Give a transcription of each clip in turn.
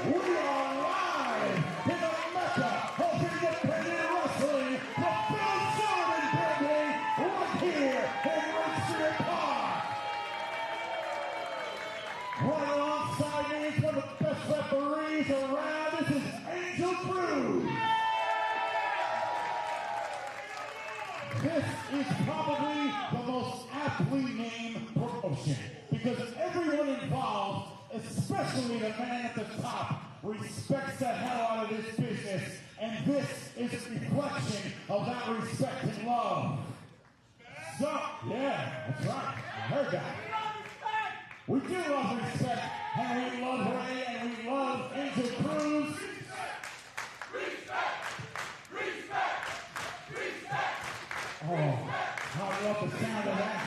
We are live in the Mecca of independent wrestling from Bergen, right here in Ridgefield Park. Right alongside me is one of the best referees around. This is Angel Cruz. This is probably the most aptly named promotion because everyone involved, especially the man at the top, respects the hell out of this business, and this is a reflection of that respect and love. So, yeah, that's right. I heard that. We do love respect, and we love Ray, and we love Angel Cruz. Oh, I love the sound of that.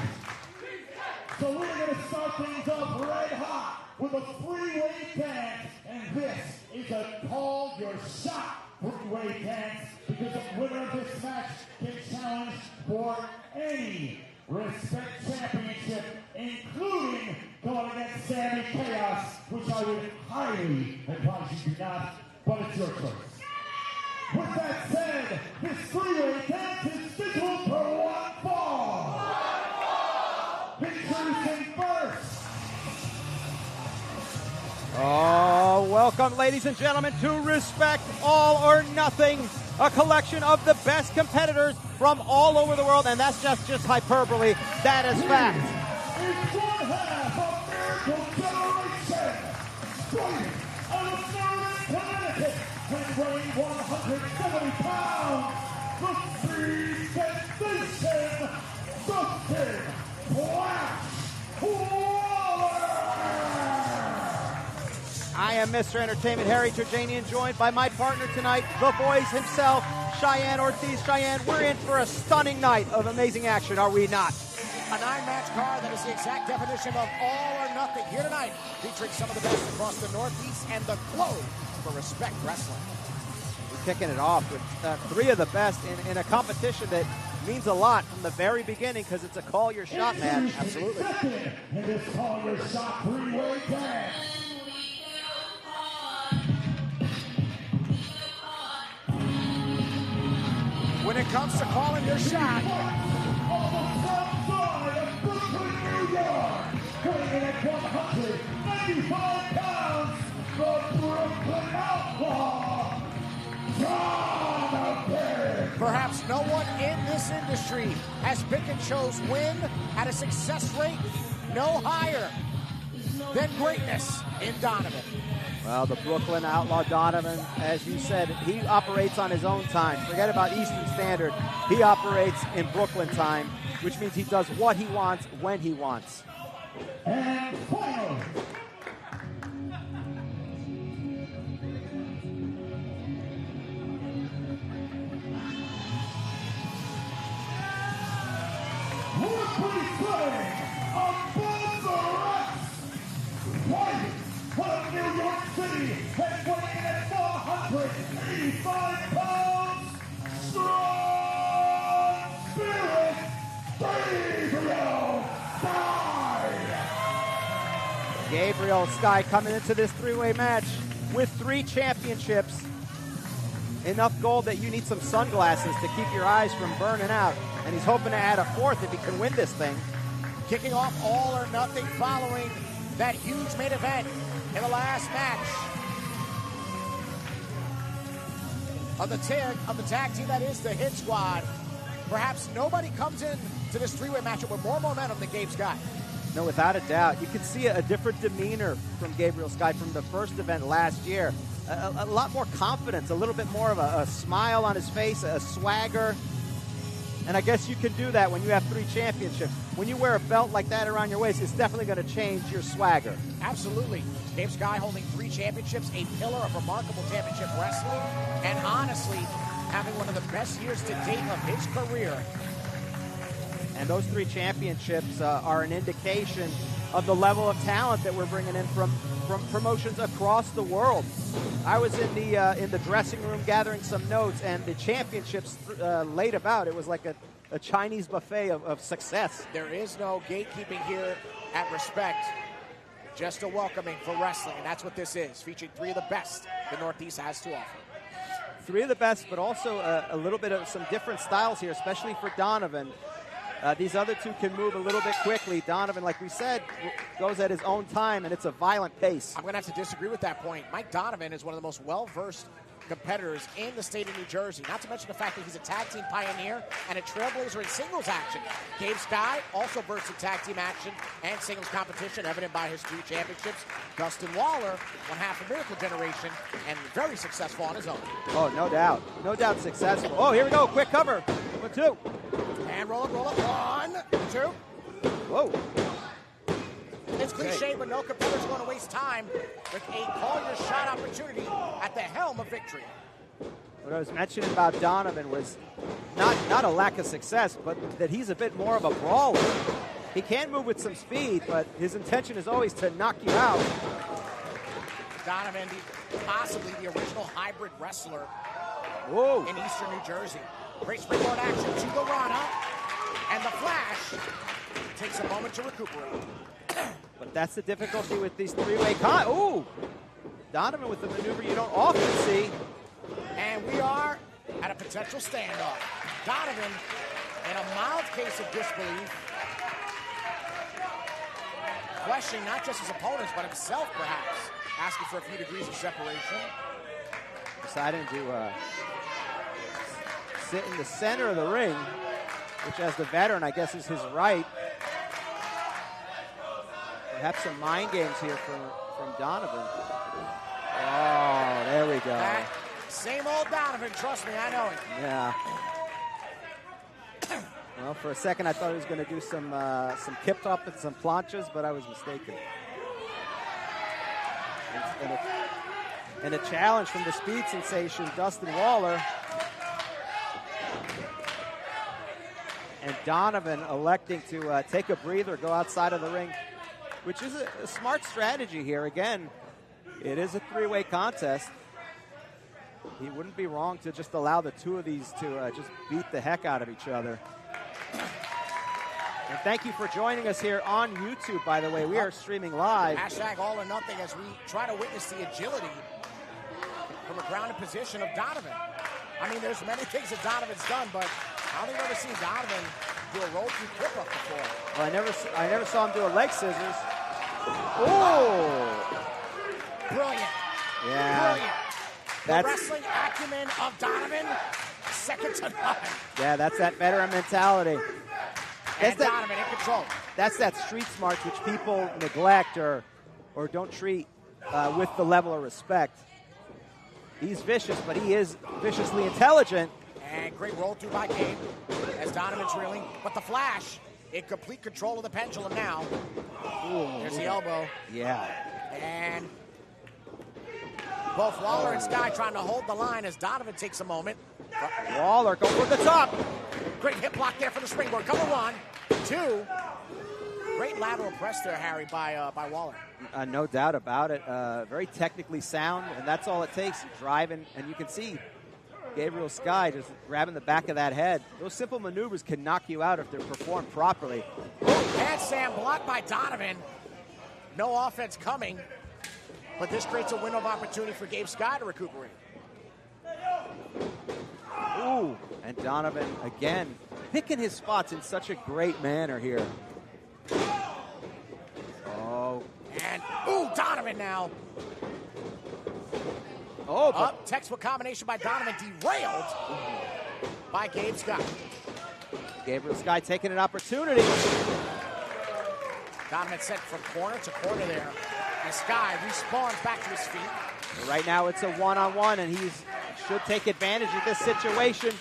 So we're going to start things off red hot with a three-way dance, and this is a call your shot three-way dance because the winner of this match can challenge for any Respect Championship, including going against Sammy Chaos, which I would highly advise you do not, but it's your choice. With that said, this three-way dance is scheduled for one fall. Introducing first. Oh, welcome, ladies and gentlemen, to Respect All or Nothing, a collection of the best competitors from all over the world, and that's just hyperbole. That is fact. It's one half of Miracle Generation, straight out of Connecticut, and weighing 170 pounds, the speed sensation, Dustin Flash Waller. I am Mr. Entertainment, Harry Turjanian, joined by my partner tonight, the voice himself, Cheyenne Ortiz. Cheyenne, we're in for a stunning night of amazing action, are we not? A 9-match card that is the exact definition of all or nothing here tonight, featuring some of the best across the Northeast and the globe for Respect Wrestling. We're kicking it off with three of the best in a competition that means a lot from the very beginning because it's a call your shot match. Absolutely. In this call your shot three-way dance. When it comes to calling your shot, On the front side of Brooklyn, New York, weighing in at 195 pounds, the Brooklyn Outlaw, Donovan. perhaps no one in this industry has pick and chose win at a success rate no higher than greatness in Donovan. Well, the Brooklyn Outlaw Donovan, as you said, he operates on his own time. Forget about Eastern Standard. He operates in Brooklyn time, which means he does what he wants when he wants. And finally, representing above the rest, white from New York City and weighing in at 185 pounds, strong spirit, Gabriel Skye. Gabriel Skye coming into this three-way match with 3 championships. Enough gold that you need some sunglasses to keep your eyes from burning out. And he's hoping to add a 4th if he can win this thing. Kicking off all or nothing following that huge main event in the last match of the tag team that is the Hit Squad. Perhaps nobody comes in to this three-way matchup with more momentum than Gabe Skye. No, without a doubt. You can see a different demeanor from Gabriel Skye from the first event last year. A lot more confidence, a little bit more of a smile on his face, a swagger. And I guess you can do that when you have 3 championships. When you wear a belt like that around your waist, it's definitely going to change your swagger. Absolutely. Gabe Skye holding 3 championships, a pillar of remarkable championship wrestling, and honestly, having one of the best years to date of his career. And those 3 championships are an indication of the level of talent that we're bringing in from promotions across the world. I was in the dressing room gathering some notes, and the championships laid about. It was like a Chinese buffet of success. There is no gatekeeping here at Respect. just a welcoming for wrestling, and that's what this is, featuring 3 of the best the Northeast has to offer. 3 of the best, but also a little bit of some different styles here, especially for Donovan. These other 2 can move a little bit quickly. Donovan, like we said, goes at his own time, and it's a violent pace. I'm going to have to disagree with that point. Mike Donovan is one of the most well-versed competitors in the state of New Jersey, not to mention the fact that he's a tag team pioneer and a trailblazer in singles action. Gabe Skye also versed in tag team action and singles competition, evident by his 3 championships. Dustin Waller, one half a Miracle Generation, and very successful on his own. Oh, no doubt. No doubt successful. Oh, here we go. Quick cover. 1, 2. And roll up. 1, 2. Whoa. It's cliche, but no competitor's going to waste time with a call-your-shot opportunity at the helm of victory. What I was mentioning about Donovan was not a lack of success, but that he's a bit more of a brawler. He can move with some speed, but his intention is always to knock you out. Donovan, possibly the original hybrid wrestler Whoa. in Eastern New Jersey. Great springboard action to the Rana, and the Flash takes a moment to recuperate. But that's the difficulty with these 3-way Ooh! Donovan with the maneuver you don't often see. And we are at a potential standoff. Donovan, in a mild case of disbelief, questioning not just his opponents, but himself, perhaps, asking for a few degrees of separation. Deciding to sit in the center of the ring, which as the veteran, I guess, is his right. Perhaps some mind games here from Donovan. Oh, there we go. Same old Donovan, trust me, I know it. Yeah. Well, for a second, I thought he was going to do some kip top and some planchas, but I was mistaken. And a challenge from the speed sensation, Dustin Waller. And Donovan electing to take a breather, go outside of the ring, which is a smart strategy here. Again, it is a 3-way contest. He wouldn't be wrong to just allow the 2 of these to just beat the heck out of each other. And thank you for joining us here on YouTube, by the way. We are streaming live. Hashtag all or nothing as we try to witness the agility from a grounded position of Donovan. I mean, there's many things that Donovan's done, but I don't think I've ever seen Donovan do a roll-through flip-up before. Well, I never saw him do a leg scissors. Oh! Brilliant. Yeah. Brilliant. The wrestling acumen of Donovan, second to none. Yeah, that's that veteran mentality. And Donovan in control. That's that street smarts which people neglect or don't treat with the level of respect. He's vicious, but he is viciously intelligent. And great roll through by Gabe as Donovan's reeling. But the Flash in complete control of the pendulum now. Ooh. There's the elbow. Yeah. And both Waller and Skye trying to hold the line as Donovan takes a moment. Waller going for the top. Great hip block there for the springboard. Cover 1, 2. Great lateral press there, Harry, by Waller. No doubt about it. Very technically sound, and that's all it takes. Driving, and you can see Gabriel Skye just grabbing the back of that head. Those simple maneuvers can knock you out if they're performed properly. Handstand blocked by Donovan. No offense coming, but this creates a window of opportunity for Gabe Skye to recuperate. Ooh, and Donovan again picking his spots in such a great manner here. Oh. And, ooh, Donovan now. Oh, but up, textbook combination by Donovan, derailed by Gabe Skye. Gabriel Skye taking an opportunity. Donovan sent from corner to corner there. And Skye respawns back to his feet. Right now it's a one-on-one, and he should take advantage of this situation.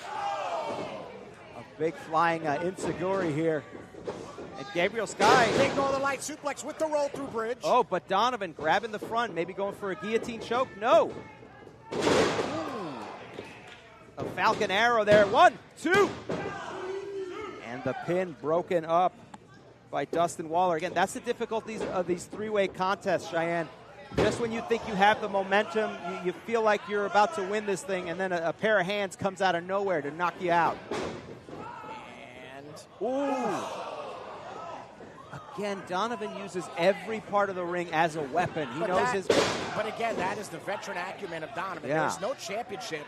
A big flying insecurity here. And Gabriel Skye. Big Northern Light suplex with the roll through bridge. Oh, but Donovan grabbing the front, maybe going for a guillotine choke. No. A Falcon Arrow there. 1, 2. And the pin broken up by Dustin Waller. Again, that's the difficulties of these 3-way contests, Cheyenne. Just when you think you have the momentum, you feel like you're about to win this thing, and then a pair of hands comes out of nowhere to knock you out. And ooh. again, Donovan uses every part of the ring as a weapon. He knows his... But again, that is the veteran acumen of Donovan. Yeah. There's no championship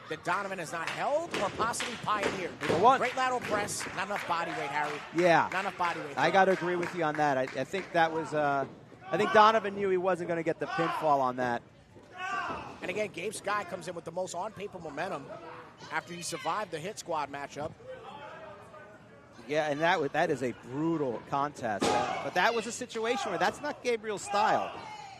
that Donovan has not held or possibly pioneered. Great lateral press, not enough body weight, Harry. Yeah. Not enough body weight. I got to agree with you on that. I think that was... I think Donovan knew he wasn't going to get the pinfall on that. And again, Gabe Skye comes in with the most on-paper momentum after he survived the Hit Squad matchup. Yeah, and that is a brutal contest. But that was a situation where that's not Gabriel's style.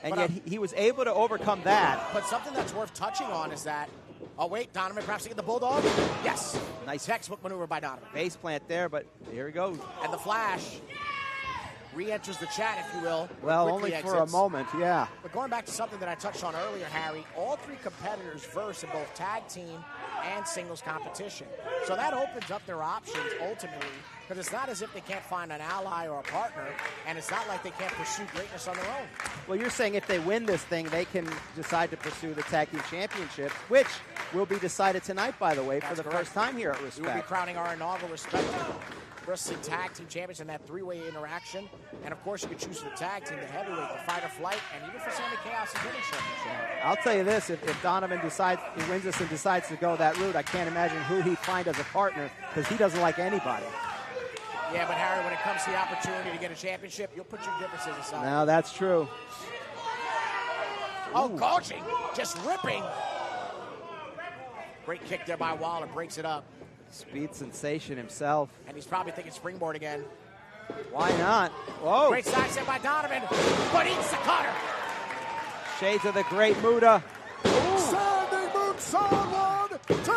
And yet he was able to overcome that. But something that's worth touching on is that, oh wait, Donovan perhaps to get the Bulldog? Yes. Nice textbook maneuver by Donovan. Base plant there, but here he goes. And the Flash re-enters the chat, if you will. Well, only for a moment, yeah. But going back to something that I touched on earlier, Harry, all three competitors verse in both tag team and singles competition. So that opens up their options ultimately, because it's not as if they can't find an ally or a partner, and it's not like they can't pursue greatness on their own. Well, you're saying if they win this thing, they can decide to pursue the tag team championship, which will be decided tonight, by the way, for the first time here at Respect. We will be crowning our inaugural Respect Wrestling Tag Team Champions in that three-way interaction. And, of course, you can choose for the tag team, the heavyweight, the fight or flight, and even for Sammy Chaos' winning championship. I'll tell you this, if Donovan wins this and decides to go that route, I can't imagine who he'd find as a partner, because he doesn't like anybody. Yeah, but, Harry, when it comes to the opportunity to get a championship, you'll put your differences aside. No, that's true. Oh, gouging, just ripping. Great kick there by Waller, breaks it up. Speed sensation himself. And he's probably thinking springboard again. Why not? Whoa. Great side step by Donovan, but eats the cutter. Shades of the great Muda. Standing moonsault, 1, 2.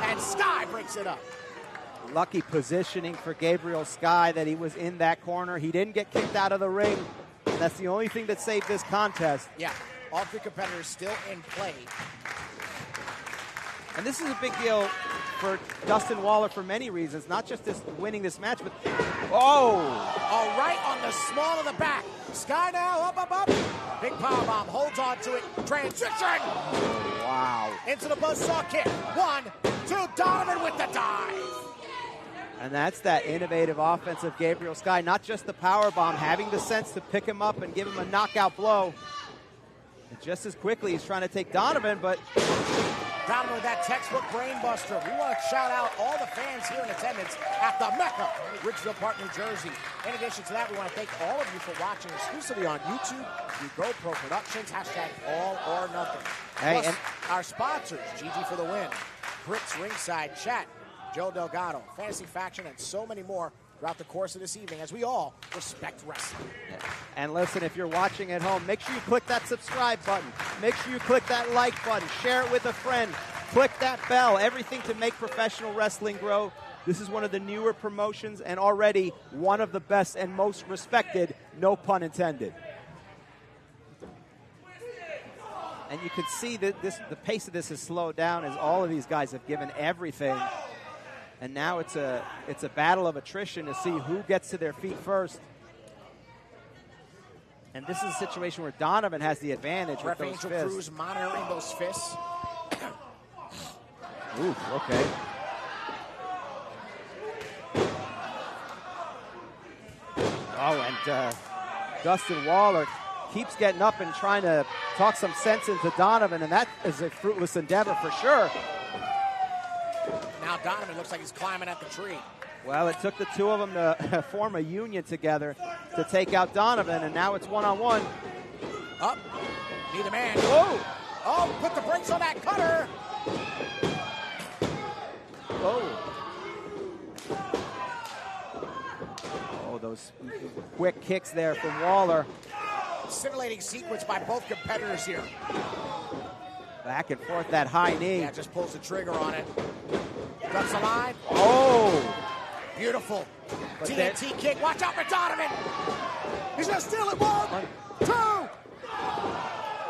And Skye breaks it up. Lucky positioning for Gabriel Skye that he was in that corner. He didn't get kicked out of the ring. That's the only thing that saved this contest. Yeah, all three competitors still in play. And this is a big deal for Dustin Waller for many reasons, not just winning this match, but Oh, right on the small of the back. Skye now, up. Big powerbomb, holds on to it. Transition. Wow. Into the buzzsaw kick. 1, 2, Donovan with the dive. And that's that innovative offense of Gabriel Skye, not just the powerbomb, having the sense to pick him up and give him a knockout blow. And just as quickly, he's trying to take Donovan, but... Donovan with that textbook brain buster. We want to shout out all the fans here in attendance at the Mecca, Ridgefield Park, New Jersey. In addition to that, we want to thank all of you for watching exclusively on YouTube, through GoPro Productions, #AllOrNothing. Hey, Plus, our sponsors, GG for the Win, Brits Ringside Chat, Joe Delgado, Fantasy Faction, and so many more throughout the course of this evening as we all respect wrestling. Yeah. And listen, if you're watching at home, make sure you click that subscribe button. Make sure you click that like button. Share it with a friend. Click that bell. Everything to make professional wrestling grow. This is one of the newer promotions and already one of the best and most respected, no pun intended. And you can see that the pace of this has slowed down as all of these guys have given everything. And now it's a battle of attrition to see who gets to their feet first. And this is a situation where Donovan has the advantage with those fists. Cruz monitoring those fists. Ooh, okay. Oh, and Dustin Waller keeps getting up and trying to talk some sense into Donovan, and that is a fruitless endeavor for sure. Now Donovan looks like he's climbing at the tree. Well, it took the two of them to form a union together to take out Donovan, and now it's one-on-one. Up. Neither man. Whoa. Oh, put the brakes on that cutter. Oh. Oh, those quick kicks there from Waller. Scintillating sequence by both competitors here. Back and forth, that high knee. Yeah, just pulls the trigger on it. Ducks the line. Oh. Beautiful. But TNT kick. Watch out for Donovan. He's going to steal it. 1, 2.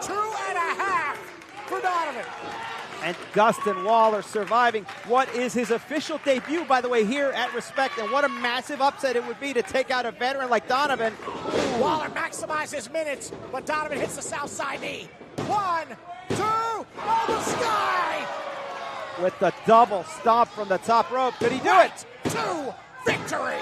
2.5 for Donovan. And Dustin Waller surviving what is his official debut, by the way, here at Respect. And what a massive upset it would be to take out a veteran like Donovan. Waller maximizes minutes, but Donovan hits the south side knee. 1, 2, oh, the Skye! With the double stomp from the top rope. Could he do it? 2, victory!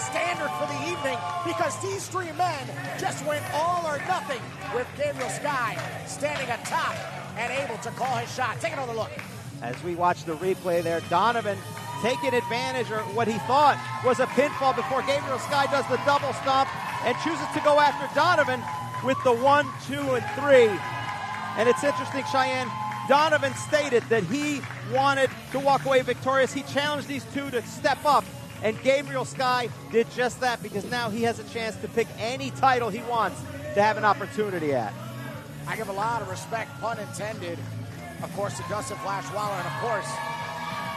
standard for the evening because these three men just went all or nothing with Gabriel Skye standing atop and able to call his shot. Take another look. As we watch the replay there, Donovan taking advantage, or what he thought was a pinfall, before Gabriel Skye does the double stomp and chooses to go after Donovan with the 1, 2, and 3. And it's interesting, Cheyenne, Donovan stated that he wanted to walk away victorious. He challenged these two to step up, and Gabriel Skye did just that, because now he has a chance to pick any title he wants to have an opportunity at. I give a lot of respect, pun intended, of course, to Dustin Flash Waller, and of course,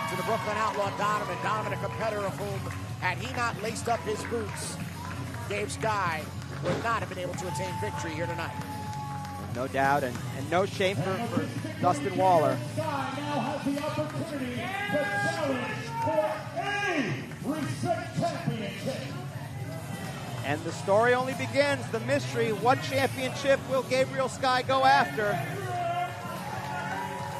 to the Brooklyn Outlaw Donovan. Donovan, a competitor of whom, had he not laced up his boots, Gabe Skye would not have been able to attain victory here tonight. No doubt, and no shame for Dustin Waller. Skye now has the opportunity to challenge for any Respect Championship. And the story only begins, the mystery. What championship will Gabriel Skye go after?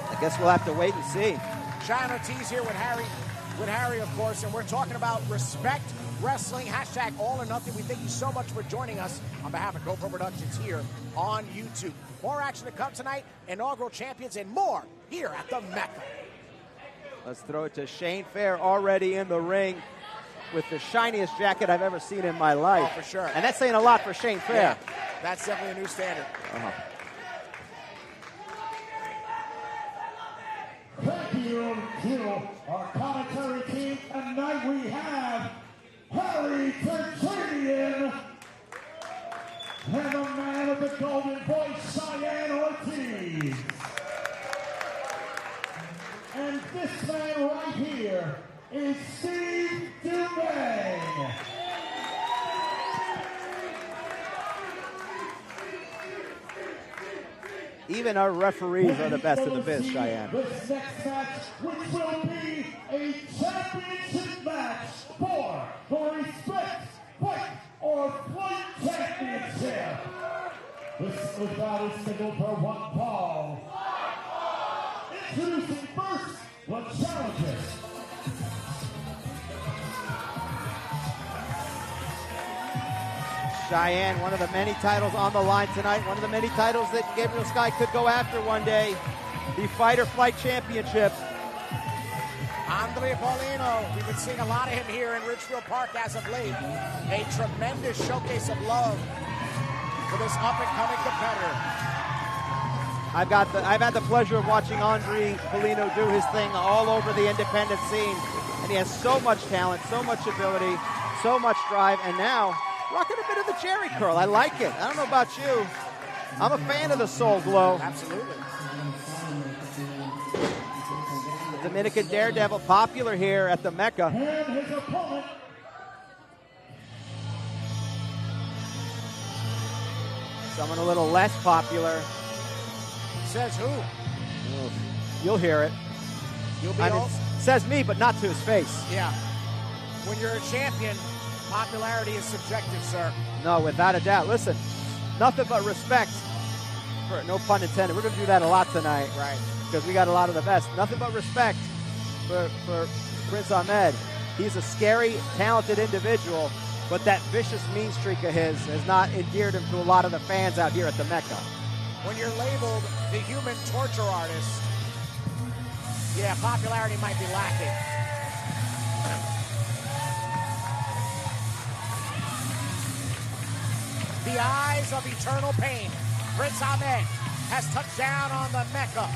I guess we'll have to wait and see. Cheyenne Ortiz here with Harry, of course, and we're talking about Respect Wrestling, hashtag All or Nothing. We thank you so much for joining us on behalf of GoPro Productions here on YouTube. More action to come tonight, inaugural champions, and more here at the Mecca. Let's throw it to Shane Fair, already in the ring with the shiniest jacket I've ever seen in my life. Oh, for sure. And that's saying a lot for Shane Fair. Yeah, that's definitely a new standard. Thank you to our commentary team. Tonight we have Harry Tertullian and the man of the golden voice, Cheyenne Ortiz. And this man right here is Steve Dubang. Even our referees are the best in the biz, Cheyenne. This next match, which will be a championship match for the Respect Fight or Flight Championship. This is not a single for one fall. Introducing first the challengers. Cheyenne, one of the many titles on the line tonight, one of the many titles that Gabriel Skye could go after one day, the Fight or Flight Championship. Andry Paulino, we've been seeing a lot of him here in Ridgefield Park as of late. A tremendous showcase of love for this up-and-coming competitor. I've had the pleasure of watching Andry Paulino do his thing all over the independent scene, and he has so much talent, so much ability, so much drive, and now rocking a bit of the Jerry curl. I like it. I don't know about you. I'm a fan of the Soul Glow. Absolutely. The Dominican Daredevil, popular here at the Mecca. And his opponent. Someone a little less popular. Says who? You'll hear it. You'll be says me, but not to his face. Yeah. When you're a champion, popularity is subjective, sir. No, without a doubt. Listen, nothing but respect. No pun intended. We're going to do that a lot tonight. Right. Because we got a lot of the best. Nothing but respect for Prince Ahmed. He's a scary, talented individual, but that vicious mean streak of his has not endeared him to a lot of the fans out here at the Mecca. When you're labeled the human torture artist, yeah, popularity might be lacking. The eyes of eternal pain. Prince Ahmed has touched down on the Mecca.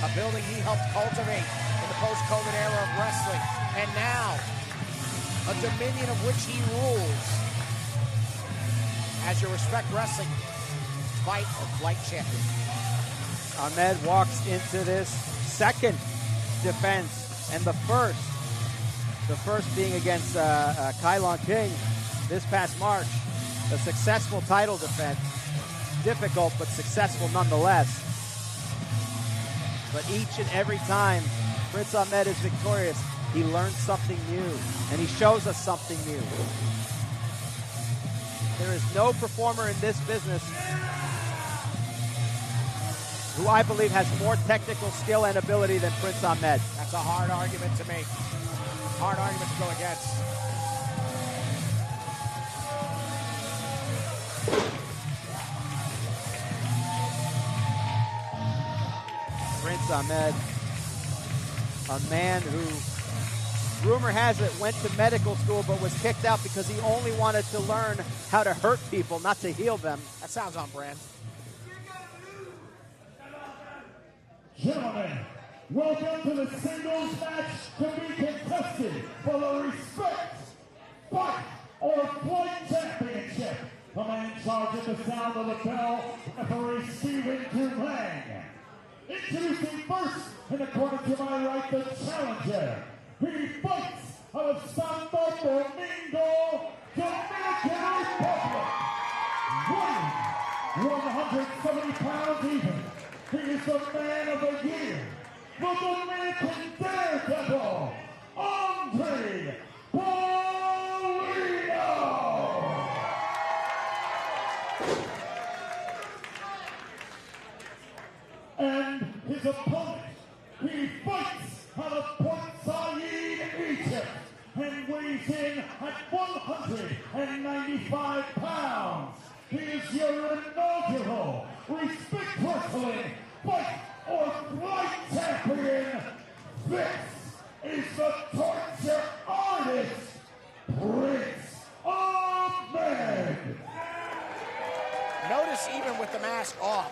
A building he helped cultivate in the post-COVID era of wrestling. And now, a dominion of which he rules as your Respect Wrestling Fight or Flight champion. Ahmed walks into this second defense, and the first being against Kylon King this past March. A successful title defense. Difficult, but successful nonetheless. But each and every time Prince Ahmed is victorious, he learns something new, and he shows us something new. There is no performer in this business who I believe has more technical skill and ability than Prince Ahmed. That's a hard argument to make. Hard argument to go against. Prince Ahmed, a man who, rumor has it, went to medical school but was kicked out because he only wanted to learn how to hurt people, not to heal them. That sounds on brand. Gentlemen, welcome to the singles match to be contested for the Respect, Fight, or Flight Championship. The man in charge at the sound of the bell, referee Stephen Dulang. Introducing first, in the corner to my right, the challenger. He fights out of Santo Domingo, Dominican Republic. Weighing 170 pounds even. He is the man of the year, the Dominican Daredevil, Andry Paulino. And his opponent, he fights out of Port Said in Egypt and weighs in at 195 pounds. He is your inaugural Respect Wrestling Fight or Flight Champion. This is the torture artist, Prince Ahmed. Notice even with the mask off,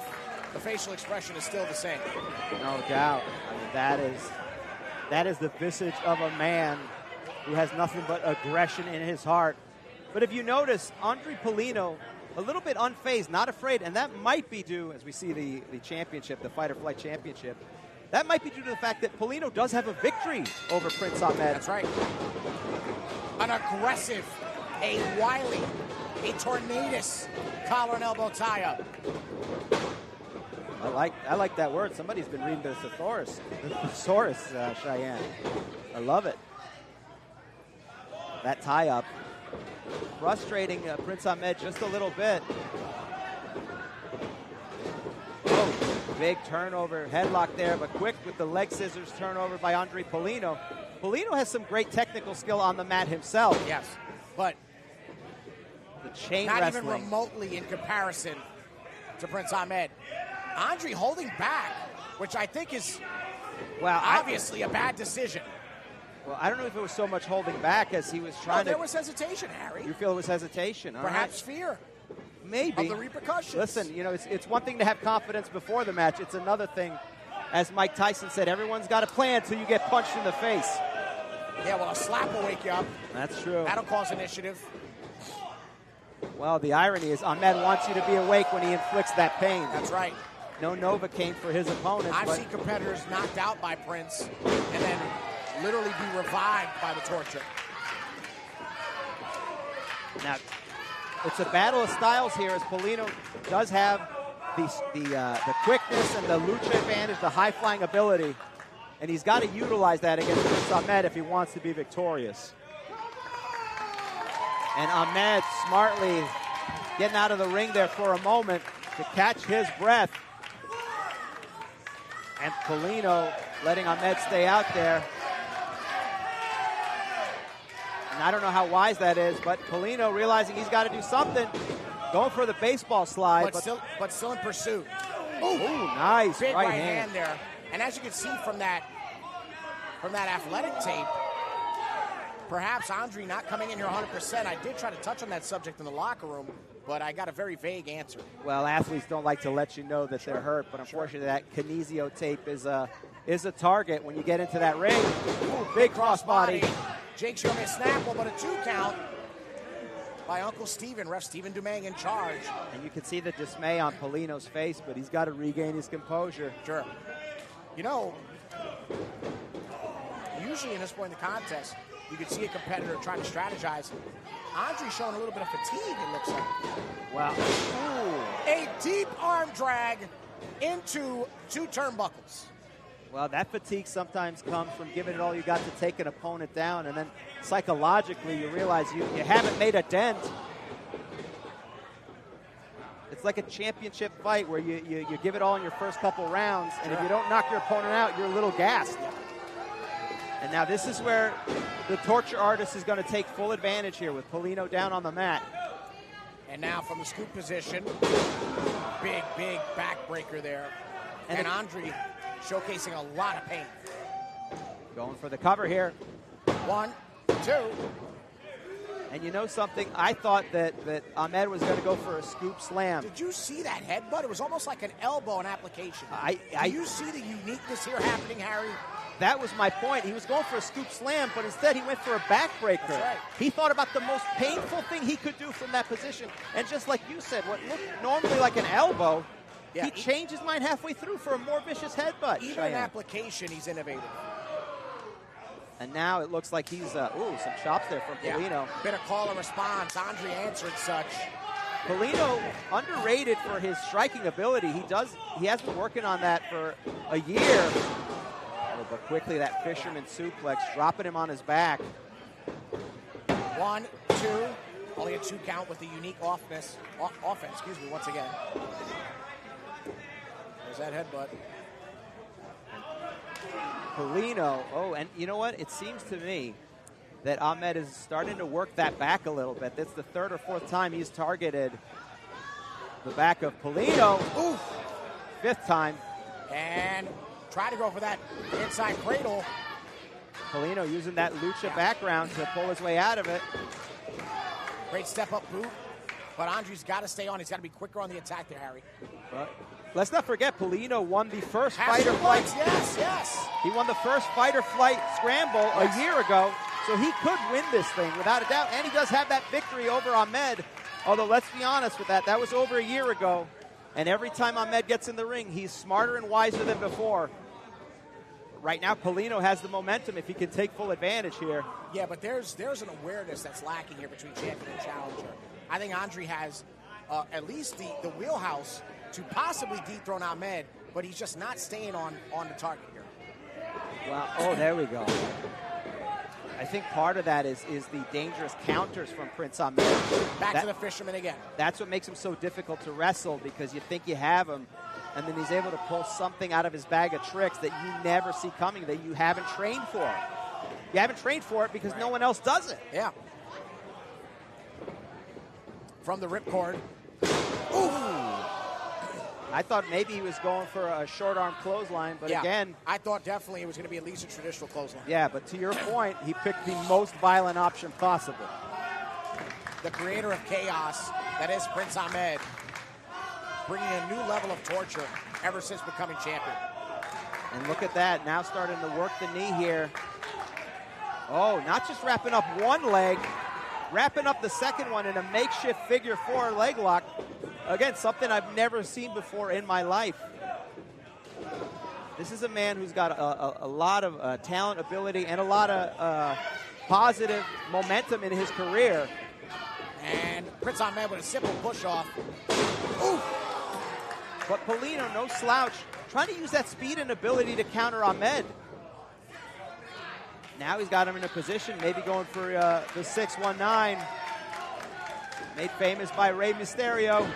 the facial expression is still the same. No doubt. I mean, that is the visage of a man who has nothing but aggression in his heart. But if you notice, Andry Paulino, a little bit unfazed, not afraid, and that might be due, as we see the championship, the Fight or Flight Championship, that might be due to the fact that Paulino does have a victory over Prince Ahmed. That's right. An aggressive, a wily, a tornadoous collar and elbow tie-up. I like that word. Somebody's been reading the thesaurus, Cheyenne. I love it. That tie-up. Frustrating Prince Ahmed just a little bit. Oh, big turnover, headlock there, but quick with the leg scissors turnover by Andry Paulino. Paulino has some great technical skill on the mat himself. Yes, but the chain not wrestling. even remotely in comparison to Prince Ahmed. Andry holding back, which I think is obviously a bad decision. Well, I don't know if it was so much holding back as he was trying there was hesitation, Harry. You feel it was hesitation? Perhaps fear. Maybe. Of the repercussions. Listen, it's one thing to have confidence before the match. It's another thing, as Mike Tyson said, everyone's got a plan until you get punched in the face. Yeah, well, a slap will wake you up. That's true. That'll cause initiative. Well, the irony is Ahmed wants you to be awake when he inflicts that pain. That's right. No Novocaine for his opponent. I've seen competitors knocked out by Prince and then literally be revived by the torture. Now, it's a battle of styles here, as Paulino does have the quickness and the lucha advantage, the high-flying ability, and he's got to utilize that against Prince Ahmed if he wants to be victorious. And Ahmed smartly getting out of the ring there for a moment to catch his breath. And Paulino letting Ahmed stay out there. And I don't know how wise that is, but Paulino realizing he's got to do something, going for the baseball slide. But still in pursuit. Ooh, nice. Big right hand there. And as you can see from that athletic tape, perhaps Andry not coming in here 100%. I did try to touch on that subject in the locker room, but I got a very vague answer. Well, athletes don't like to let you know that they're hurt, but unfortunately that kinesio tape is a target when you get into that ring. Ooh, big crossbody. Jake showed me a snapple, but a 2 count by Uncle Steven, ref Stephen Dumang in charge. And you can see the dismay on Paulino's face, but he's got to regain his composure. Sure. You know, usually in this point in the contest, you can see a competitor trying to strategize. Andry's showing a little bit of fatigue, it looks like. Wow. Ooh. A deep arm drag into 2 turnbuckles. Well, that fatigue sometimes comes from giving it all you got to take an opponent down, and then psychologically you realize you haven't made a dent. It's like a championship fight where you give it all in your first couple rounds, and if you don't knock your opponent out, you're a little gassed. And now this is where the torture artist is going to take full advantage here with Paulino down on the mat. And now from the scoop position, big backbreaker there. And Andry showcasing a lot of pain. Going for the cover here. 1, 2. And you know something? I thought that Ahmed was going to go for a scoop slam. Did you see that headbutt? It was almost like an elbow in application. Do you see the uniqueness here happening, Harry? That was my point. He was going for a scoop slam, but instead he went for a backbreaker. That's right. He thought about the most painful thing he could do from that position. And just like you said, what looked normally like an elbow, he changed his mind halfway through for a more vicious headbutt. Even in application, he's innovative. And now it looks like he's, some chops there from Paulino. Bit of call and response. Andry answered such. Paulino, underrated for his striking ability. He has been working on that for a year. But quickly that fisherman suplex, dropping him on his back. 1, 2. Only a 2 count with the unique offense, once again. There's that headbutt. Paulino, and you know what? It seems to me that Ahmed is starting to work that back a little bit. That's the 3rd or 4th time he's targeted the back of Paulino. Oof. 5th time. And try to go for that inside cradle. Paulino using that lucha background to pull his way out of it. Great step-up boot. But Andry's got to stay on. He's got to be quicker on the attack there, Harry. Let's not forget, Paulino won the first fight-or-flight. Yes. He won the first fight-or-flight scramble a year ago, so he could win this thing without a doubt. And he does have that victory over Ahmed. Although, let's be honest with that was over a year ago. And every time Ahmed gets in the ring, he's smarter and wiser than before. Right now, Paulino has the momentum if he can take full advantage here. Yeah, but there's an awareness that's lacking here between champion and challenger. I think Andry has at least the wheelhouse to possibly dethrone Ahmed, but he's just not staying on the target here. Well, there we go. I think part of that is the dangerous counters from Prince Ahmed. Back to the fisherman again. That's what makes him so difficult to wrestle, because you think you have him, and then he's able to pull something out of his bag of tricks that you never see coming, that you haven't trained for. You haven't trained for it because no one else does it. Yeah. From the ripcord. Ooh. I thought maybe he was going for a short arm clothesline, but again. I thought definitely it was going to be at least a traditional clothesline. Yeah, but to your point, he picked the most violent option possible. The creator of chaos, that is Prince Ahmed, bringing a new level of torture ever since becoming champion. And look at that, now starting to work the knee here. Oh, not just wrapping up one leg, wrapping up the second one in a makeshift figure 4 leg lock. Again, something I've never seen before in my life. This is a man who's got a lot of talent, ability, and a lot of positive momentum in his career. And Prince Ahmed with a simple push-off. Ooh! But Paulino, no slouch, trying to use that speed and ability to counter Ahmed. Now he's got him in a position, maybe going for the 619. Made famous by Rey Mysterio.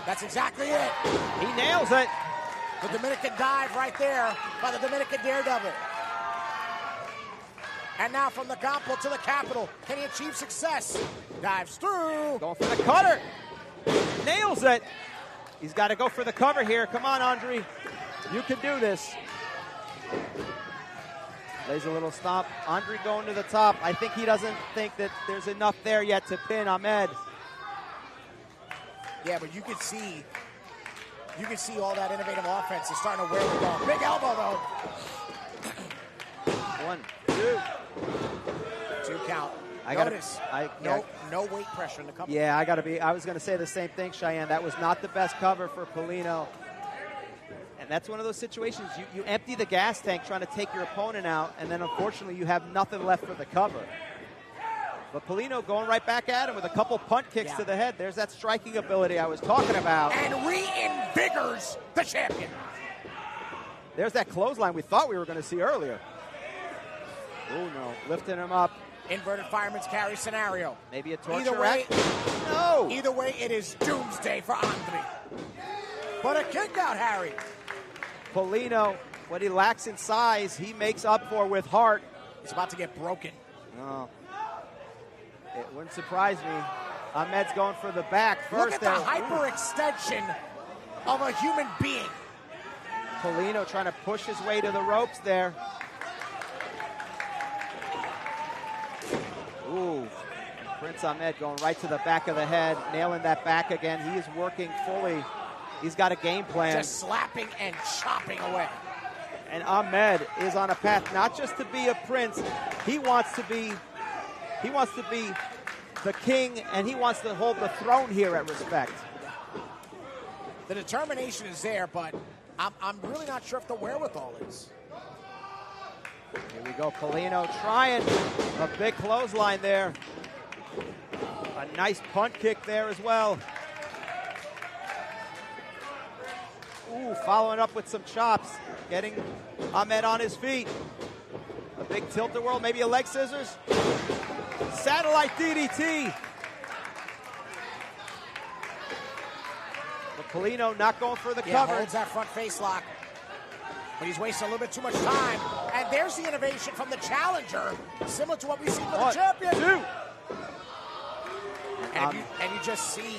That's exactly it. He nails it. The Dominican dive right there by the Dominican Daredevil. And now from the Campo to the Capital, can he achieve success? Dives through. Going for the cutter. Nails it. He's got to go for the cover here. Come on, Andry. You can do this. Lays a little stomp. Andry going to the top. I think he doesn't think that there's enough there yet to pin Ahmed. Yeah, but you can see all that innovative offense is starting to wear the ball. Big elbow, though. 1, 2. 2 count. Notice, no weight pressure in the cover. Yeah, I was going to say the same thing, Cheyenne. That was not the best cover for Paulino. And that's one of those situations, you empty the gas tank trying to take your opponent out, and then unfortunately you have nothing left for the cover. But Paulino going right back at him with a couple punt kicks to the head. There's that striking ability I was talking about. And reinvigorates the champion. There's that clothesline we thought we were going to see earlier. Oh, no. Lifting him up. Inverted fireman's carry scenario. Maybe a torture Either way, no. Either way, it is doomsday for Andry. But a kick out, Harry. Paulino, what he lacks in size, he makes up for with heart. He's about to get broken. No. It wouldn't surprise me. Ahmed's going for the back first. Look at the hyperextension of a human being. Paulino trying to push his way to the ropes there. Ooh. Prince Ahmed going right to the back of the head, nailing that back again. He is working fully. He's got a game plan. Just slapping and chopping away. And Ahmed is on a path not just to be a prince. He wants to be the king, and he wants to hold the throne here at Respect. The determination is there, but I'm really not sure if the wherewithal is. Here we go, Paulino trying a big clothesline there. A nice punt kick there as well. Ooh, following up with some chops, getting Ahmed on his feet. A big tilt-a-whirl, maybe a leg scissors. Satellite DDT. But Paulino not going for the cover. Holds that front face lock. But he's wasting a little bit too much time. And there's the innovation from the challenger, similar to what we see from the champion. 2. And you just see,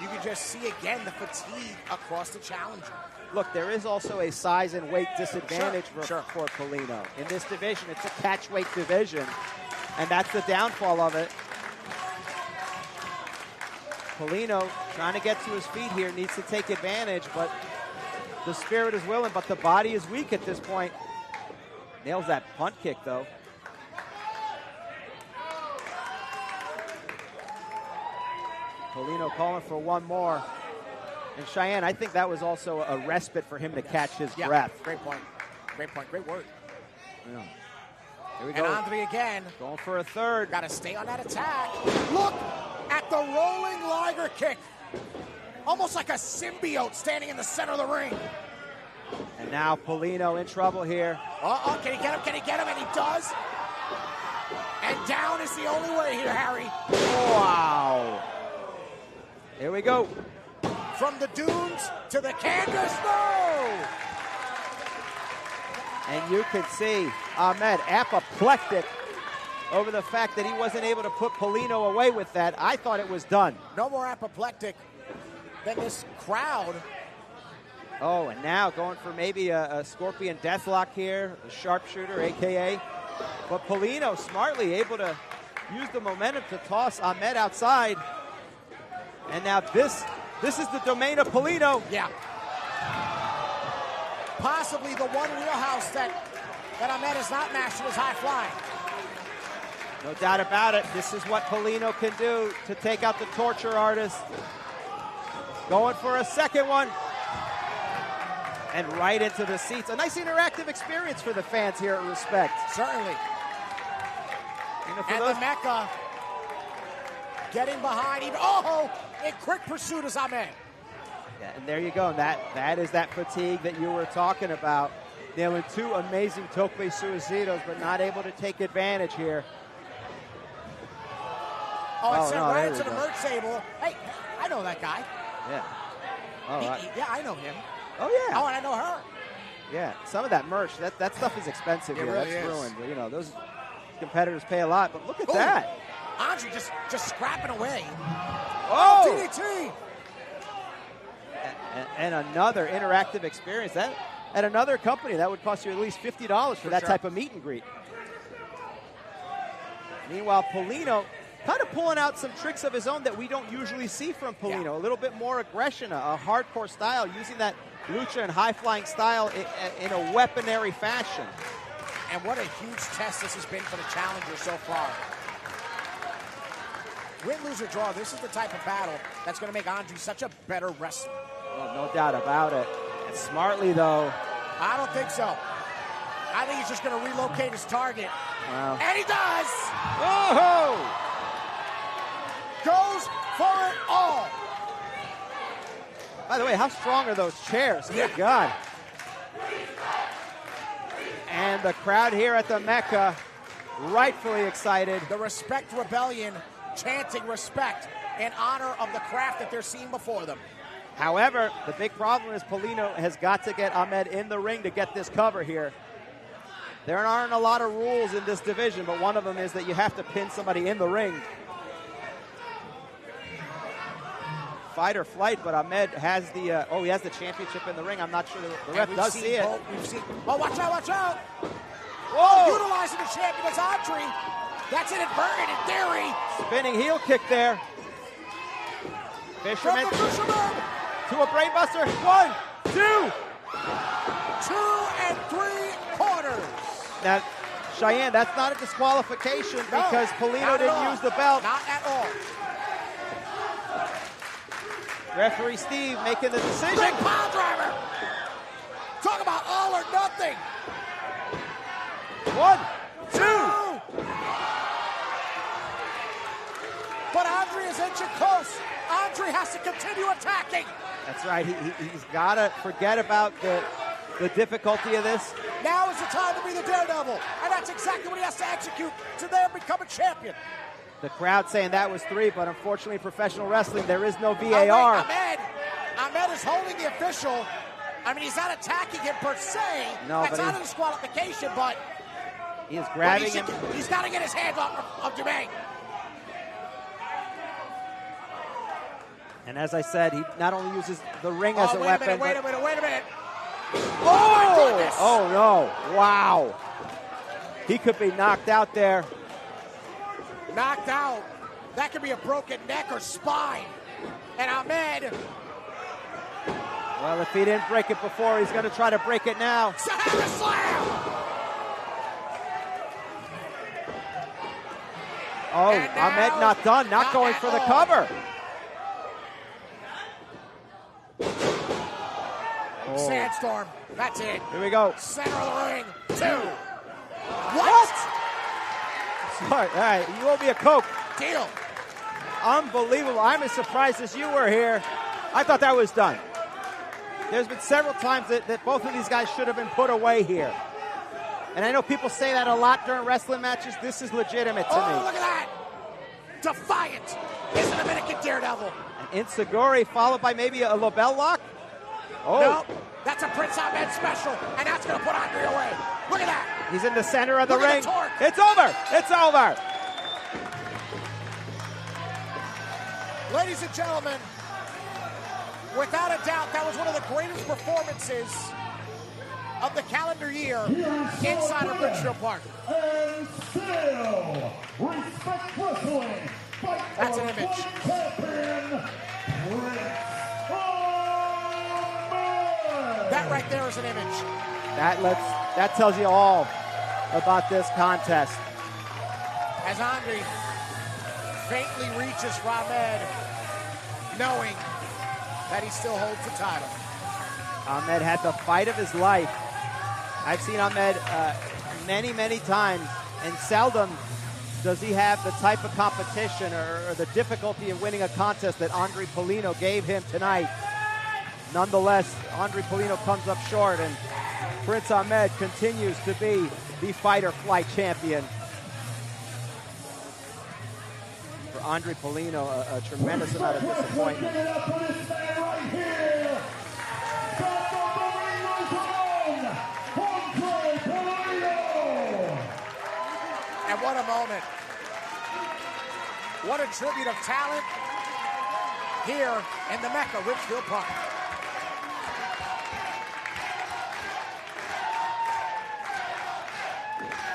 you can just see again the fatigue across the challenger. Look, there is also a size and weight disadvantage Sure. for Paulino. In this division, it's a catch weight division, and that's the downfall of it. Paulino trying to get to his feet here, needs to take advantage, but the spirit is willing, but the body is weak at this point. Nails that punt kick, though. Paulino calling for one more. And Cheyenne, I think that was also a respite for him to catch his breath. Great point. Great point. Great word. Yeah. Here we And go. Andry again. Going for a third. Got to stay on that attack. Look at the rolling Liger kick. Almost like a symbiote standing in the center of the ring. And now Paulino in trouble here. Uh-oh, can he get him? Can he get him? And he does. And down is the only way here, Harry. Wow. Here we go. From the dunes to the canvas, no! And you can see Ahmed apoplectic over the fact that he wasn't able to put Paulino away with that. I thought it was done. No more apoplectic than this crowd. Oh, and now going for maybe a Scorpion Deathlock here, the sharpshooter, a.k.a. But Paulino smartly able to use the momentum to toss Ahmed outside. And now this is the domain of Paulino. Yeah. Possibly the one wheelhouse that Ahmed has not mastered is high flying. No doubt about it. This is what Paulino can do to take out the torture artist. Going for a second one. And right into the seats. A nice interactive experience for the fans here at Respect. Certainly. And the Mecca getting behind even. Oh, in quick pursuit is Ahmed. Yeah, and there you go. That is that fatigue that you were talking about. Nailing 2 amazing tope suicidos, but not able to take advantage here. Oh, it sent right into the merch table. Hey, I know that guy. Yeah. Oh, yeah, I know him. Oh, yeah. Oh, and I know her. Yeah, some of that merch, that stuff is expensive here. Really That's is. ruined. You know, those competitors pay a lot, but look at that. Andry just scrapping away. Oh! DDT! And another interactive experience. That at another company, that would cost you at least $50 for that type of meet and greet. Meanwhile, Paulino kind of pulling out some tricks of his own that we don't usually see from Paulino. Yeah. A little bit more aggression, a hardcore style, using that lucha and high-flying style in a weaponary fashion. And what a huge test this has been for the challenger so far. Win, lose, or draw, this is the type of battle that's going to make Andry such a better wrestler. Well, no doubt about it. And smartly, though. I don't think so. I think he's just going to relocate his target. Wow. And he does! Oh! Goes for it all. By the way, how strong are those chairs? Good God. And the crowd here at the Mecca, rightfully excited. The Respect Rebellion chanting respect in honor of the craft that they're seeing before them. However, the big problem is Paulino has got to get Ahmed in the ring to get this cover here. There aren't a lot of rules in this division, but one of them is that you have to pin somebody in the ring. Fight or flight, but Ahmed has the he has the championship in the ring. I'm not sure the ref does see it. We've seen. Oh, watch out! Watch out! Whoa! Utilizing the champion as Andry. That's it in Bergen in theory. Spinning heel kick there. Fisherman to a brainbuster. 1, 2. 2 3/4. Now, Cheyenne, that's not a disqualification because Paulino didn't use the belt. Not at all. Referee Steve making the decision. Big pile driver. Talk about all or nothing. 1, 2. But Andry is inching close. Andry has to continue attacking. That's right. He's got to forget about the difficulty of this. Now is the time to be the Daredevil. And that's exactly what he has to execute to then become a champion. The crowd saying that was 3, but unfortunately in professional wrestling, there is no VAR. Ahmed is holding the official. I mean, he's not attacking him per se. No, that's not a disqualification, but he is grabbing him. He's got to get his hands off of Jermaine. And as I said, he not only uses the ring as a weapon. Wait a minute. Oh! Oh, no. Wow. He could be knocked out there. Knocked out. That could be a broken neck or spine. And Ahmed. Well, if he didn't break it before, he's going to try to break it now. Slam! Oh, Ahmed not done. Not going for the cover. Sandstorm. That's it. Here we go. Center of the ring. 2. What? Sorry. All right. You owe me a Coke. Deal. Unbelievable. I'm as surprised as you were here. I thought that was done. There's been several times that both of these guys should have been put away here. And I know people say that a lot during wrestling matches. This is legitimate to me. Oh, look at that. Defiant is the Dominican Daredevil. An Inseguri followed by maybe a LaBelle lock. Oh. No, that's a Prince Ahmed special, and that's going to put Andry away. Look at that. He's in the center of the ring. The it's over. It's over. Ladies and gentlemen, without a doubt, that was one of the greatest performances of the calendar year inside of Ridgefield Park. And still, Respect Wrestling. That's an image. That right there is an image. That tells you all about this contest. As Andry faintly reaches for Ahmed, knowing that he still holds the title. Ahmed had the fight of his life. I've seen Ahmed many, many times, and seldom does he have the type of competition or the difficulty of winning a contest that Andry Paulino gave him tonight. Nonetheless, Andry Paulino comes up short, and Prince Ahmed continues to be the fight or flight champion. For Andry Paulino, a tremendous amount of disappointment. And what a moment. What a tribute of talent here in the Mecca, Ridgefield Park.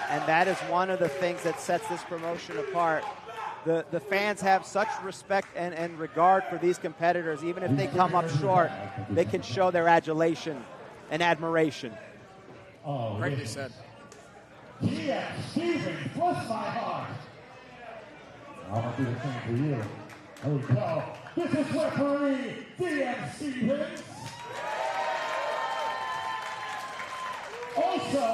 And that is one of the things that sets this promotion apart. The fans have such respect and regard for these competitors. Even if they come up short, they can show their adulation and admiration. Oh, greatly said. Yeah, Steven, bless my heart. I'm going to do the same for you. Here we go. This is referee DM Stevens. Also,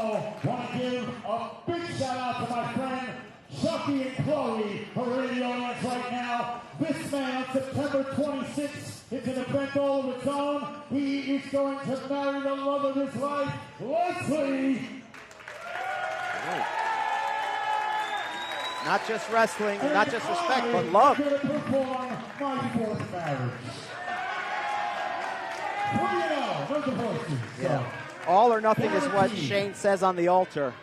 want to give a big shout out to my friend Chucky and Chloe, who are in the audience right now. This man, on September 26th, it's an event all of its own. He is going to marry the love of his life, Leslie. Not just wrestling, not just respect, but love. Going to perform my fourth marriage. 3-0, no divorces. Yeah. All or nothing is what Shane says on the altar.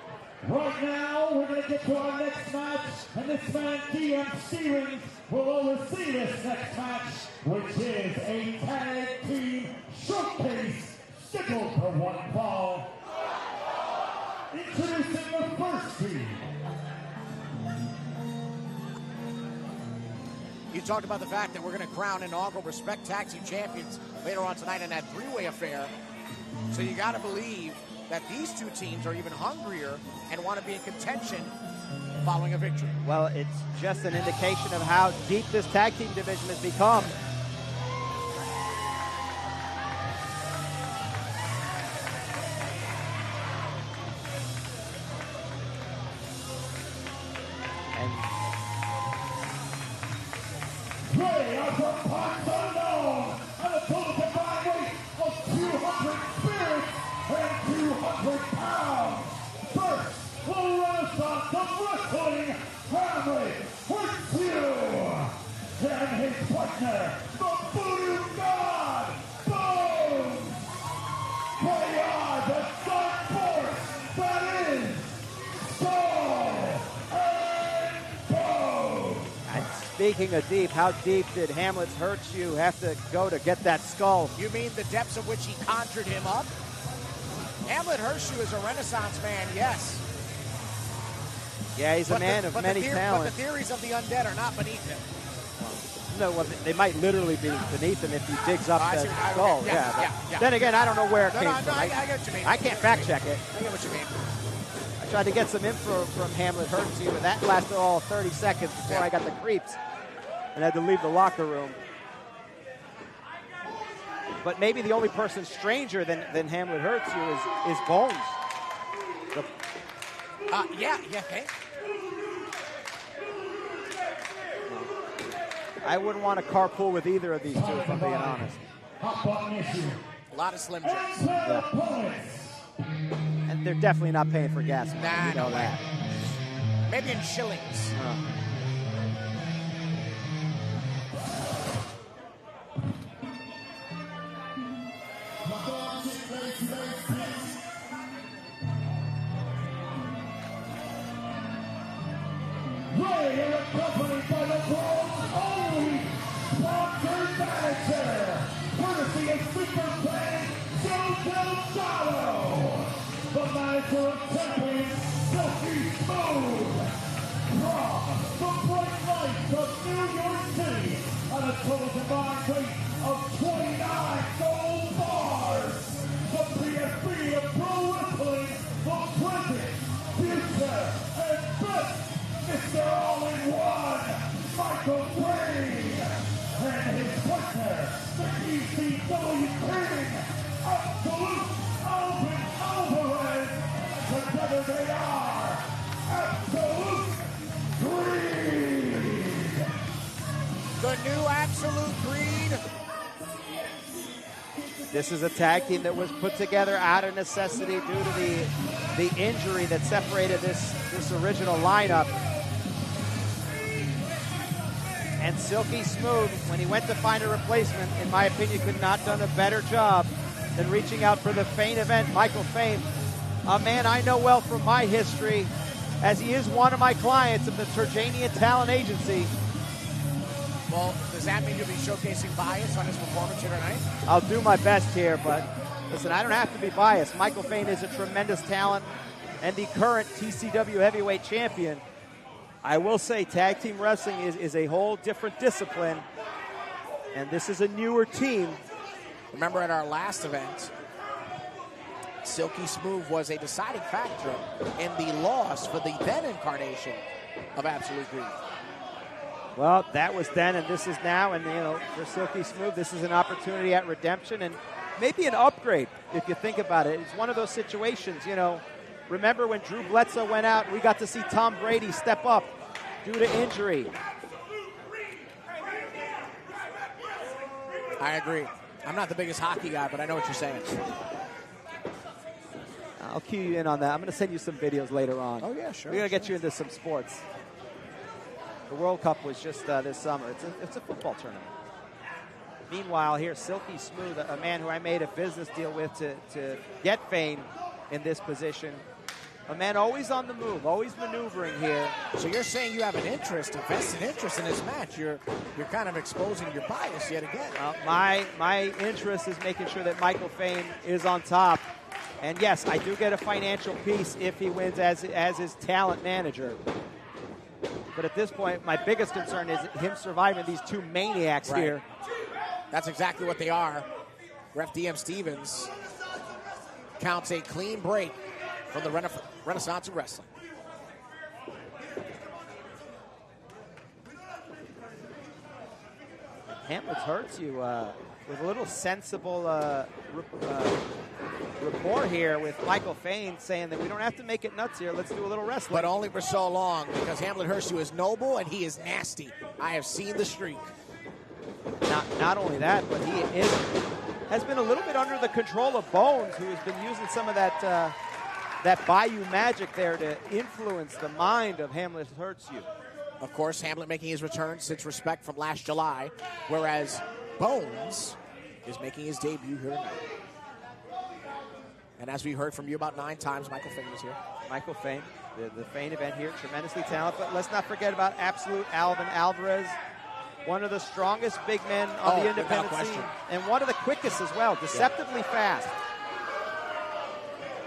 Right now, we're going to get to our next match, and this man, DM Stevens, will oversee this next match, which is a tag team showcase scheduled for one fall. Introducing the first team. You talked about the fact that we're going to crown inaugural Respect Tag Team Champions later on tonight in that three-way affair. So you got to believe that these two teams are even hungrier and want to be in contention following a victory. Well, it's just an indication of how deep this tag team division has become. They are from parts unknown, and a total combined weight of 200 spirits and 200 pounds. First, the Renaissance of Wrestling, Hamlet, Hurtssue, and his partner, the Voodoo God, Bonez. They are the dark force that is Skye and Bonez. Speaking of deep, how deep did Hamlet's Hurtssue have to go to get that skull? You mean the depths of which he conjured him up? Hamlet Hurtssue is a Renaissance man, yes. Yeah, he's a man of many talents. But the theories of the undead are not beneath him. No, well, they might literally be beneath him if he digs up the skull. Yeah. Then again, I don't know where it came from. I get what you mean. I can't fact check it. I get what you mean. I tried to get some info from Hamlet Hurtssue, but that lasted all 30 seconds before I got the creeps and had to leave the locker room. But maybe the only person stranger than Hamlet Hurtssue is Bonez. Okay. I wouldn't want to carpool with either of these two, if I'm being honest. A lot of Slim Jims. Yeah. And they're definitely not paying for gas. Nah, you know no that. Maybe in shillings. They are accompanied by the world's only sponsored manager, courtesy of Superfan Joe Delgado, the manager of champions Silky Smooth, from the bright lights of New York City, on a total combined weight of 29 gold bars, the PFB of Pro Wrestling, the present, future, and best Mr. All-in-One, Michael Vayne, and his partner, the ECW King, Absolute Alvin Alvarez, and together they are Absolute Greed. The new Absolute Greed. This is a tag team that was put together out of necessity due to the injury that separated this original lineup. And Silky Smooth, when he went to find a replacement, in my opinion, could not have done a better job than reaching out for the Fain event. Michael Fain, a man I know well from my history, as he is one of my clients of the Turjanian Talent Agency. Well, does that mean you'll be showcasing bias on his performance here tonight? I'll do my best here, but listen, I don't have to be biased. Michael Fain is a tremendous talent and the current TCW heavyweight champion. I will say tag team wrestling is a whole different discipline, and this is a newer team. Remember at our last event, Silky Smooth was a deciding factor in the loss for the then incarnation of Absolute Greed. Well, that was then and this is now, and for Silky Smooth, this is an opportunity at redemption and maybe an upgrade if you think about it. It's one of those situations, remember when Drew Bledsoe went out, we got to see Tom Brady step up due to injury. I agree. I'm not the biggest hockey guy, but I know what you're saying. I'll cue you in on that. I'm going to send you some videos later on. Oh, yeah, sure. We're going to get you into some sports. The World Cup was just this summer. It's a football tournament. Meanwhile, here's Silky Smooth, a man who I made a business deal with to get Fain in this position. A man always on the move, always maneuvering here. So you're saying you have an interest, a vested interest in this match. You're kind of exposing your bias yet again. My interest is making sure that Michael Fain is on top. And yes, I do get a financial piece if he wins as his talent manager. But at this point, my biggest concern is him surviving these two maniacs here. That's exactly what they are. Ref DM Stevens counts a clean break from the Renaissance of Wrestling. Hamlet's Hurtssue with a little sensible rapport here with Michael Fain, saying that we don't have to make it nuts here. Let's do a little wrestling. But only for so long, because Hamlet Hurtssue is noble and he is nasty. I have seen the streak. Not only that, but he has been a little bit under the control of Bonez, who has been using some of that Bayou magic there to influence the mind of Hamlet Hurtssue. Of course, Hamlet making his return since Respect from last July, whereas Bonez is making his debut here tonight. And as we heard from you about 9 times, Michael Fain is here. Michael Fain, the Fain event here, tremendously talented. But let's not forget about absolute Alvin Alvarez, one of the strongest big men on the independent scene, and one of the quickest as well, deceptively fast.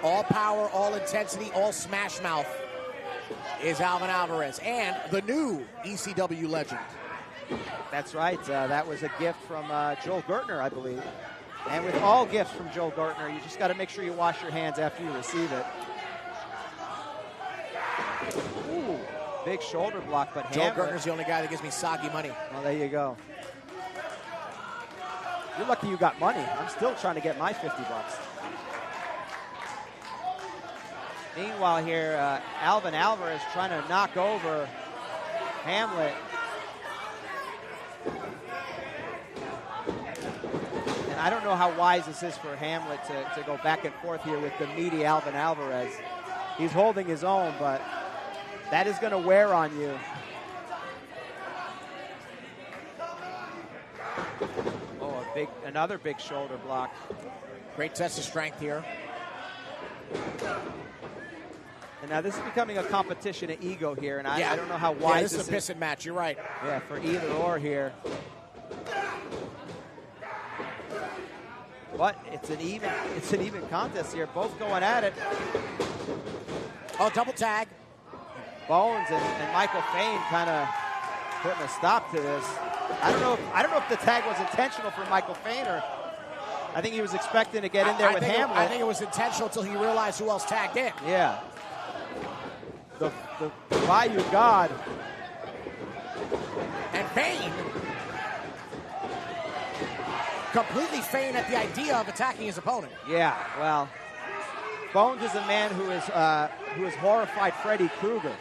All power, all intensity, all smash mouth is Alvin Alvarez, and the new ECW legend. That's right. That was a gift from Joel Gertner, I believe. And with all gifts from Joel Gertner, you just got to make sure you wash your hands after you receive it. Ooh, big shoulder block, but Joel Gertner's the only guy that gives me soggy money. Well, there you go. You're lucky you got money. I'm still trying to get my $50. Meanwhile here, Alvin Alvarez trying to knock over Hamlet. And I don't know how wise this is for Hamlet to go back and forth here with the meaty Alvin Alvarez. He's holding his own, but that is going to wear on you. Oh, another big shoulder block. Great test of strength here. And now this is becoming a competition of ego here, and I don't know how wise this is a pissing match. You're right. Yeah, for either or here. But it's an even contest here. Both going at it. Oh, double tag. Bonez and Michael Fain kind of putting a stop to this. I don't know if the tag was intentional for Michael Fain, or I think he was expecting to get in there with Hamlet. I think it was intentional until he realized who else tagged in. Yeah. The Bayou God. And Vayne completely faint at the idea of attacking his opponent. Yeah, well, Bonez is a man who has horrified Freddy Krueger.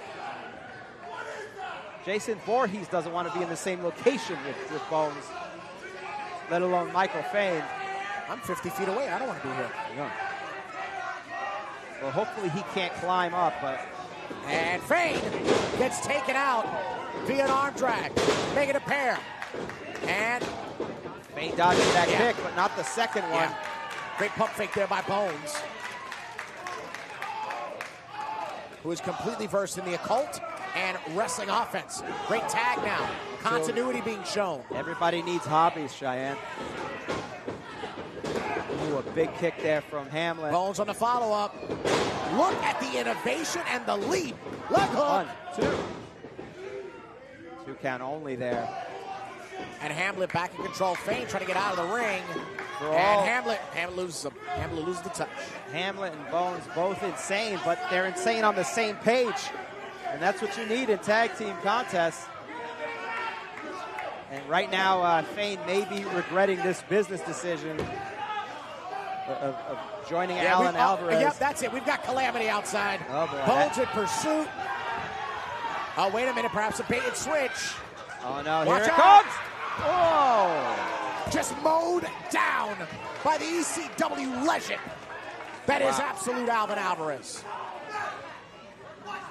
Jason Voorhees doesn't want to be in the same location with Bonez, let alone Michael Fain. I'm 50 feet away. I don't want to be here. No. Well, hopefully he can't climb up, but... And Fain gets taken out via an arm drag. Make it a pair. And Fain dodging that kick, but not the second one. Yeah. Great pump fake there by Bonez, who is completely versed in the occult and wrestling offense. Great tag now. Continuity being shown. Everybody needs hobbies, Cheyenne. Ooh, a big kick there from Hamlet. Bonez on the follow-up. Look at the innovation and the leap. Leg hook. 1, 2. 2 count only there. And Hamlet back in control. Fain trying to get out of the ring. And Hamlet loses him. Hamlet loses the touch. Hamlet and Bonez both insane, but they're insane on the same page. And that's what you need in tag team contests. And right now, Fain may be regretting this business decision of joining Alvin Alvarez. Yep, that's it. We've got Calamity outside. Oh, boy. Bonez in pursuit. Oh, wait a minute. Perhaps a bait and switch. Oh, no. Watch Here it out. comes. Oh. Just mowed down by the ECW legend. That is absolute Alvin Alvarez.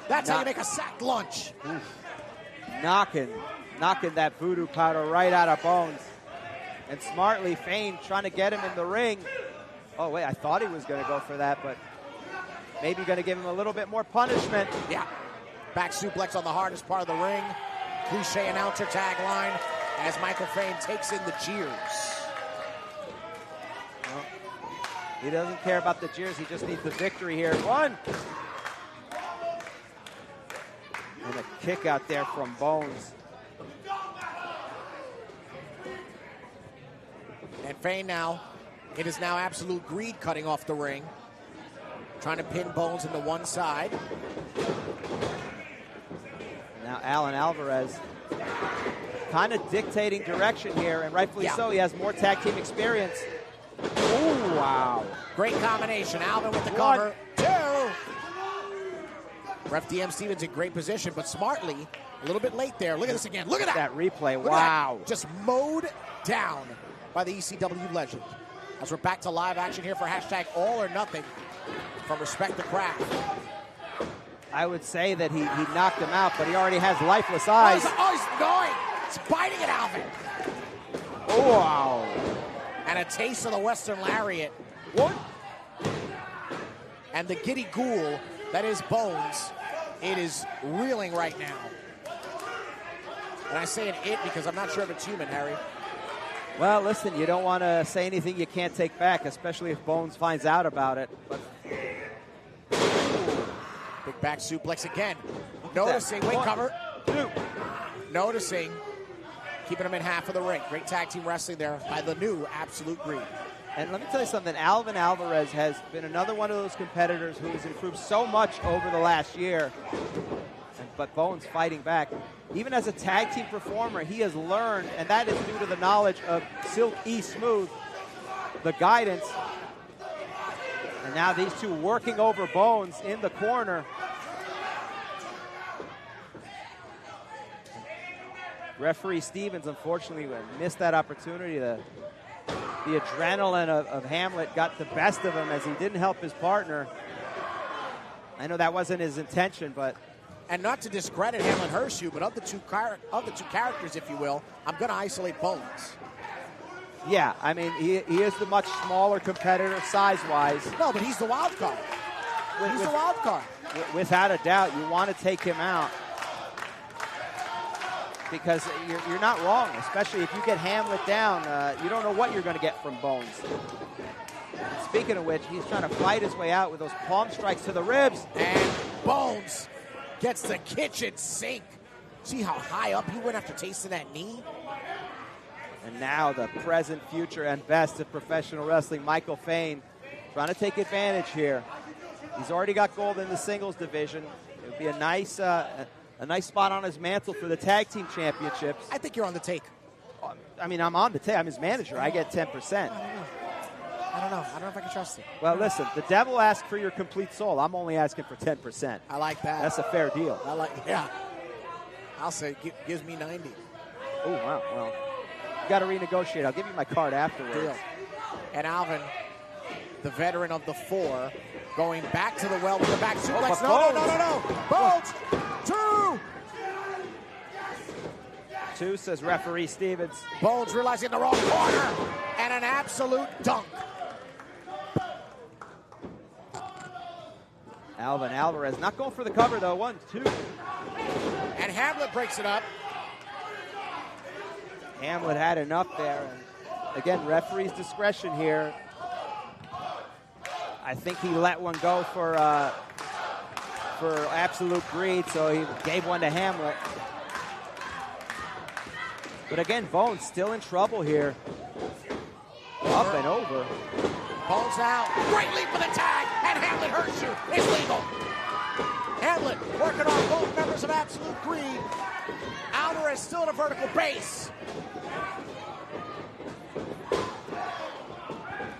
That's how you make a sack lunch. Oof. Knocking that voodoo powder right out of Bonez. And smartly, Fain trying to get him in the ring. Oh, wait, I thought he was going to go for that, but maybe going to give him a little bit more punishment. Yeah. Back suplex on the hardest part of the ring. Cliche announcer tagline as Michael Fain takes in the jeers. Well, he doesn't care about the jeers. He just needs the victory here. One. And a kick out there from Bonez. And Fain now, it is now absolute greed cutting off the ring. Trying to pin Bonez into one side. Now Alvarez kind of dictating direction here, and rightfully so. He has more tag team experience. Oh, wow. Great combination. Alvin with the cover. 2. Ref DM Stevens in great position, but smartly, a little bit late there. Look at this again. Look at that. That replay. Look wow. Just mowed down by the ECW legend. As we're back to live action here for hashtag All or Nothing from Respect the Craft. I would say that he knocked him out, but he already has lifeless eyes. Oh, he's going. He's biting at Alvin. Oh, wow. And a taste of the Western Lariat. What? And the giddy ghoul that is Bonez, it is reeling right now. And I say it because I'm not sure if it's human, Harry. Well, listen, you don't want to say anything you can't take back, especially if Bonez finds out about it. But big back suplex again. Noticing, wait, cover. 2. Noticing, keeping him in half of the ring. Great tag team wrestling there by the new Absolute Greed. And let me tell you something, Alvarez has been another one of those competitors who has improved so much over the last year. But Bonez fighting back. Even as a tag team performer, he has learned, and that is due to the knowledge of Silk E. Smooth, the guidance. And now these two working over Bonez in the corner. Referee Stevens, unfortunately, missed that opportunity. The adrenaline of Hamlet got the best of him as he didn't help his partner. I know that wasn't his intention, but... And not to discredit Hamlet Hurtssue, but of the two characters, if you will, I'm going to isolate Bonez. Yeah, I mean, he is the much smaller competitor size-wise. No, but he's the wild card. He's the wild card. Without a doubt, you want to take him out. Because you're not wrong, especially if you get Hamlet down. You don't know what you're going to get from Bonez. Speaking of which, he's trying to fight his way out with those palm strikes to the ribs. And Bonez gets the kitchen sink. See how high up he went after tasting that knee? And now the present, future, and best of professional wrestling, Michael Fain, trying to take advantage here. He's already got gold in the singles division. It would be a nice spot on his mantle for the tag team championships. I think you're on the take. I mean, I'm on the take. I'm his manager. I get 10%. I don't know if I can trust it. Well, listen, the devil asked for your complete soul. I'm only asking for 10%. I like that. That's a fair deal. Yeah. I'll say gives me 90. Oh, wow. Well, you got to renegotiate. I'll give you my card afterwards. Deal. And Alvin, the veteran of the 4, going back to the well with the back suplex. No. Bonez. 2, says referee Stevens. Bonez realizing the wrong corner. And an absolute dunk. Alvarez not going for the cover, though. 1, 2. And Hamlet breaks it up. Hamlet had enough there. And again, referee's discretion here. I think he let one go for absolute greed, so he gave one to Hamlet. But again, Bonez still in trouble here. Up and over. Bonez out. Great leap for the tag, and Hamlet Hurtssue is legal. Hamlet working on both members of Absolute Greed. Alvarez still in a vertical base.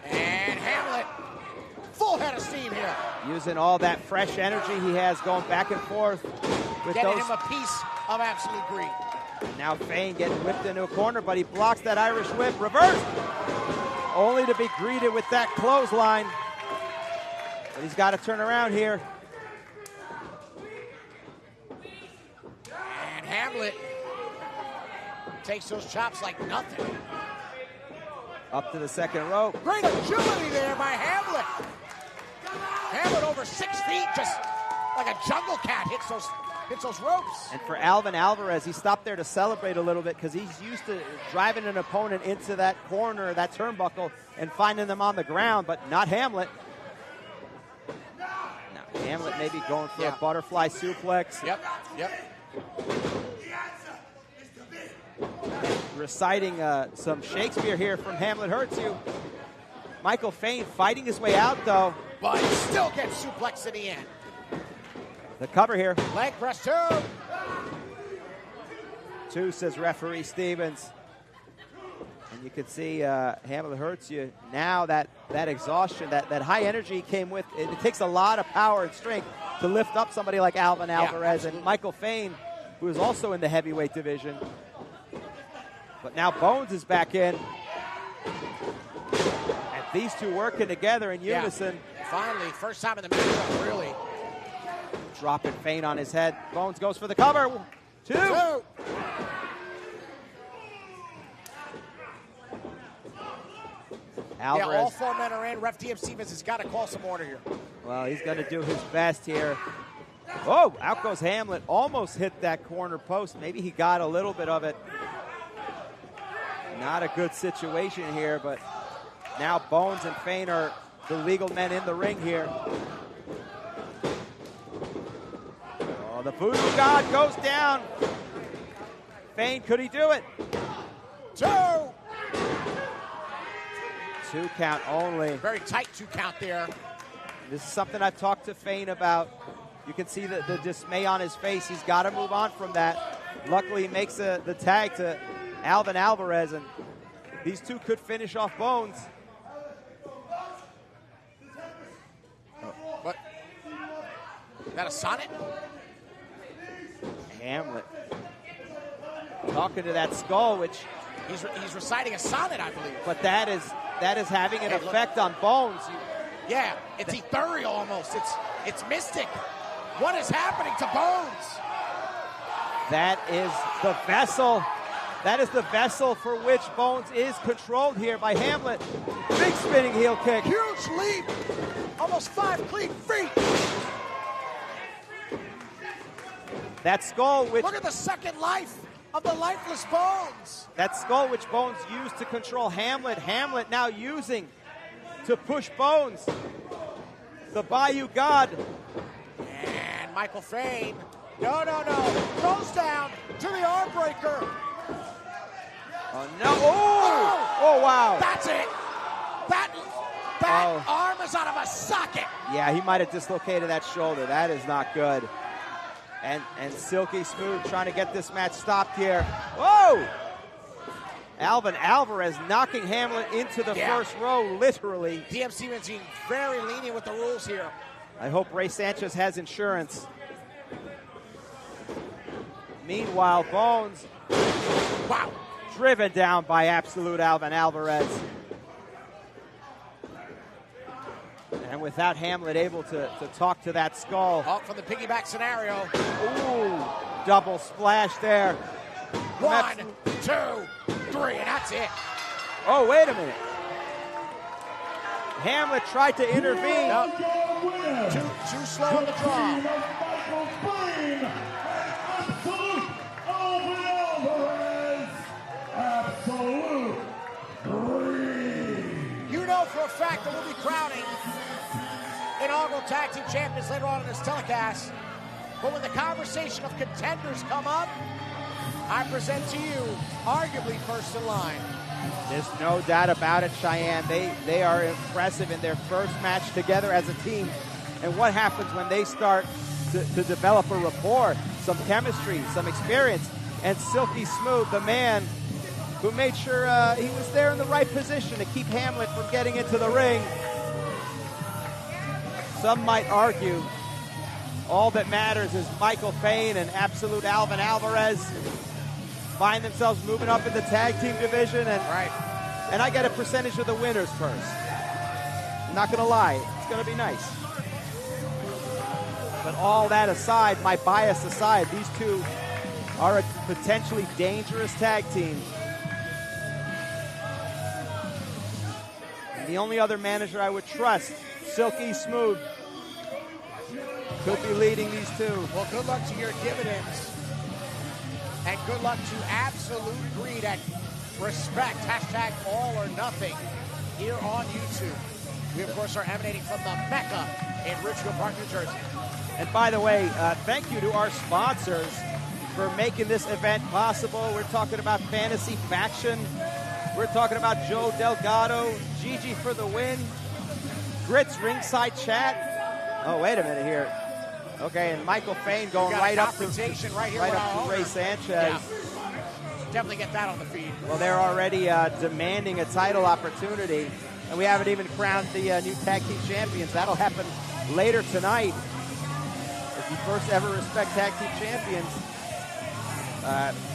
And Hamlet, full head of steam here. Using all that fresh energy he has going back and forth. Getting him a piece of Absolute Greed. Now Fain getting whipped into a corner, but he blocks that Irish whip. Reverse! Only to be greeted with that clothesline. But he's got to turn around here. And Hamlet takes those chops like nothing. Up to the second rope. Great agility there by Hamlet. Hamlet over 6 feet, just like a jungle cat hits those ropes. And for Alvin Alvarez, he stopped there to celebrate a little bit because he's used to driving an opponent into that corner, that turnbuckle, and finding them on the ground, but not Hamlet. Now, Hamlet maybe going for a butterfly suplex. Yep. Reciting some Shakespeare here from Hamlet Hurtssue. Michael Fain fighting his way out, though. But still gets suplexed in the end. The cover here. Leg press 2. 2, says referee Stevens. And you can see Hamlet Hurtssue now that exhaustion, that high energy came with it. It takes a lot of power and strength to lift up somebody like Alvin Alvarez and Michael Fain, who is also in the heavyweight division. But now Bonez is back in. And these two working together in unison. Finally, first time in the matchup, really. Dropping Fain on his head. Bonez goes for the cover. 2. Alvarez. Yeah, all 4 men are in. Ref DM Stevens has got to call some order here. Well, he's going to do his best here. Oh, out goes Hamlet. Almost hit that corner post. Maybe he got a little bit of it. Not a good situation here, but now Bonez and Fain are the legal men in the ring here. Oh, the Voodoo God goes down. Fain, could he do it? 2. 2 count only. Very tight 2 count there. This is something I've talked to Fain about. You can see the dismay on his face. He's got to move on from that. Luckily, he makes the tag to Alvin Alvarez, and these two could finish off Bonez. What? Is that a sonnet? Hamlet talking to that skull, which he's reciting a sonnet, I believe. But that is having an effect on Bonez. Yeah, it's ethereal almost. It's mystic. What is happening to Bonez? That is the vessel. That is the vessel for which Bonez is controlled here by Hamlet. Big spinning heel kick. Huge leap. Almost 5 clean feet. That skull which... Look at the second life of the lifeless Bonez. That skull which Bonez used to control Hamlet. Hamlet now using to push Bonez. The Bayou God. And Michael Fain. No. Goes down to the arm breaker. Oh, no. Oh, wow. That's it. That arm is out of a socket. Yeah, he might have dislocated that shoulder. That is not good. And Silky Smooth trying to get this match stopped here. Whoa! Alvin Alvarez knocking Hamlet into the first row, literally. DM Stevens being very lenient with the rules here. I hope Ray Sanchez has insurance. Meanwhile, Bonez, wow, driven down by absolute Alvin Alvarez. And without Hamlet able to talk to that skull. Up from the piggyback scenario. Ooh, double splash there. 1, 2, 3, and that's it. Oh, wait a minute. Hamlet tried to intervene. Too slow on the draw. You know for a fact that we'll be crowning inaugural tag team champions later on in this telecast. But when the conversation of contenders come up, I present to you arguably first in line. There's no doubt about it, Cheyenne. They are impressive in their first match together as a team. And what happens when they start to develop a rapport, some chemistry, some experience. And Silky Smooth, the man who made sure he was there in the right position to keep Hamlet from getting into the ring. Some might argue all that matters is Michael Fain and absolute Alvin Alvarez find themselves moving up in the tag team division, and I get a percentage of the winner's purse. I'm not going to lie, it's going to be nice. But all that aside, my bias aside, these two are a potentially dangerous tag team. And the only other manager I would trust silky smooth. Could be leading these two. Well, good luck to your dividends. And good luck to absolute greed at Respect. Hashtag all or nothing here on YouTube. We, of course, are emanating from the Mecca in Ridgefield Park, New Jersey. And by the way, thank you to our sponsors for making this event possible. We're talking about Fantasy Faction. We're talking about Joe Delgado, Gigi for the win, Grits Ringside Chat. Oh, wait a minute here. Okay, and Michael Fain going right up to Ray Sanchez. Yeah. Definitely get that on the feed. Well, they're already demanding a title opportunity, and we haven't even crowned the new tag team champions. That'll happen later tonight. If you first ever Respect Tag Team Champions,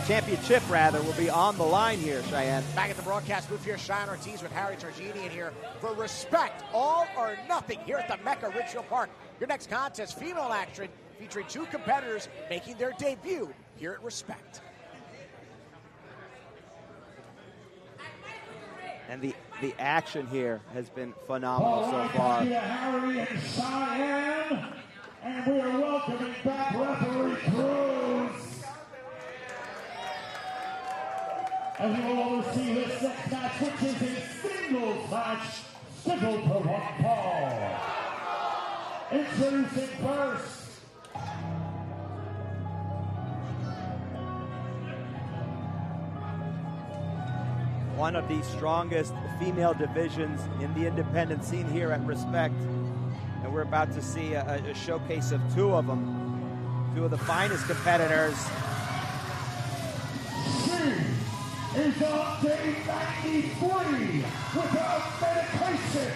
championship rather, will be on the line here, Cheyenne. Back at the broadcast booth here, Cheyenne Ortiz with Harry Targini in here for Respect All or Nothing here at the Mecca Ridgefield Park. Your next contest, female action, featuring two competitors making their debut here at Respect. And the action here has been phenomenal so far. Thank you to Harry and Cheyenne. And we are welcoming back referee Cruz. And he will oversee this next match, which is a singles match scheduled for one fall. Introducing first, one of the strongest female divisions in the independent scene here at Respect. And we're about to see a showcase of two of them, two of the finest competitors. She is on day 93 without medication.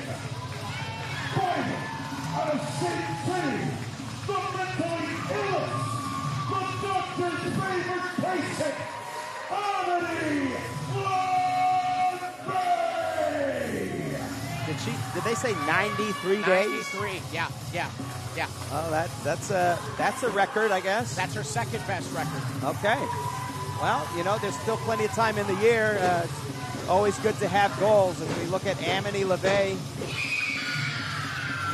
Fighting out of City City, the mentally illest, the doctor's favorite patient, Amity. Did they say 93 days? 93, yeah. Oh, that's a record, I guess. That's her second best record. Okay. Well, you know, there's still plenty of time in the year. It's always good to have goals. As we look at Amity LaVey.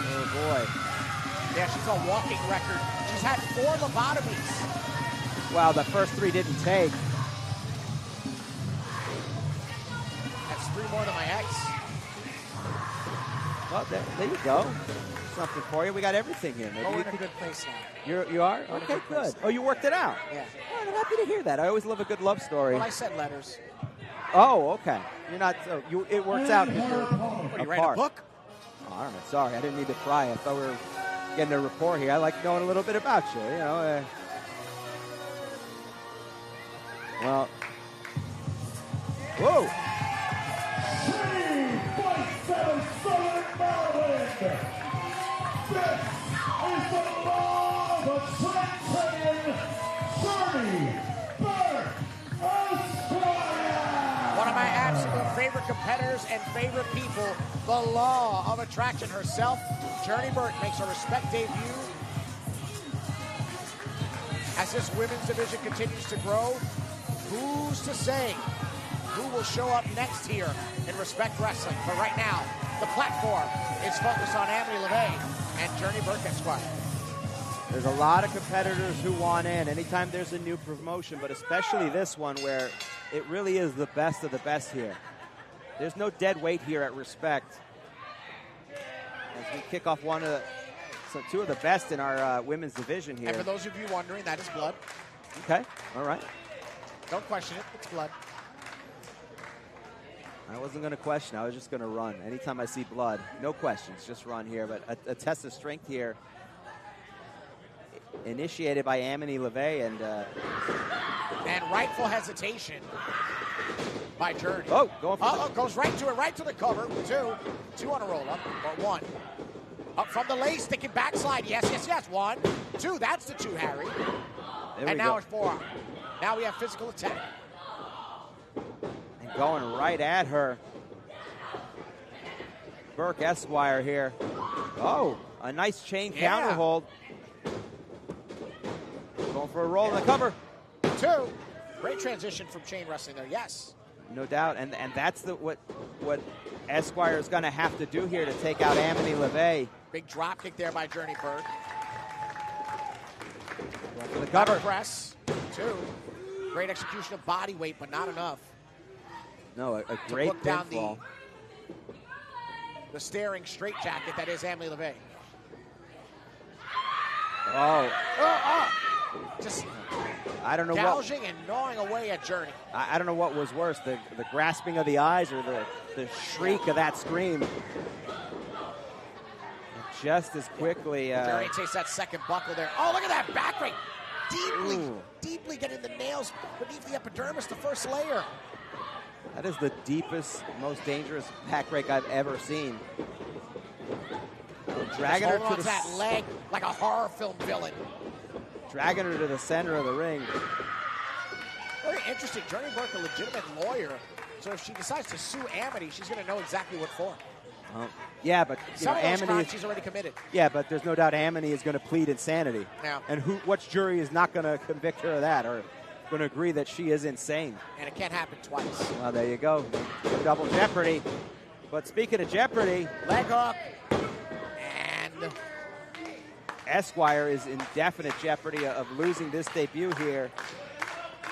Oh, boy. Yeah, she's a walking record. She's had 4 lobotomies. Well, the first 3 didn't take. That's 3 more than my ex. Well, there you go. Something for you. We got everything here. Maybe we're in a good place now. You are? Okay, good. Oh, you worked it out? Yeah. Well, I'm happy to hear that. I always love a good love story. Well, I sent letters. Oh, okay. You're not. It works out. What, you write a book? Oh, all right. Sorry, I didn't need to pry. I thought we were getting a rapport here. I like knowing a little bit about you. You know. Well. Whoa. One of my absolute favorite competitors and favorite people, the law of attraction herself, Journey Burke makes her Respect debut. As this women's division continues to grow, who's to say who will show up next here in Respect Wrestling? But right now, the platform is focused on Amity LaVey and Journey Burke, Esquire. There's a lot of competitors who want in anytime there's a new promotion, but especially this one where it really is the best of the best here. There's no dead weight here at Respect. As we kick off two of the best in our women's division here. And for those of you wondering, that is blood. Okay, all right. Don't question it, it's blood. I wasn't going to question. I was just going to run. Anytime I see blood, no questions, just run here. But a test of strength here, initiated by Amity LaVey and rightful hesitation by Journey. Oh, going for goes right to the cover. Two on a roll up, or 1. Up from the lace, thinking backslide. Yes. 1, 2. That's the 2, Harry. And now it's 4. Now we have physical attack. And going right at her. Burke Esquire here. Oh, a nice chain counter hold. Going for a roll in the cover. 2. Great transition from chain wrestling there, yes. No doubt, and that's what Esquire is going to have to do here to take out Amity LaVey. Big drop kick there by Journey Burke. For the cover. Press, 2. Great execution of body weight, but not enough. No, a great look down pinfall. The staring straight jacket that is Amity LaVey. Just I don't know gouging and gnawing away at Journey. I don't know what was worse, the grasping of the eyes or the shriek of that scream. Just as quickly. Journey takes that second buckle there. Oh, look at that back rake. Deeply getting the nails beneath the epidermis, the first layer. That is the deepest, most dangerous back rake I've ever seen. Dragging her to that leg like a horror film villain. Dragging her to the center of the ring. Very interesting. Journey Burke, a legitimate lawyer. So if she decides to sue Amity, she's going to know exactly what for. Yeah, but some of those Amity crimes she's already committed. Yeah, but there's no doubt Amity is going to plead insanity. Now, and what jury is not going to convict her of that or going to agree that she is insane? And it can't happen twice. Well, there you go. Double jeopardy. But speaking of jeopardy, leg hook and Esquire is in definite jeopardy of losing this debut here.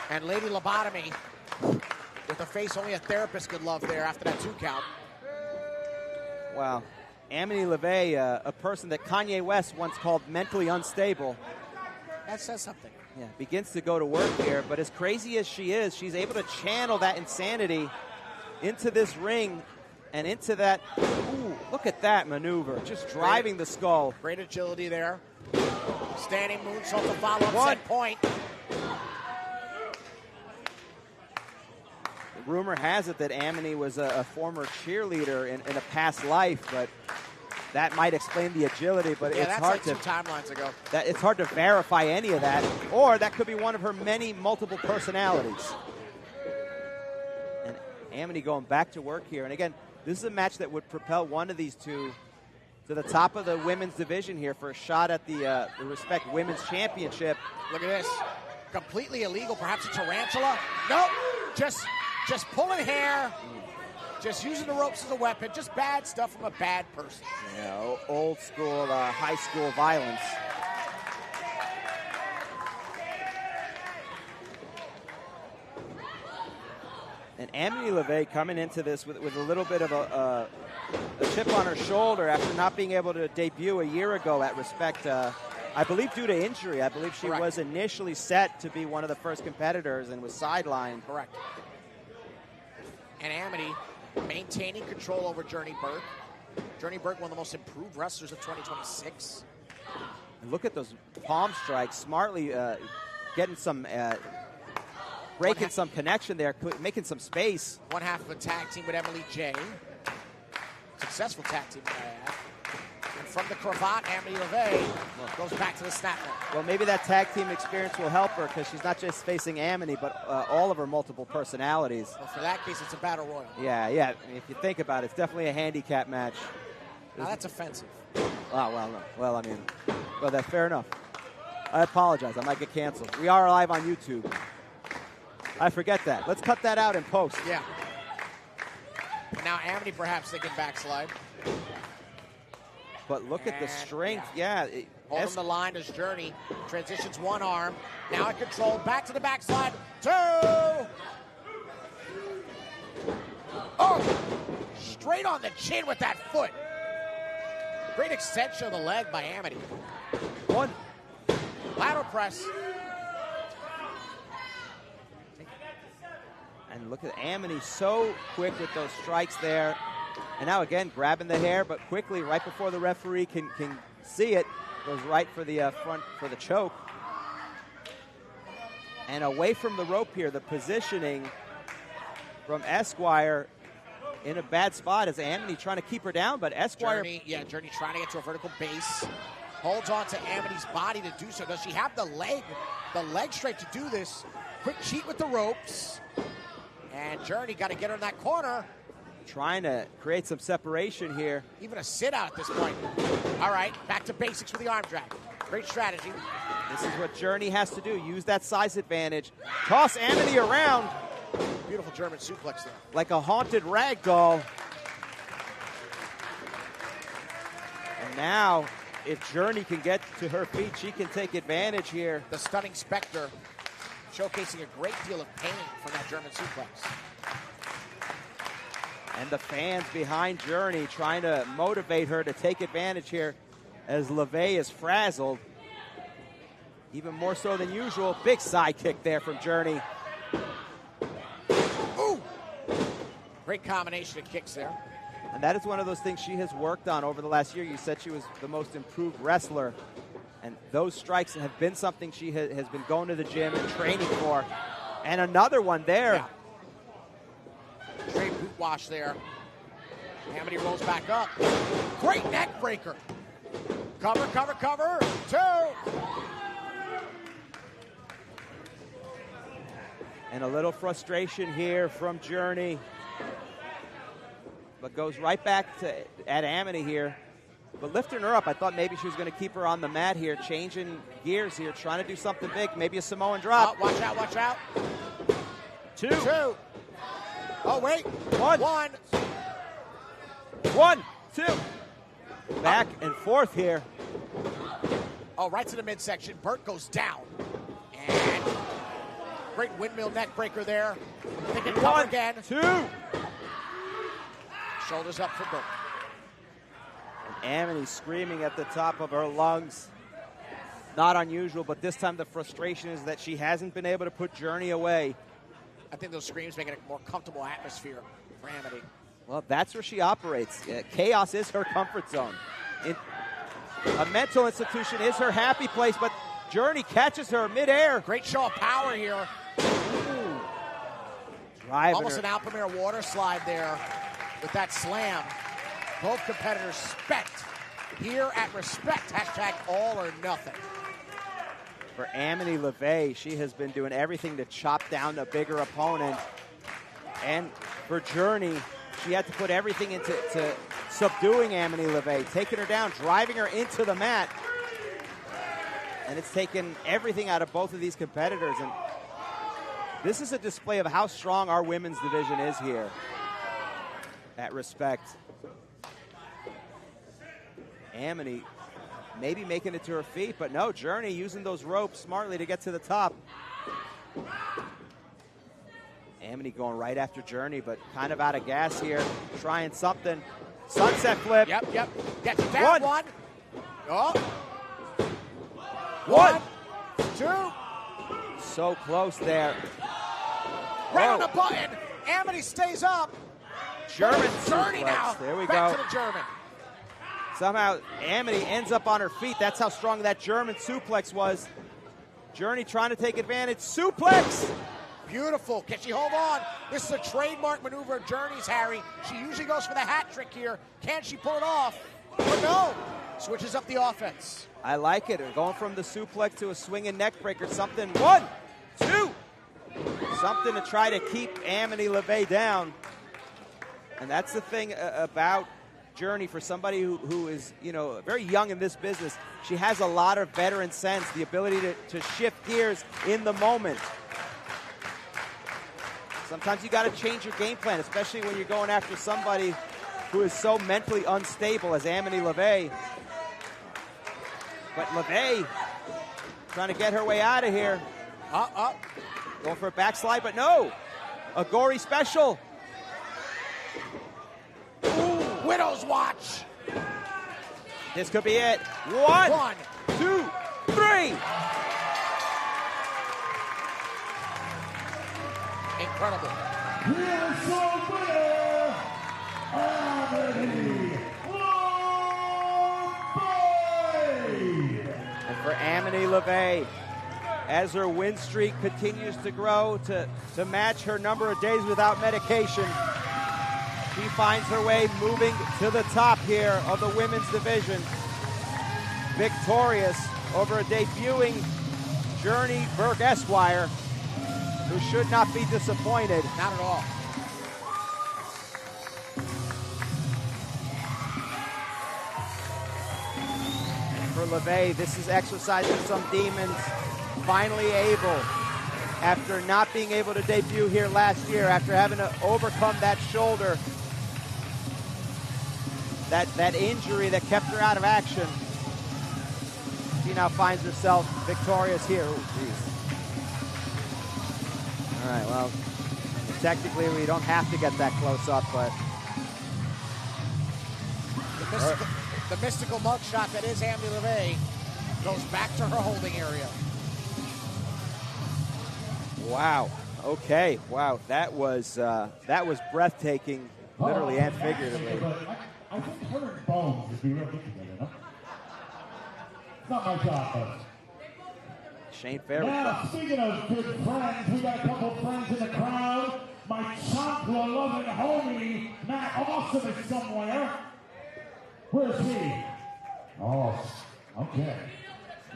And Lady Lobotomy with a face only a therapist could love there after that 2 count. Wow. Amity LaVey, a person that Kanye West once called mentally unstable. That says something. Yeah, begins to go to work here, but as crazy as she is, she's able to channel that insanity into this ring and into that. Ooh, look at that maneuver, just driving the skull. Great agility there. Standing moonsault to follow up set point. Rumor has it that Amity was a former cheerleader in a past life, but that might explain the agility. But yeah, it's that's hard like 2 timelines ago. It's hard to verify any of that, or that could be one of her many multiple personalities. And Amity going back to work here, and again, this is a match that would propel one of these two to the top of the women's division here for a shot at the Respect Women's Championship. Look at this, completely illegal. Perhaps a tarantula. Nope, just pulling hair, just using the ropes as a weapon, just bad stuff from a bad person. Yeah, old school, high school violence. And Amity LaVey coming into this with a little bit of a chip on her shoulder after not being able to debut a year ago at Respect. I believe due to injury. I believe she was initially set to be one of the first competitors and was sidelined. Correct. And Amity maintaining control over Journey Burke. Journey Burke, one of the most improved wrestlers of 2026. And look at those palm strikes, smartly getting some, breaking some connection there, making some space. One half of a tag team with Emily J. Successful tag team, I add. And from the cravat, Amity LaVey goes back to the snap line. Well, maybe that tag team experience will help her because she's not just facing Amity, but all of her multiple personalities. Well, for that case, it's a battle royal. Yeah. I mean, if you think about it, it's definitely a handicap match. Now that's offensive. Well, that's fair enough. I apologize. I might get canceled. We are live on YouTube. I forget that. Let's cut that out in post. Yeah. And now Amity perhaps thinking backslide. But look at the strength. Yeah. Holding the line as Journey transitions one arm. Now in control. Back to the backslide. 2. Oh! Straight on the chin with that foot. Great extension of the leg by Amity. 1. Lateral press. And look at Amity, so quick with those strikes there. And now again, grabbing the hair, but quickly, right before the referee can see it, goes right for the front for the choke. And away from the rope here, the positioning from Esquire in a bad spot as Amity trying to keep her down, but Esquire... Journey trying to get to a vertical base. Holds on to Amity's body to do so. Does she have the leg strength to do this? Quick cheat with the ropes. And Journey got to get her in that corner. Trying to create some separation here. Even a sit out at this point. All right, back to basics with the arm drag. Great strategy. This is what Journey has to do. Use that size advantage. Toss Amity around. Beautiful German suplex there. Like a haunted rag doll. And now, if Journey can get to her feet, she can take advantage here. The stunning Spectre showcasing a great deal of pain from that German suplex. And the fans behind Journey trying to motivate her to take advantage here as LaVey is frazzled. Even more so than usual. Big side kick there from Journey. Ooh! Great combination of kicks there. And that is one of those things she has worked on over the last year. You said she was the most improved wrestler. And those strikes have been something she has been going to the gym and training for. And another one there. Yeah. Straight boot wash there. Amity rolls back up. Great neck breaker. Cover, cover, cover. 2. And a little frustration here from Journey. But goes right back at Amity here. But lifting her up, I thought maybe she was going to keep her on the mat here, changing gears here, trying to do something big, maybe a Samoan drop. Oh, watch out, watch out. 2. 2. Oh, wait. 1. 1. 1, 2. Back and forth here. Oh, right to the midsection. Burke goes down. And great windmill neck breaker there. They can cover 1, again. 2. Shoulders up for Burke. Amity screaming at the top of her lungs. Not unusual, but this time the frustration is that she hasn't been able to put Journey away. I think those screams make it a more comfortable atmosphere for Amity. Well, that's where she operates. Chaos is her comfort zone. A mental institution is her happy place, but Journey catches her midair. Great show of power here. Driving Almost her. an Alpamere water slide there with that slam. Both competitors spent. Here at Respect, hashtag all or nothing. For Amity LaVey, she has been doing everything to chop down a bigger opponent. And for Journey, she had to put everything into subduing Amity LaVey, taking her down, driving her into the mat. And it's taken everything out of both of these competitors. And this is a display of how strong our women's division is here at Respect. Amity maybe making it to her feet, but no, Journey using those ropes smartly to get to the top. Amity going right after Journey, but kind of out of gas here, trying something. Sunset flip. Yep. Gets down. 1. Oh. 1. 2. So close there. Right on the button. Amity stays up. German Journey suplex. now. There we Back go. to the German. Somehow Amity ends up on her feet. That's how strong that German suplex was. Journey trying to take advantage. Suplex! Beautiful. Can she hold on? This is a trademark maneuver of Journey's, Harry. She usually goes for the hat trick here. Can she pull it off? But no. Switches up the offense. I like it. Going from the suplex to a swinging neck breaker. Something. 1, 2. Something to try to keep Amity LaVey down. And that's the thing about Journey, for somebody who is, very young in this business. She has a lot of veteran sense, the ability to shift gears in the moment. Sometimes you got to change your game plan, especially when you're going after somebody who is so mentally unstable as Amity LaVey. But LaVey trying to get her way out of here. Going for a backslide, but no. A gory special. Widow's watch. This could be it. 1, 2, 3. Incredible. Here's your winner, Amity LaVey. And for Amity LaVey, as her win streak continues to grow to match her number of days without medication, she finds her way moving to the top here of the women's division. Victorious over a debuting Journey Burke Esquire, who should not be disappointed. Not at all. And for LaVey, this is exercising some demons, finally able after not being able to debut here last year, after having to overcome that shoulder, that injury that kept her out of action. She now finds herself victorious here. Oh, geez. All right, well, technically we don't have to get that close up, but the mystical mugshot that is Amity LaVey goes back to her holding area. Wow. Okay. Wow. That was breathtaking, literally and figuratively. I think her and Bonez would be real good together, no? It's not my job, though. Shane Fair. Now, speaking of good friends, we got a couple friends in the crowd. My chocolate-loving homie, Matt Awesome, is somewhere. Where's he? Oh, okay.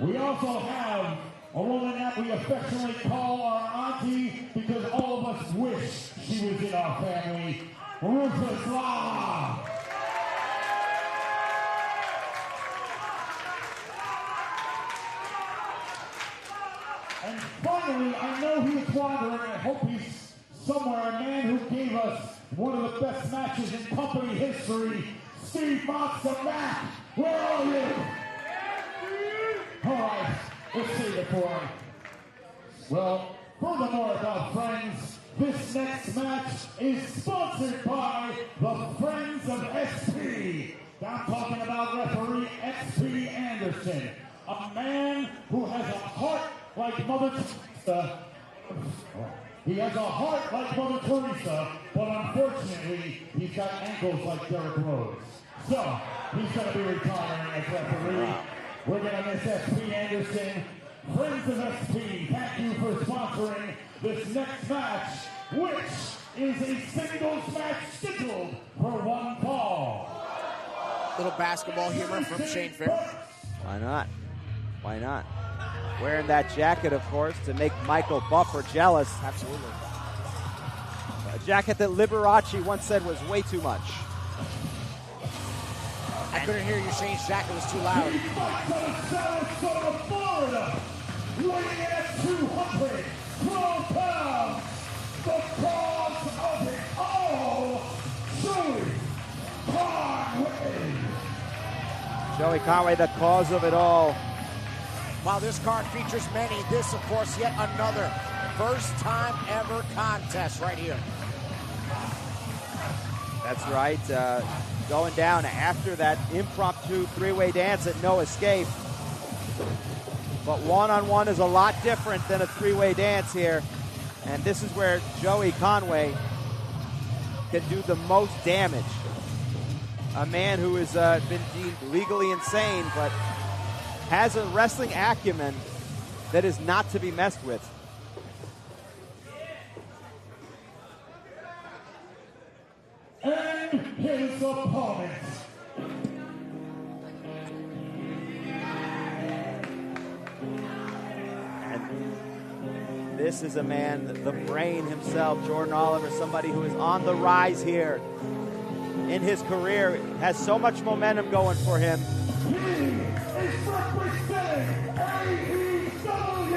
We also have a woman that we affectionately call our auntie because all of us wish she was in our family. Hurtssue. And finally, I know he's wandering. I hope he's somewhere. A man who gave us one of the best matches in company history, Steve Monster Mac. Where are you? All right, let's save it for him. Well, furthermore about friends, this next match is sponsored by the Friends of SP. I'm talking about referee XP Anderson, a man who has a heart like Mother Teresa. He has a heart like Mother Teresa, but unfortunately, he's got ankles like Derrick Rose. So, he's going to be retiring as referee. We're going to miss SP Anderson. Friends of SP, thank you for sponsoring this next match, which is a singles match scheduled for one fall. Little basketball humor from Shane Fair. Why not? Why not? Wearing that jacket, of course, to make Michael Buffer jealous. Absolutely. A jacket that Liberace once said was way too much. I couldn't hear you. Shane's jacket was too loud. He fights out of Sarasota, Florida, weighing in at 212 pounds. The cause of it all, Joey Conway, the cause of it all. While this card features many, this, of course, yet another first-time ever contest right here. That's right. Going down after that impromptu three-way dance at No Escape. But one-on-one is a lot different than a three-way dance here. And this is where Joey Conway can do the most damage. A man who has been deemed legally insane, but has a wrestling acumen that is not to be messed with. And his opponent. And this is a man, the brain himself, Jordan Oliver, somebody who is on the rise here in his career, has so much momentum going for him. He is representing AEW from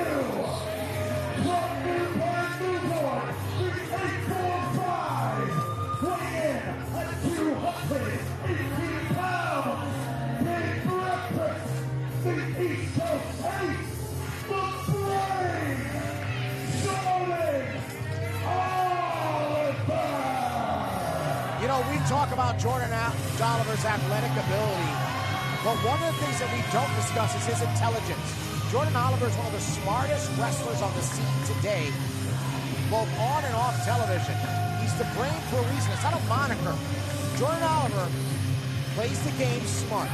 Newport, Newport, the 845, weighing in at 218 pounds. Big breakfast, the East Coast Ace, the brain, Jordan Oliver. You know, we talk about Jordan Oliver's athletic ability, but one of the things that we don't discuss is his intelligence. Jordan Oliver is one of the smartest wrestlers on the scene today, both on and off television. He's the brain for a reason. It's not a moniker. Jordan Oliver plays the game smart.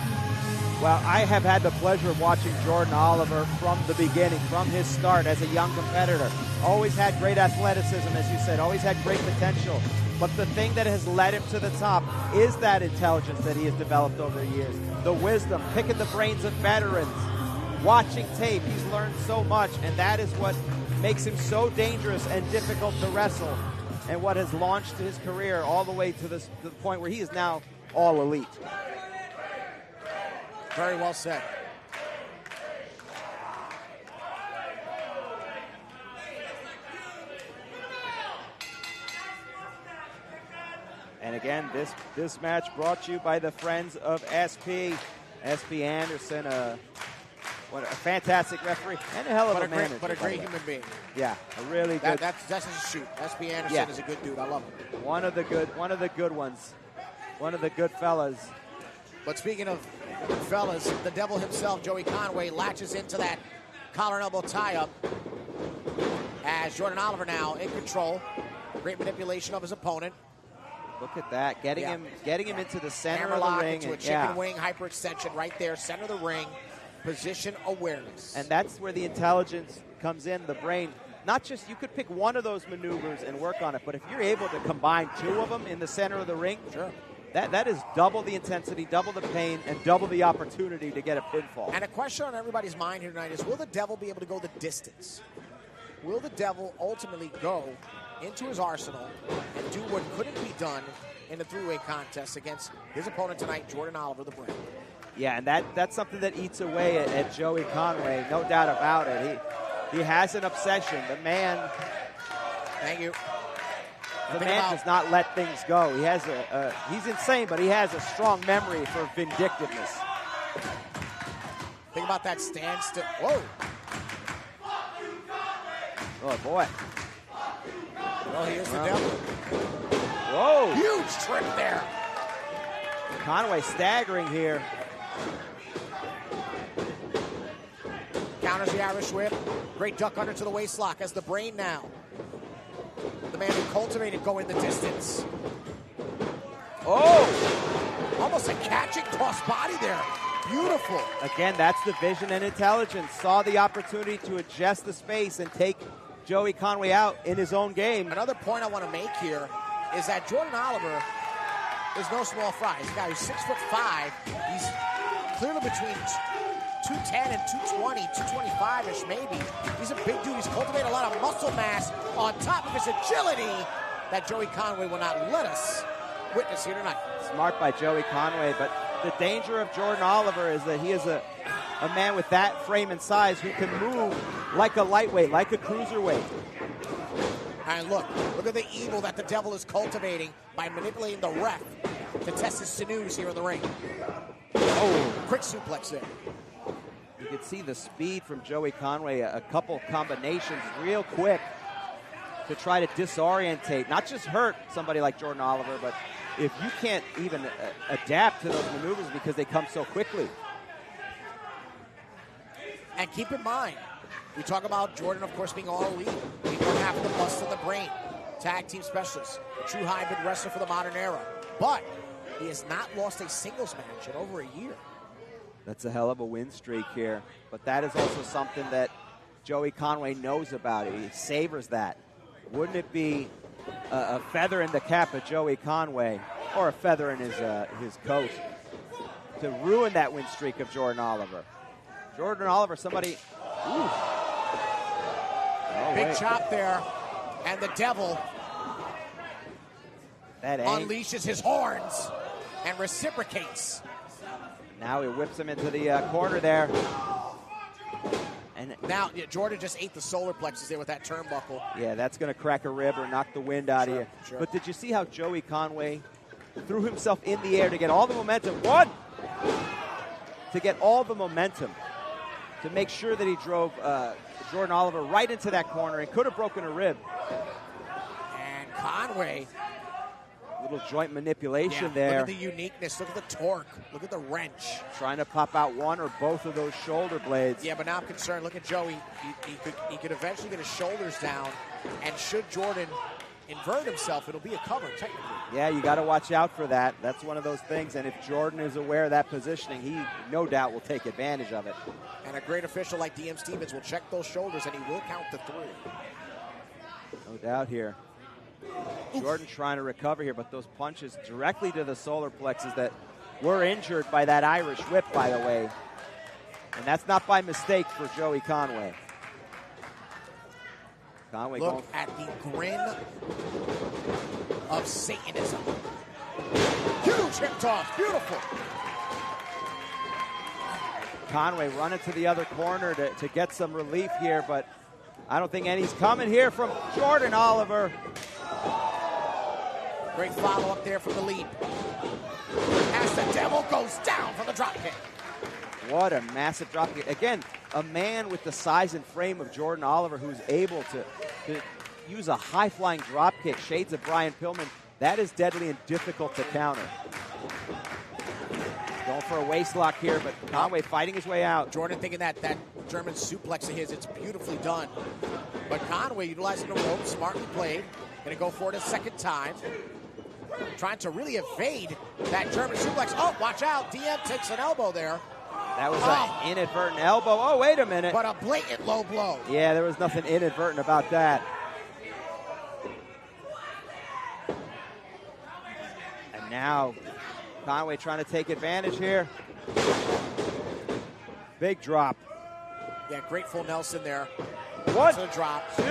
Well, I have had the pleasure of watching Jordan Oliver from the beginning, from his start as a young competitor. Always had great athleticism, as you said, always had great potential. But the thing that has led him to the top is that intelligence that he has developed over the years. The wisdom, picking the brains of veterans, watching tape. He's learned so much, and that is what makes him so dangerous and difficult to wrestle, and what has launched his career all the way to the point where he is now all elite. Very well said. And again, this match brought to you by the friends of SP. SP Anderson, a fantastic referee and a hell of a manager. But a great human being. Yeah, a really good. That's his shoot. SP Anderson is a good dude. I love him. One of the good ones. One of the good fellas. But speaking of fellas, the devil himself, Joey Conway, latches into that collar and elbow tie-up as Jordan Oliver now in control. Great manipulation of his opponent. Look at that, getting him into the center Hammer of the lock ring. into a chicken wing hyperextension right there, center of the ring, position awareness. And that's where the intelligence comes in, the brain. Not just, you could pick one of those maneuvers and work on it, but if you're able to combine two of them in the center of the ring, sure. That is double the intensity, double the pain, and double the opportunity to get a pinfall. And a question on everybody's mind here tonight is, will the devil be able to go the distance? Will the devil ultimately go into his arsenal and do what couldn't be done in the three-way contest against his opponent tonight, Jordan Oliver, the Brain? Yeah, and that's something that eats away at Joey Conway, no doubt about it. He has an obsession. The man... Thank you. The man does not let things go. He has he's insane, but he has a strong memory for vindictiveness. Think about that standstill. Whoa. Oh, boy. Well, he is the devil. Whoa. Huge trick there. Conway staggering here. Counters the Irish whip. Great duck under to the waist lock as the Brain now. The man who cultivated going the distance. Oh! Almost a catching toss body there. Beautiful. Again, that's the vision and intelligence. Saw the opportunity to adjust the space and take Joey Conway out in his own game. Another point I want to make here is that Jordan Oliver is no small fry. He's a guy who's 6'5". He's clearly between 210 and 220, 225-ish maybe. He's a big dude. He's cultivated a lot of muscle mass on top of his agility that Joey Conway will not let us witness here tonight. Smart by Joey Conway, but the danger of Jordan Oliver is that he is a man with that frame and size who can move like a lightweight, like a cruiserweight. And look at the evil that the devil is cultivating by manipulating the ref to test his sinews here in the ring. Oh, quick suplex there. You can see the speed from Joey Conway, a couple combinations real quick to try to disorientate, not just hurt somebody like Jordan Oliver, but if you can't even adapt to those maneuvers because they come so quickly. And keep in mind, we talk about Jordan, of course, being all elite. He don't have the bust of the Brain, tag team specialist, a true hybrid wrestler for the modern era. But he has not lost a singles match in over a year. That's a hell of a win streak here. But that is also something that Joey Conway knows about. He savors that. Wouldn't it be a feather in the cap of Joey Conway, or a feather in his coat, to ruin that win streak of Jordan Oliver? Jordan Oliver, somebody... Big chop there, and the devil unleashes his horns and reciprocates. Now he whips him into the corner there. And now Jordan just ate the solar plexus there with that turnbuckle. Yeah, that's going to crack a rib or knock the wind out of you. Sure. But did you see how Joey Conway threw himself in the air to get all the momentum? To get all the momentum, to make sure that he drove Jordan Oliver right into that corner and could have broken a rib. And Conway... little joint manipulation there. Look at the uniqueness. Look at the torque. Look at the wrench. Trying to pop out one or both of those shoulder blades. Yeah, but now I'm concerned. Look at Joey. He could eventually get his shoulders down. And should Jordan invert himself, it'll be a cover, technically. Yeah, you got to watch out for that. That's one of those things. And if Jordan is aware of that positioning, he no doubt will take advantage of it. And a great official like DM Stevens will check those shoulders, and he will count the 3. No doubt here. Jordan trying to recover here, but those punches directly to the solar plexus that were injured by that Irish whip, by the way. And that's not by mistake for Joey Conway. Conway Look at the grin of Satanism. Huge hip toss, beautiful. Conway running to the other corner to get some relief here, but I don't think any's coming here from Jordan Oliver. Great follow-up there from the leap. As the Devil goes down from the drop kick. What a massive drop kick. Again, a man with the size and frame of Jordan Oliver who's able to use a high-flying drop kick, shades of Brian Pillman. That is deadly and difficult to counter. Going for a waist lock here, but Conway fighting his way out. Jordan thinking that German suplex of his, it's beautifully done. But Conway utilizing the rope, smartly played. Gonna go for it a second time. Trying to really evade that German suplex. Oh, watch out. DM takes an elbow there. That was an inadvertent elbow. Oh, wait a minute. But a blatant low blow. Yeah, there was nothing inadvertent about that. And now Conway trying to take advantage here. Big drop. Yeah, great full Nelson there. One, to the drop. Two.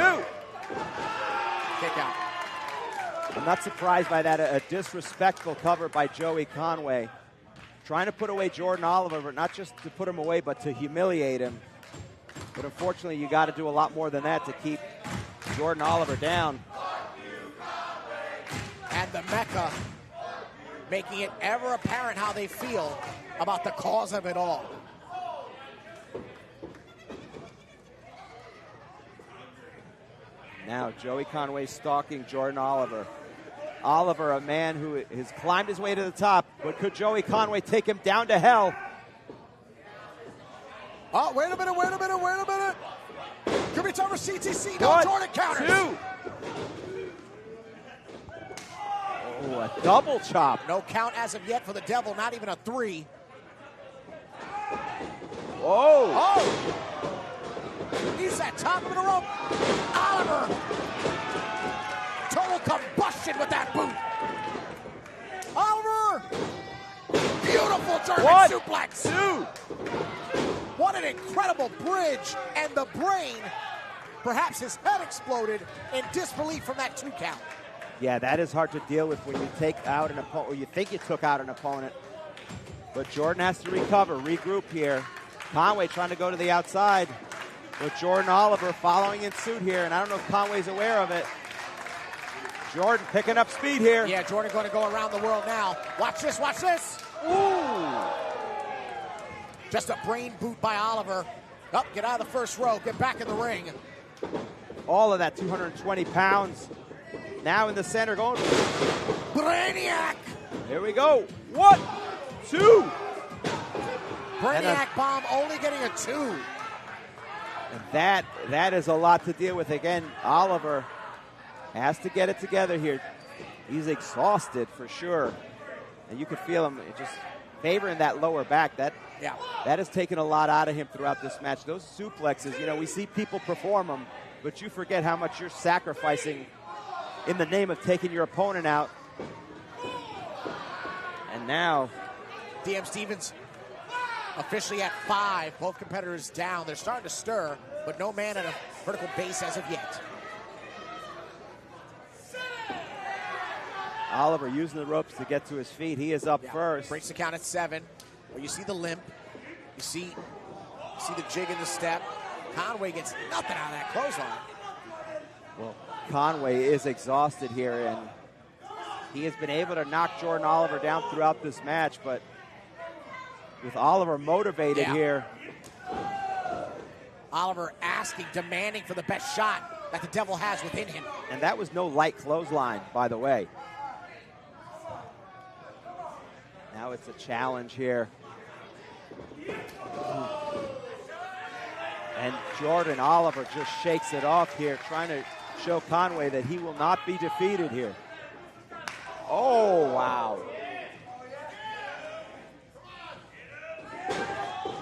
Kick out. I'm not surprised by that. A disrespectful cover by Joey Conway. Trying to put away Jordan Oliver, but not just to put him away, but to humiliate him. But unfortunately, you got to do a lot more than that to keep Jordan Oliver down. And the Mecca making it ever apparent how they feel about the cause of it all. Now Joey Conway stalking Jordan Oliver. Oliver, a man who has climbed his way to the top, but could Joey Conway take him down to hell? Oh, wait a minute. Could be time for CTC. No, Jordan counters. Two. Oh, a double chop. No count as of yet for the Devil, not even a 3. Whoa. Oh! He's at top of the rope. Oliver. Total combustion with that boot. Oliver. Beautiful German suplex. Two. What an incredible bridge. And the brain, perhaps his head exploded in disbelief from that 2 count. Yeah, that is hard to deal with when you take out an opponent, or you think you took out an opponent. But Jordan has to recover, regroup here. Conway trying to go to the outside. With Jordan Oliver following in suit here, and I don't know if Conway's aware of it. Jordan picking up speed here. Yeah, Jordan going to go around the world now. Watch this, watch this. Ooh. Just a brain boot by Oliver. Up, get out of the first row, get back in the ring. All of that 220 pounds. Now in the center going. Brainiac. Here we go. 1, 2. Brainiac bomb only getting a 2. And that is a lot to deal with. Again, Oliver has to get it together here. He's exhausted for sure. And you can feel him just favoring that lower back. That has taken a lot out of him throughout this match. Those suplexes, we see people perform them, but you forget how much you're sacrificing in the name of taking your opponent out. And now DM Stevens officially at 5. Both competitors down. They're starting to stir, but no man at a vertical base as of yet. Oliver using the ropes to get to his feet. He is up first. Breaks the count at 7. Well, you see the limp. You see the jig in the step. Conway gets nothing out of that clothesline. Well, Conway is exhausted here, and he has been able to knock Jordan Oliver down throughout this match, but with Oliver motivated here. Oliver asking, demanding for the best shot that the Devil has within him. And that was no light clothesline, by the way. Now it's a challenge here. And Jordan Oliver just shakes it off here, trying to show Conway that he will not be defeated here. Oh, wow.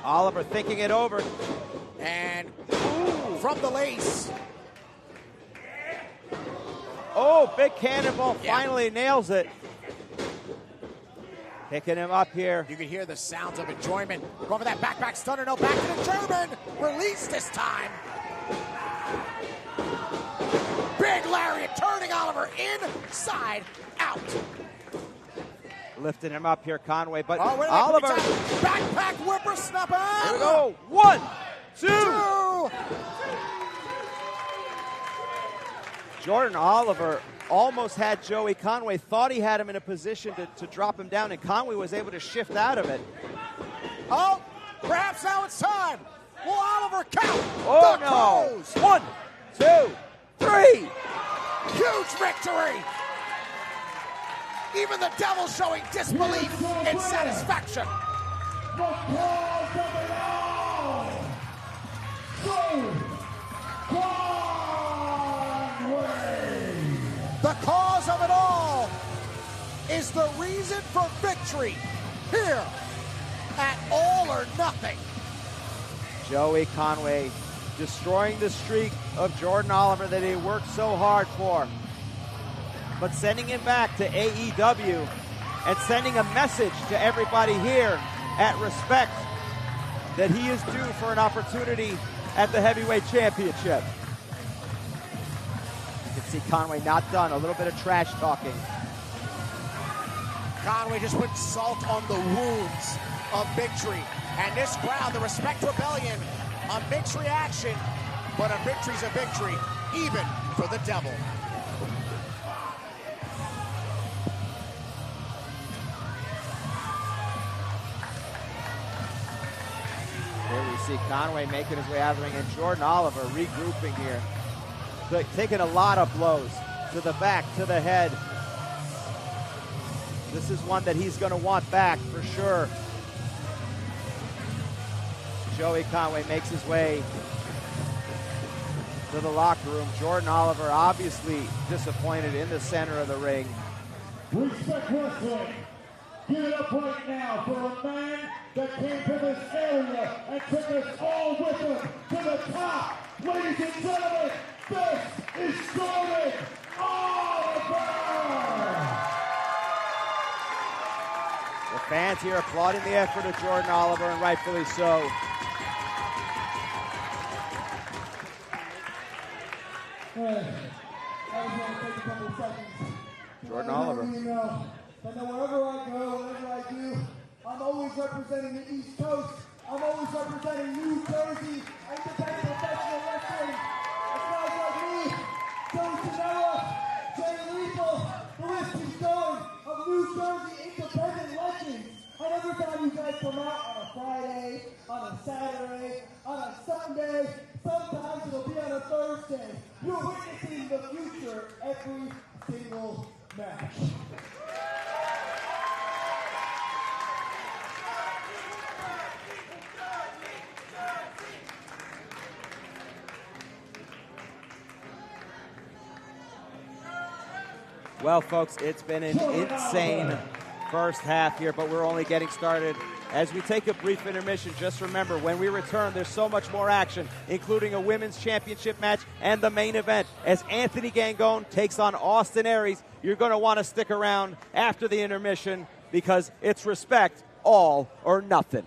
Oliver thinking it over. And from the lace. Oh, big cannonball, finally nails it. Picking him up here. You can hear the sounds of enjoyment. Going for that back stunner, no, back to the German. Release this time. Big lariat, turning Oliver inside out. Lifting him up here, Conway, but Oliver. Backpack whippersnapper. Here we go. 1, 2. Jordan Oliver almost had Joey Conway, thought he had him in a position to drop him down, and Conway was able to shift out of it. Oh, perhaps now it's time. Will Oliver count? Oh, the no. Crows? 1, 2, 3. Huge victory. Even the devil showing disbelief and satisfaction. The cause of it all. Conway. The cause of it all is the reason for victory here at All or Nothing. Joey Conway destroying the streak of Jordan Oliver that he worked so hard for, but sending him back to AEW and sending a message to everybody here at Respect that he is due for an opportunity at the Heavyweight Championship. You can see Conway not done, a little bit of trash talking. Conway just put salt on the wounds of victory. And this crowd, the Respect Rebellion, a mixed reaction, but a victory's a victory, even for the devil. Here we see Conway making his way out of the ring, and Jordan Oliver regrouping here. Taking a lot of blows to the back, to the head. This is one that he's going to want back for sure. Joey Conway makes his way to the locker room. Jordan Oliver obviously disappointed in the center of the ring. Respect Wrestling. Give it up right now for a man that came from this area and took us all with him to the top. Ladies and gentlemen, this is Jordan Oliver. The fans here applauding the effort of Jordan Oliver, and rightfully so. I just want to take a couple of seconds. Jordan Oliver. But now wherever I go, whatever I do, I'm always representing the East Coast. I'm always representing New Jersey, independent professional wrestling. It's guys like me, Joey Janela, Jay Lethal, the list keeps going, of New Jersey independent legends. And every time you guys come out on a Friday, on a Saturday, on a Sunday, sometimes it'll be on a Thursday, you're witnessing the future every single match. Well, folks, it's been an insane first half here, but we're only getting started. As we take a brief intermission, just remember, when we return, there's so much more action, including a women's championship match and the main event. As Anthony Gangone takes on Austin Aries, you're going to want to stick around after the intermission because it's Respect, all or nothing.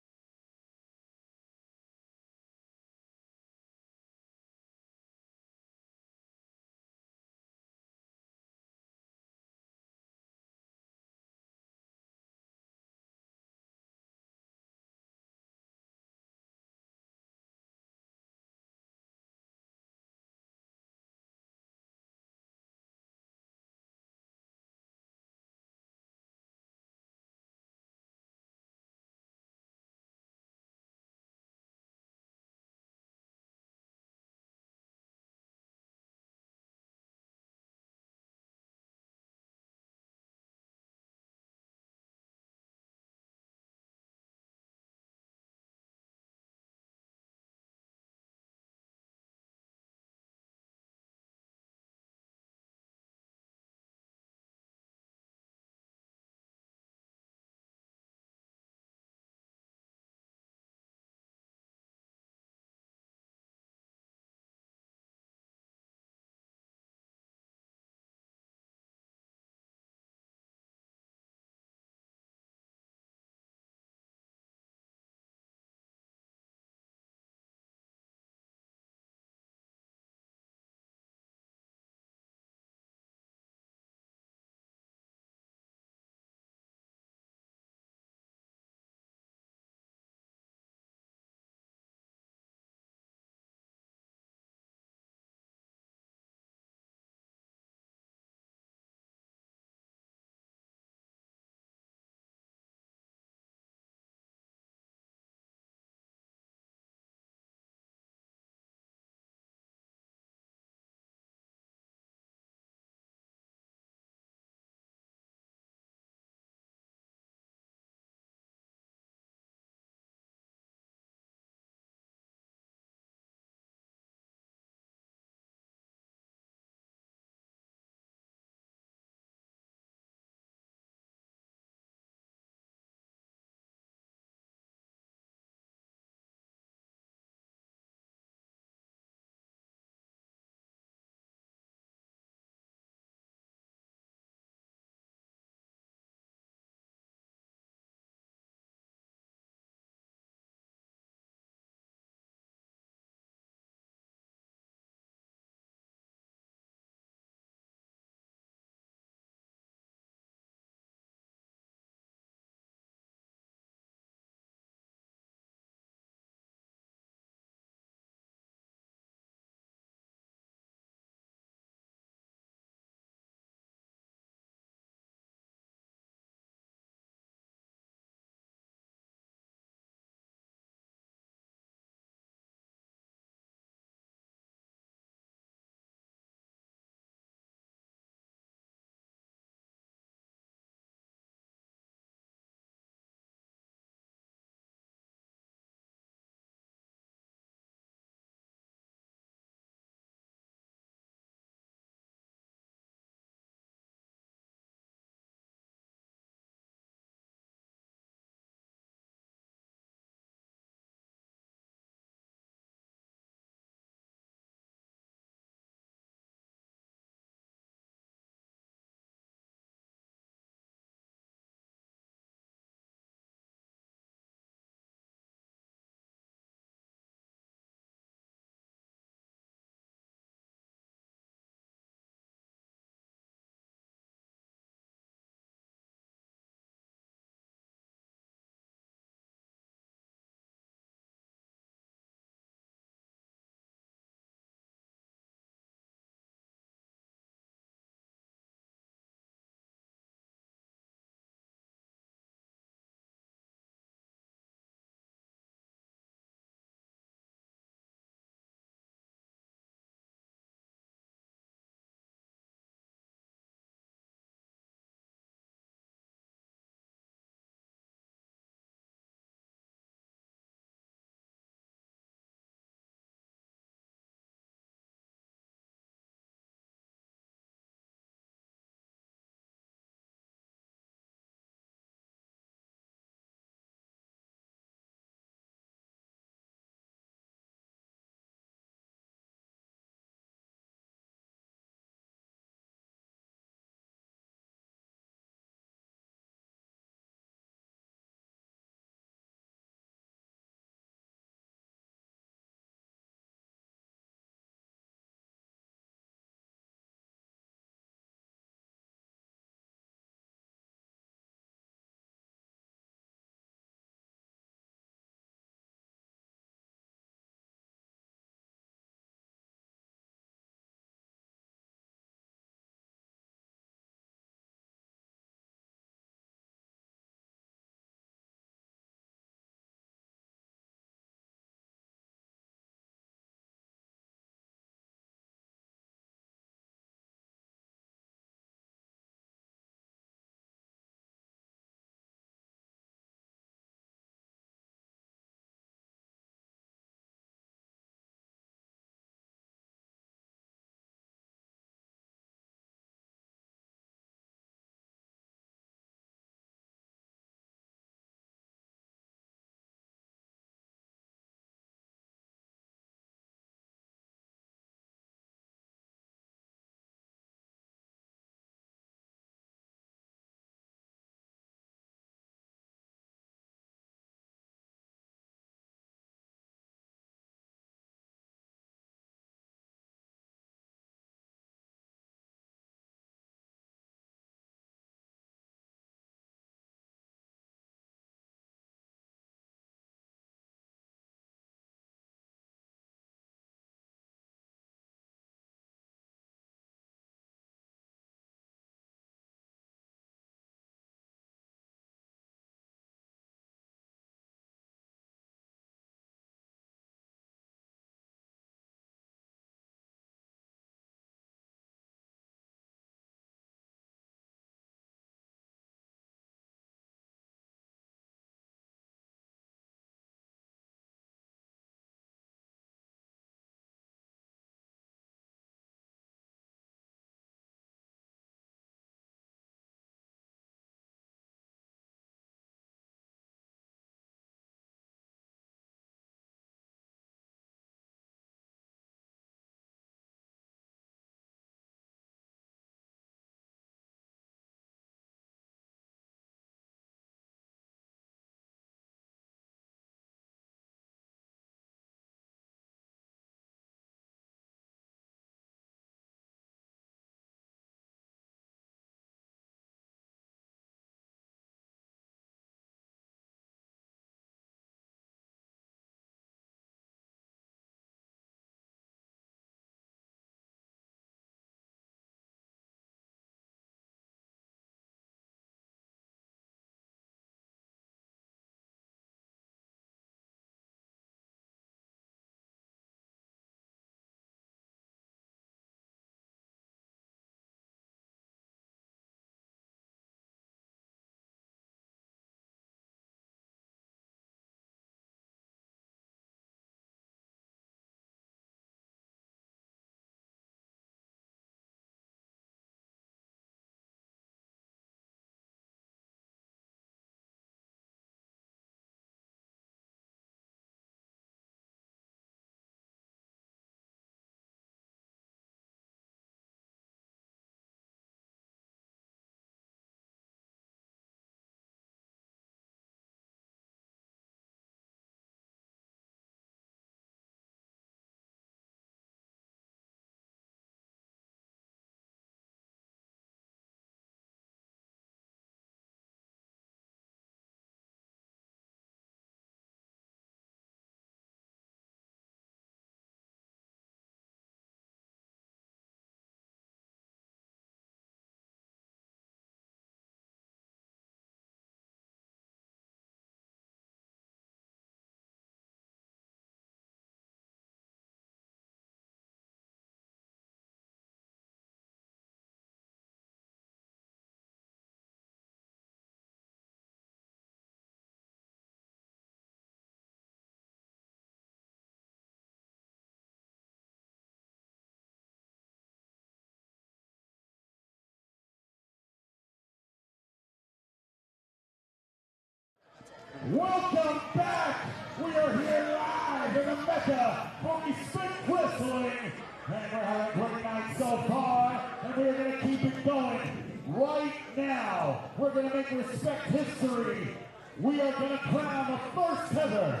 Welcome back. We are here live in the Mecca for Respect Wrestling. And we're having a great night so far, and we're going to keep it going. Right now, we're going to make Respect history. We are going to crown the first ever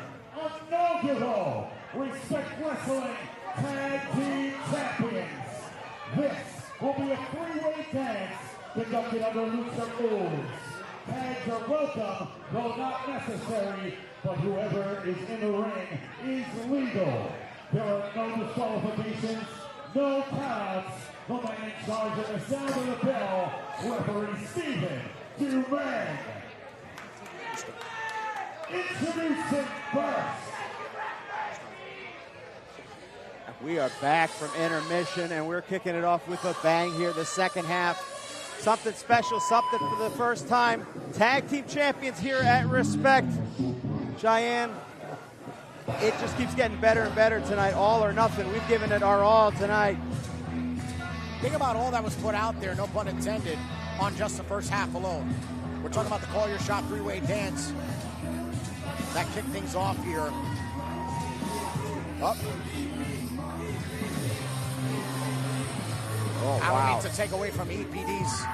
inaugural Respect Wrestling Tag Team Champions. This will be a three-way dance conducted under lucha rules. Tags are welcome, though not necessary, but whoever is in the ring is legal. There are no disqualifications, no countouts. The man in charge of the sound of the bell, referee Steven Duman. Introducing first. We are back from intermission, and we're kicking it off with a bang here, the second half. Something special, something for the first time. Tag team champions here at Respect. Cheyenne, it just keeps getting better and better tonight. All or nothing. We've given it our all tonight. Think about all that was put out there, no pun intended, on just the first half alone. We're talking about the Call Your Shot three-way dance that kicked things off here. Up. Oh, I wow. would need to take away from EPD's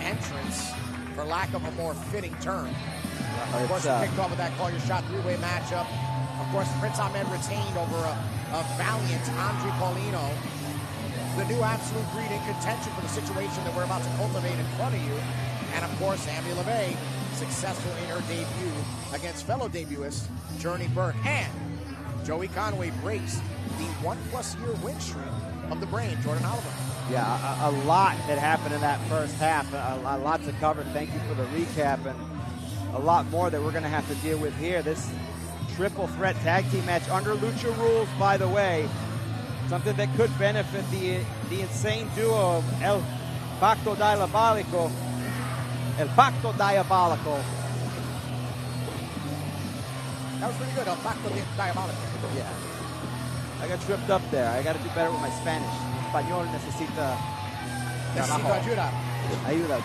entrance, for lack of a more fitting term. Of course, we kicked off with that Call Your Shot three-way matchup. Of course, Prince Ahmed retained over a valiant Andry Paulino. The new absolute breed in contention for the situation that we're about to cultivate in front of you. And of course, LaVey, successful in her debut against fellow debutant Journey Burke. And Joey Conway breaks the 1+ year win streak of the Brain, Jordan Oliver. Yeah, a lot that happened in that first half. A lot to cover. Thank you for the recap, and a lot more that we're going to have to deal with here. This triple threat tag team match under lucha rules, by the way. Something that could benefit the insane duo of El Pacto Diabolico. El Pacto Diabolico. That was pretty good, El Pacto Diabolico. Yeah. I got tripped up there. I got to do better with my Spanish. Español necesita ayuda. Ayuda.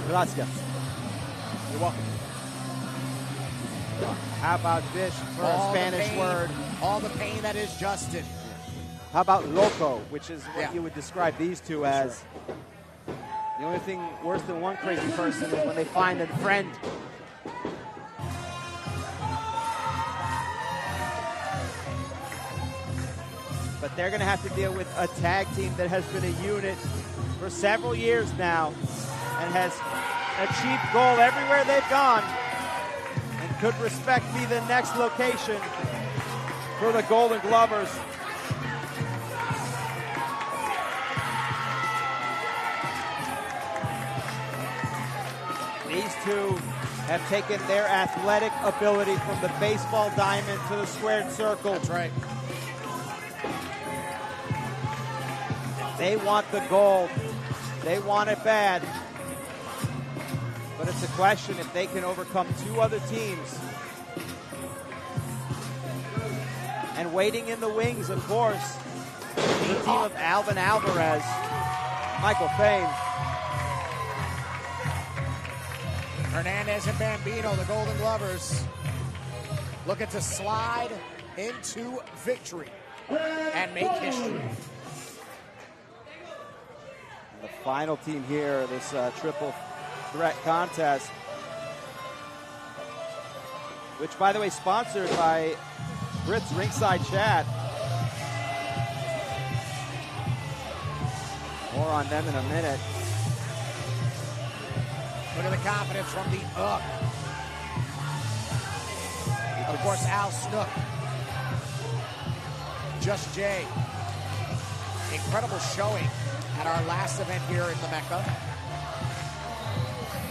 Gracias. You're welcome. How about this for a Spanish word? All the pain that is Justin. How about loco, which is what you would describe these two as. Sure. The only thing worse than one crazy person is when they find a friend. But they're going to have to deal with a tag team that has been a unit for several years now and has achieved goal everywhere they've gone. And could Respect be the next location for the Golden Glovers? These two have taken their athletic ability from the baseball diamond to the squared circle. That's right. They want the gold. They want it bad. But it's a question if they can overcome two other teams. And waiting in the wings, of course, the team of Alvin Alvarez, Michael Fain. Hernandez and Bambino, the Golden Glovers, looking to slide into victory and make history. The final team here, this triple threat contest, which, by the way, sponsored by Brit's Ringside Chat. More on them in a minute. Look at the confidence from the up. Of course, Al Snook. Just Jay. Incredible showing at our last event here in the Mecca.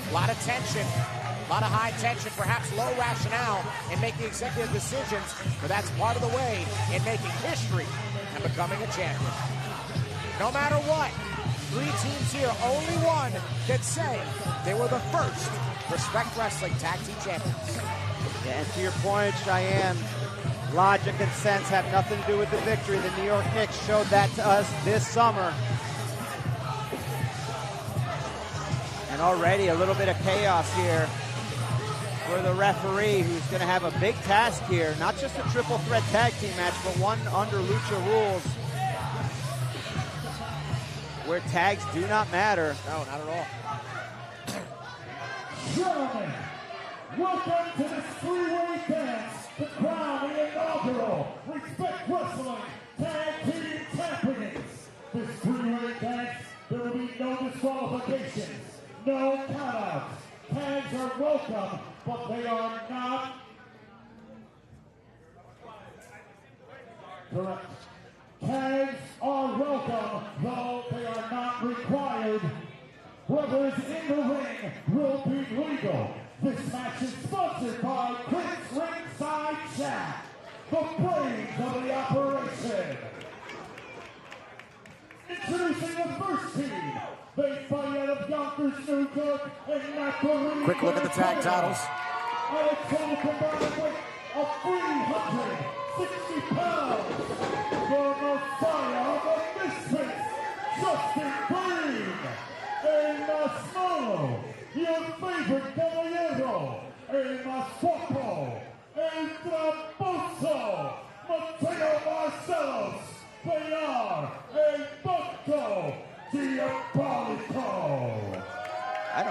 A lot of tension, a lot of high tension, perhaps low rationale in making executive decisions, but that's part of the way in making history and becoming a champion. No matter what, 3 teams here, only one can say they were the first Respect Wrestling Tag Team Champions. Yeah, and to your point, Cheyenne, logic and sense have nothing to do with the victory. The New York Knicks showed that to us this summer. And already a little bit of chaos here for the referee, who's going to have a big task here. Not just a triple threat tag team match, but one under Lucha rules, where tags do not matter. No, not at all. Gentlemen, welcome to this three-way dance to crown the inaugural Respect Wrestling Tag Team Champions. This three-way dance, there will be no disqualifications, no countouts. Tags are welcome, but they are not correct. Tags are welcome, though they are not required. Whoever is in the ring will be legal. This match is sponsored by Prince Ringside Chat, the brains of the operation. Introducing the first team. They fight out of Yonkers, New York, and Macarena. Quick look at the tag titles. At a total combined weight of 360 pounds. The Messiah of the Misfits, Dustin Green. El Masmolo, your favorite caballero. El Masquapo, El Tramposo, Mateo Marcelos. They are El Pacto, Diabolico.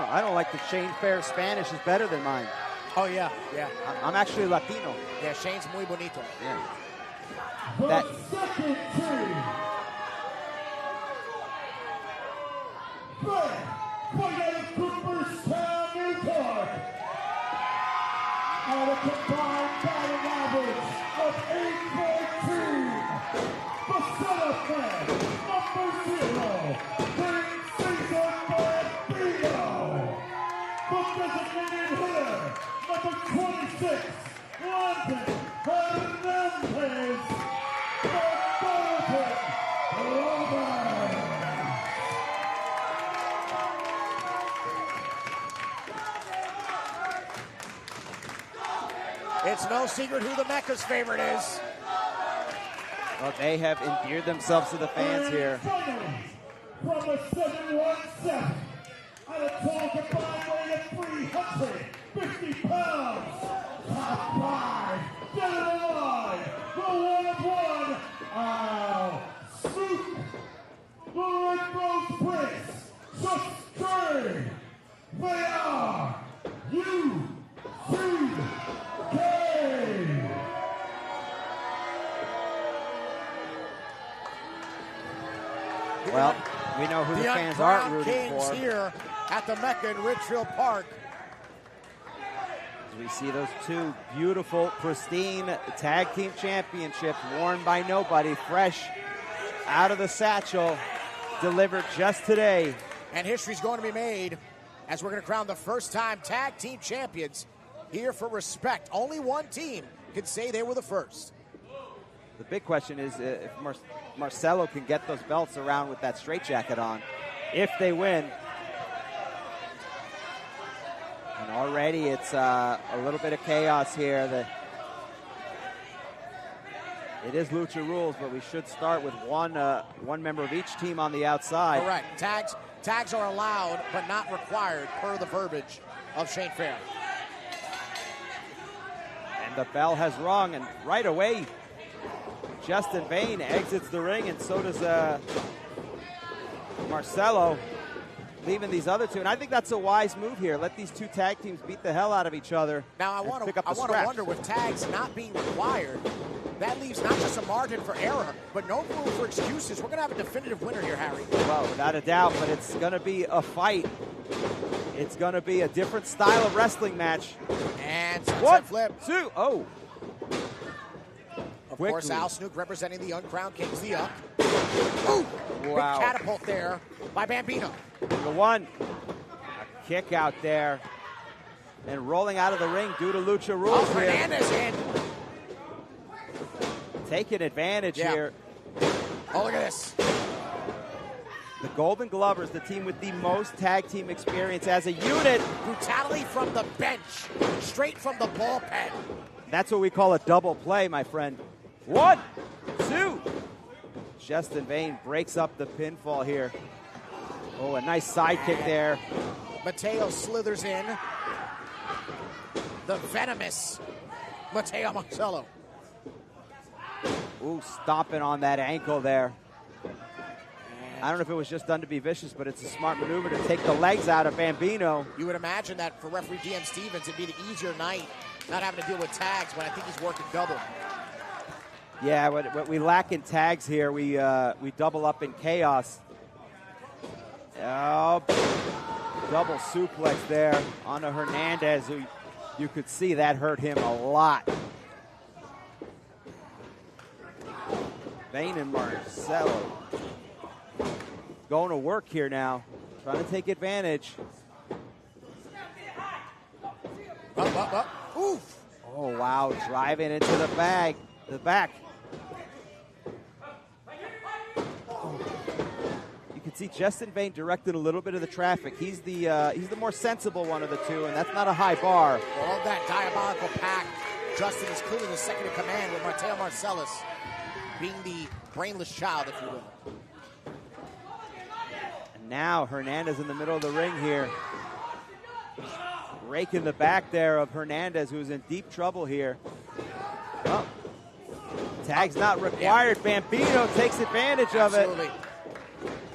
I don't like the Shane Fair Spanish is better than mine. Oh, yeah, yeah. I'm actually Latino. Yeah, Shane's muy bonito. Yeah. The second team. Burke, fight out of Cooperstown, New York. At a combined batting average of 814. The Cellophane, number 0. Ring Caesar Bambino. The designated hitter, number 26. Landon, Hernandez. The Bergen, LaVey. It's no secret who the Mecca's favorite is. Well, they have endeared themselves to the fans here. Finally, from the 717, at a total combined weight of 350 pounds, top 5, dead and alive, the one of one, Snook, the Red Rose Prince, Skye. They are U2K. Well, we know who the fans aren't rooting for. Here at the Mecca in Ridgefield Park. As we see those two beautiful, pristine tag team championships worn by nobody, fresh out of the satchel, delivered just today. And history's going to be made as we're going to crown the first-time tag team champions here for respect. Only one team could say they were the first. The big question is if Marcelo can get those belts around with that straitjacket on. If they win. And already it's a little bit of chaos here. It is Lucha rules, but we should start with one member of each team on the outside. Correct. Tags are allowed, but not required per the verbiage of Shane Fair. And the bell has rung, and right away, Justin Vayne exits the ring, and so does Marcelo, leaving these other two. And I think that's a wise move here. Let these two tag teams beat the hell out of each other. Now, I want to wonder, with tags not being required, that leaves not just a margin for error, but no room for excuses. We're going to have a definitive winner here, Harry. Well, without a doubt, but it's going to be a fight. It's going to be a different style of wrestling match. And sunset flip. 2, oh. Of course, Al Snook representing the uncrowned Kings, the Up. Ooh, wow. Big catapult there by Bambino. The one. A kick out there. And rolling out of the ring due to Lucha rules here. Hernandez in. Taking advantage here. Oh, look at this. The Golden Glovers, the team with the most tag team experience as a unit. Brutality from the bench, straight from the bullpen. That's what we call a double play, my friend. 1, 2. Justin Vayne breaks up the pinfall here. Oh, a nice side kick there. Mateo slithers in. the venomous Mateo Marcelo. Ooh, stomping on that ankle there. I don't know if it was just done to be vicious, but it's a smart maneuver to take the legs out of Bambino. You would imagine that for referee DM Stevens, it'd be the easier night, not having to deal with tags, but I think he's working double. Yeah, what we lack in tags here, we double up in chaos. Oh, double suplex there on a Hernandez, who you could see that hurt him a lot. Vayne and Marcelos going to work here now, trying to take advantage. Up. Oof. Oh, wow, driving into the back. You can see Justin Vayne directed a little bit of the traffic. He's the more sensible one of the two, and that's not a high bar. For all that diabolical pack, Justin is clearly the second in command, with Mateo Marcelos being the brainless child, if you will. And now Hernandez in the middle of the ring here. Raking the back there of Hernandez, who's in deep trouble here. Oh. Tag's not required. Yeah. Bambino takes advantage of it. Absolutely.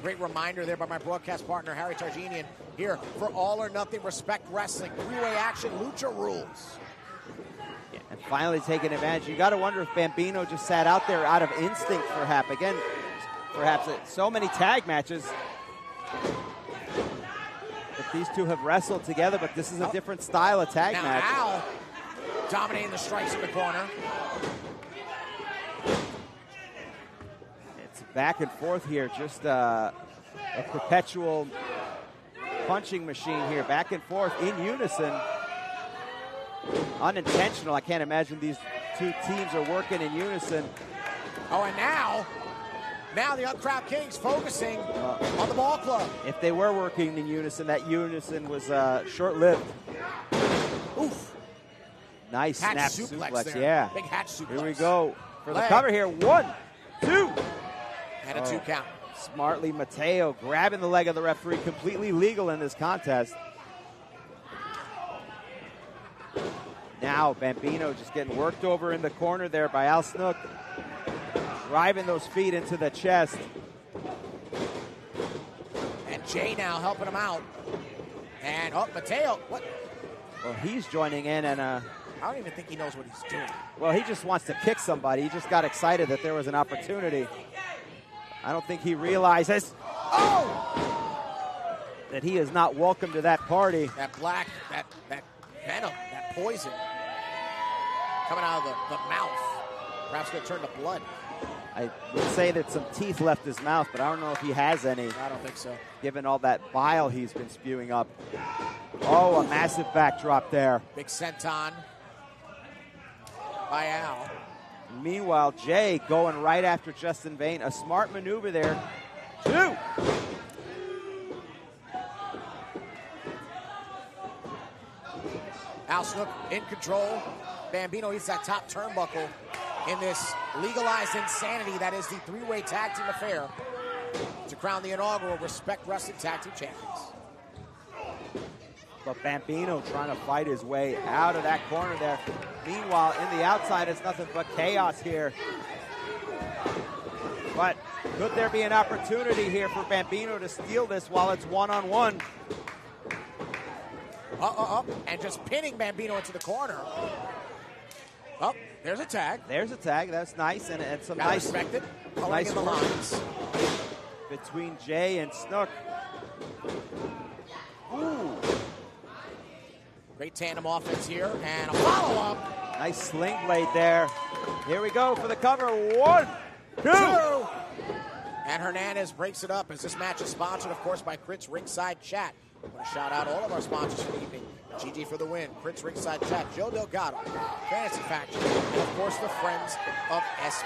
Great reminder there by my broadcast partner, Harry Targinian. Here, for All or Nothing Respect Wrestling, three-way action, lucha rules. Yeah, and finally taking advantage. You got to wonder if Bambino just sat out there out of instinct, perhaps. Again, perhaps so many tag matches. But these two have wrestled together, but this is a different style of tag match. Al dominating the strikes in the corner. It's back and forth here, just a perpetual punching machine here, back and forth in unison. Unintentional. I can't imagine these two teams are working in unison. Oh, and now the Uncrowd Kings focusing on the ball club. If they were working in unison, that unison was short-lived. Oof. Nice hatch snap suplex there. Yeah. Big hatch suplex. Here we go for the cover here. 1, 2. And a 2 count. Smartly, Mateo grabbing the leg of the referee. Completely legal in this contest. Now Bambino just getting worked over in the corner there by Al Snook. Driving those feet into the chest. And Jay now helping him out. And, Mateo, what? Well, he's joining in, and I don't even think he knows what he's doing. Well, he just wants to kick somebody. He just got excited that there was an opportunity. I don't think he realizes that he is not welcome to that party. That black, that venom, that poison coming out of the mouth. Perhaps going to turn to blood. I would say that some teeth left his mouth, but I don't know if he has any. I don't think so. Given all that bile he's been spewing up. Oh, a massive backdrop there. Big senton by Al. Meanwhile, Jay going right after Justin Vayne. A smart maneuver there. 2. Al Snook in control. Bambino eats that top turnbuckle in this legalized insanity that is the three-way tag team affair to crown the inaugural Respect Wrestling Tag Team Champions. But Bambino trying to fight his way out of that corner there. Meanwhile, in the outside, it's nothing but chaos here. But could there be an opportunity here for Bambino to steal this while it's one-on-one? And just pinning Bambino into the corner. There's a tag. There's a tag. That's nice. And some Gotta nice, respect it. nice in the lines between Jay and Snook. Ooh. Great tandem offense here. And a follow-up. Nice sling blade there. Here we go for the cover. 1, 2. And Hernandez breaks it up as this match is sponsored, of course, by Crit's Ringside Chat. I want to shout out all of our sponsors for the evening. GG for the win, Crit's Ringside Chat, Joe Delgado, Fantasy Faction, and of course the Friends of SP.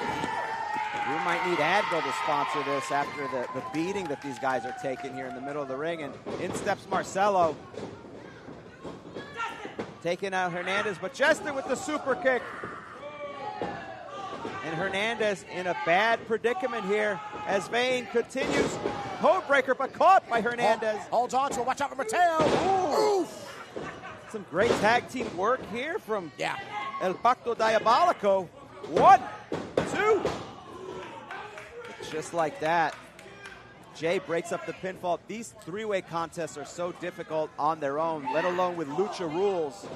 We might need Advil to sponsor this after the beating that these guys are taking here in the middle of the ring. And in steps Marcelo. Taking out Hernandez, but Chester with the super kick. And Hernandez in a bad predicament here as Vayne continues. Code breaker, but caught by Hernandez. Holds on to it. Watch out for Mateo. Oof. Some great tag team work here from Yeah. El Pacto Diabolico. 1, 2. Just like that, Jay breaks up the pinfall. These three-way contests are so difficult on their own, let alone with lucha rules,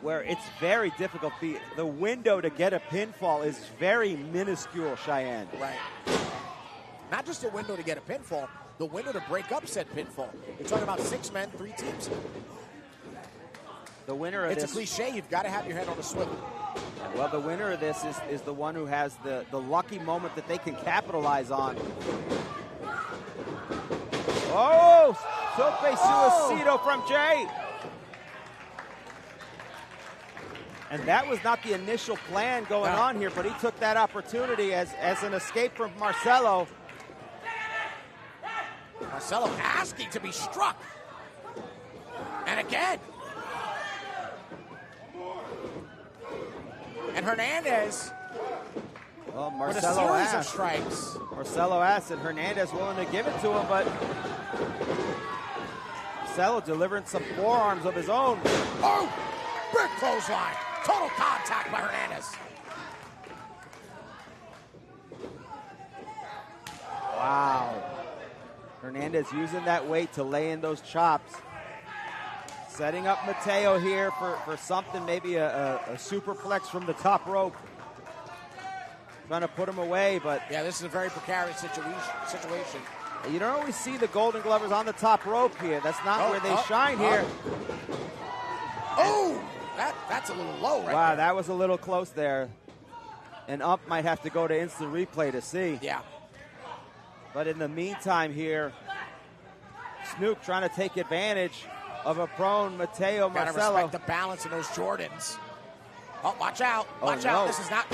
where it's very difficult. The window to get a pinfall is very minuscule, Cheyenne. Right. Not just a window to get a pinfall, the window to break up said pinfall. You're talking about 6 men, 3 teams. The winner of It's this, a cliche. You've got to have your head on a swivel. well, the winner of this is the one who has the lucky moment that they can capitalize on. Oh, Tope Suicito from Jay. And that was not the initial plan going on here, but he took that opportunity as an escape from Marcelo. Marcelo asking to be struck. And again. And Hernandez Well, with a Marcelo series of asked. strikes. Marcelo asked, and Hernandez willing to give it to him, but Marcelo delivering some forearms of his own. Oh! Big clothesline. Total contact by Hernandez. Wow. Hernandez using that weight to lay in those chops. Setting up Mateo here for something, maybe a superplex from the top rope. Trying to put him away, but Yeah, this is a very precarious situation. you don't always see the Golden Glovers on the top rope here. That's not where they shine here. Oh! That's a little low right Wow, there. that was a little close there. And Ump might have to go to instant replay to see. Yeah. But in the meantime here, Snook trying to take advantage of a prone Mateo Gotta Marcelo. respect the balance in those Jordans. Oh, watch out. Watch no. out. This is not...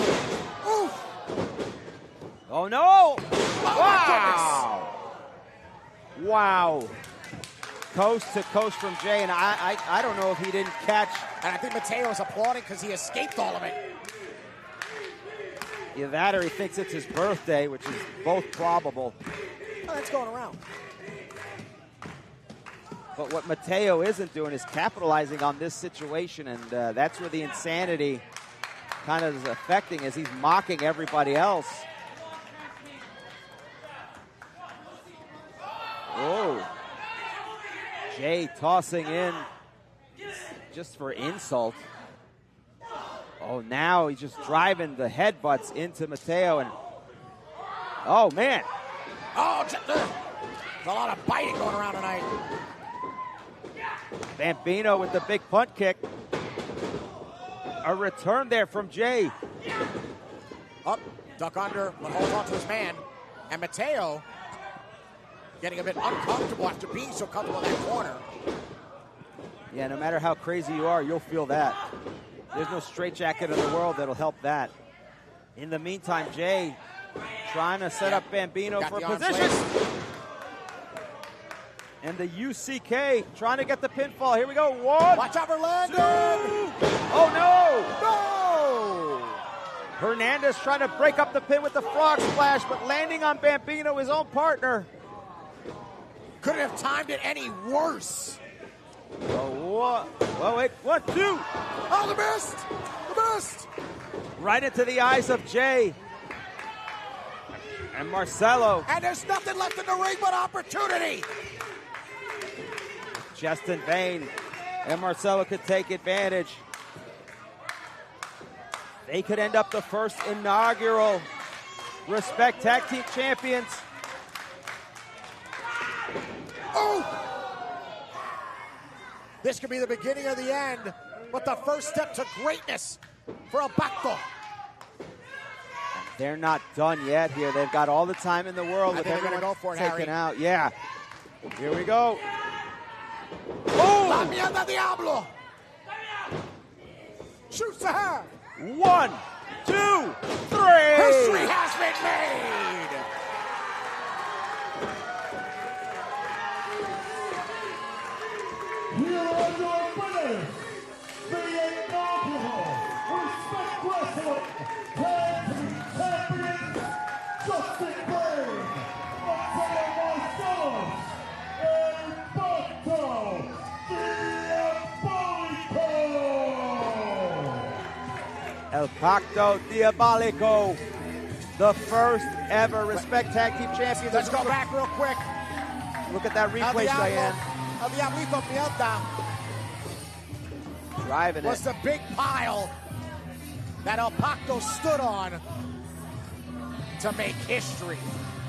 Ooh! Oh, no! Oh, Wow! Wow. Coast to coast from Jay, and I don't know if he didn't catch. And I think Mateo is applauding because he escaped all of it. Either that or he thinks it's his birthday, which is both probable. Oh, that's going around. But what Mateo isn't doing is capitalizing on this situation, and that's where the insanity kind of is affecting as he's mocking everybody else. Oh. Jay tossing in just for insult. Oh, now he's just driving the headbutts into Mateo, and oh, man. Oh, there's a lot of biting going around tonight. Bambino with the big punt kick. A return there from Jay. Up, duck under, but holds on to his man. And Mateo getting a bit uncomfortable after being so comfortable in that corner. Yeah, no matter how crazy you are, you'll feel that. There's no straitjacket in the world that'll help that. In the meantime, Jay trying to set up Bambino Got for the arm position. slice. And the UCK trying to get the pinfall. Here we go. 1, Watch out for 2. Landon. Oh, no. Hernandez trying to break up the pin with the frog splash, but landing on Bambino, his own partner. Couldn't have timed it any worse. Oh, wait. 1, 2. Oh, the missed. The missed. Right into the eyes of Jay. And Marcelo. And there's nothing left in the ring but opportunity. Justin Vayne and Marcelo could take advantage. They could end up the first inaugural Respect Tag Team Champions. Oh! This could be the beginning of the end, but the first step to greatness for El Pacto. They're not done yet here. They've got all the time in the world I with think they're everyone gonna go for it, taken Harry. out. Yeah. Here we go. Oh! La mierda Diablo! Shoots to her! 1, 2, 3. History has been made! Here are your winners, the inaugural Respect Wrestling Tag Team Champions, Dustin Bergen, Mateo Marcelos, and Pacto. El Pacto Diabolico, the first ever Respect Tag Team Champions. Let's go back real quick. Look at that replay, Cheyenne. El Diabolito Pielta Driving was it. the big pile that El Pacto stood on to make history.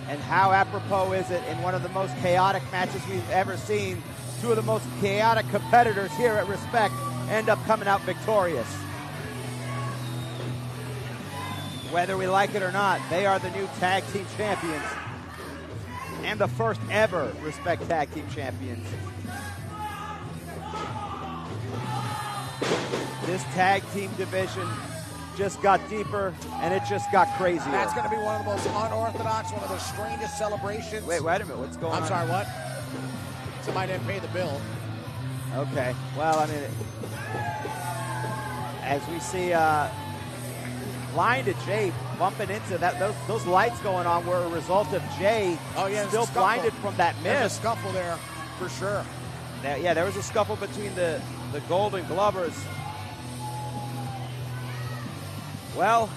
And how apropos is it in one of the most chaotic matches we've ever seen, two of the most chaotic competitors here at Respect end up coming out victorious. Whether we like it or not, they are the new tag team champions and the first ever Respect Tag Team Champions. This tag team division just got deeper, and it just got crazier. That's going to be one of the most unorthodox, one of the strangest celebrations. Wait a minute, what's going on? I'm sorry, what? Somebody didn't pay the bill. Okay, well, I mean, as we see blinded Jay bumping into that, those lights going on were a result of Jay still blinded from that miss. There's a scuffle there, for sure. Yeah, there was a scuffle between the Golden Glovers. Well,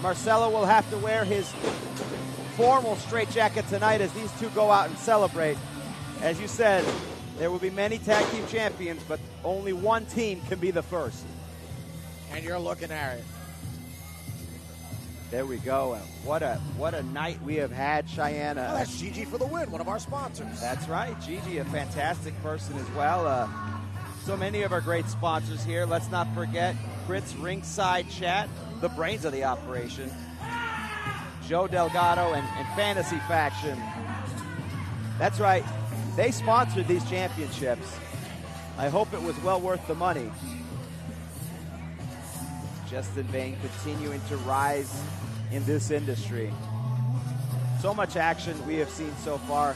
Marcelo will have to wear his formal straitjacket tonight as these two go out and celebrate. As you said, there will be many tag team champions, but only one team can be the first. And you're looking at it. There we go. What a night we have had, Cheyenne. Oh, that's Gigi for the win, one of our sponsors. That's right. Gigi, a fantastic person as well. So many of our great sponsors here. Let's not forget Crit's Ringside Chat, the brains of the operation. Joe Delgado and Fantasy Faction. That's right. They sponsored these championships. I hope it was well worth the money. Justin Vayne continuing to rise in this industry. So much action we have seen so far.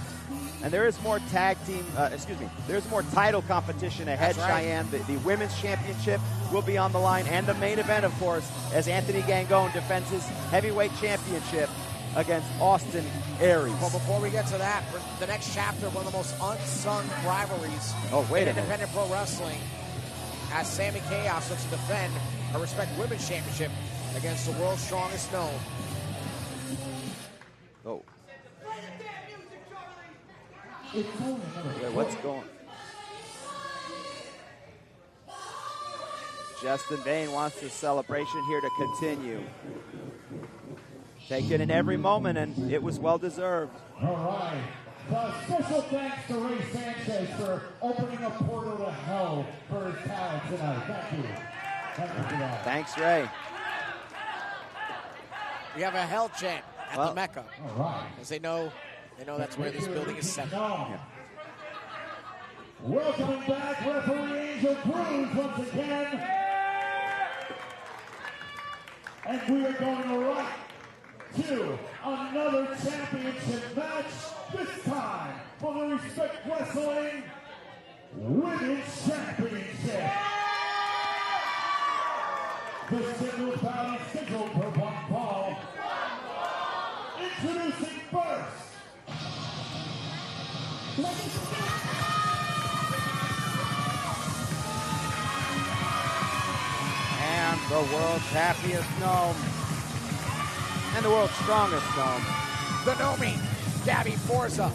And there is more there's more title competition ahead, That's right. Cheyenne. The women's championship will be on the line, and the main event, of course, as Anthony Gangone defends his heavyweight championship against Austin Aries. Well, before we get to that, for the next chapter, one of the most unsung rivalries in independent pro wrestling, as Sami Chaos looks to defend a Respect Women's Championship against the world's strongest known. Oh. Wait, what's going on? Justin Vayne wants the celebration here to continue. Take it in every moment, and it was well-deserved. All right. Special thanks to Ray Sanchez for opening a portal to hell for his talent tonight. Thank you. Thank you for that. Thanks, Ray. We have a hell chant at the Mecca. All right. As they know that's where this building is set. Yeah. Welcoming back referee Angel Cruz once again. And we are going right to another championship match, this time for the Respect Wrestling Women's Championship. The singles bout is scheduled for one fall. Introducing first. And the world's happiest gnome. And the world's strongest gnome. The Nomi, Gabby Forza,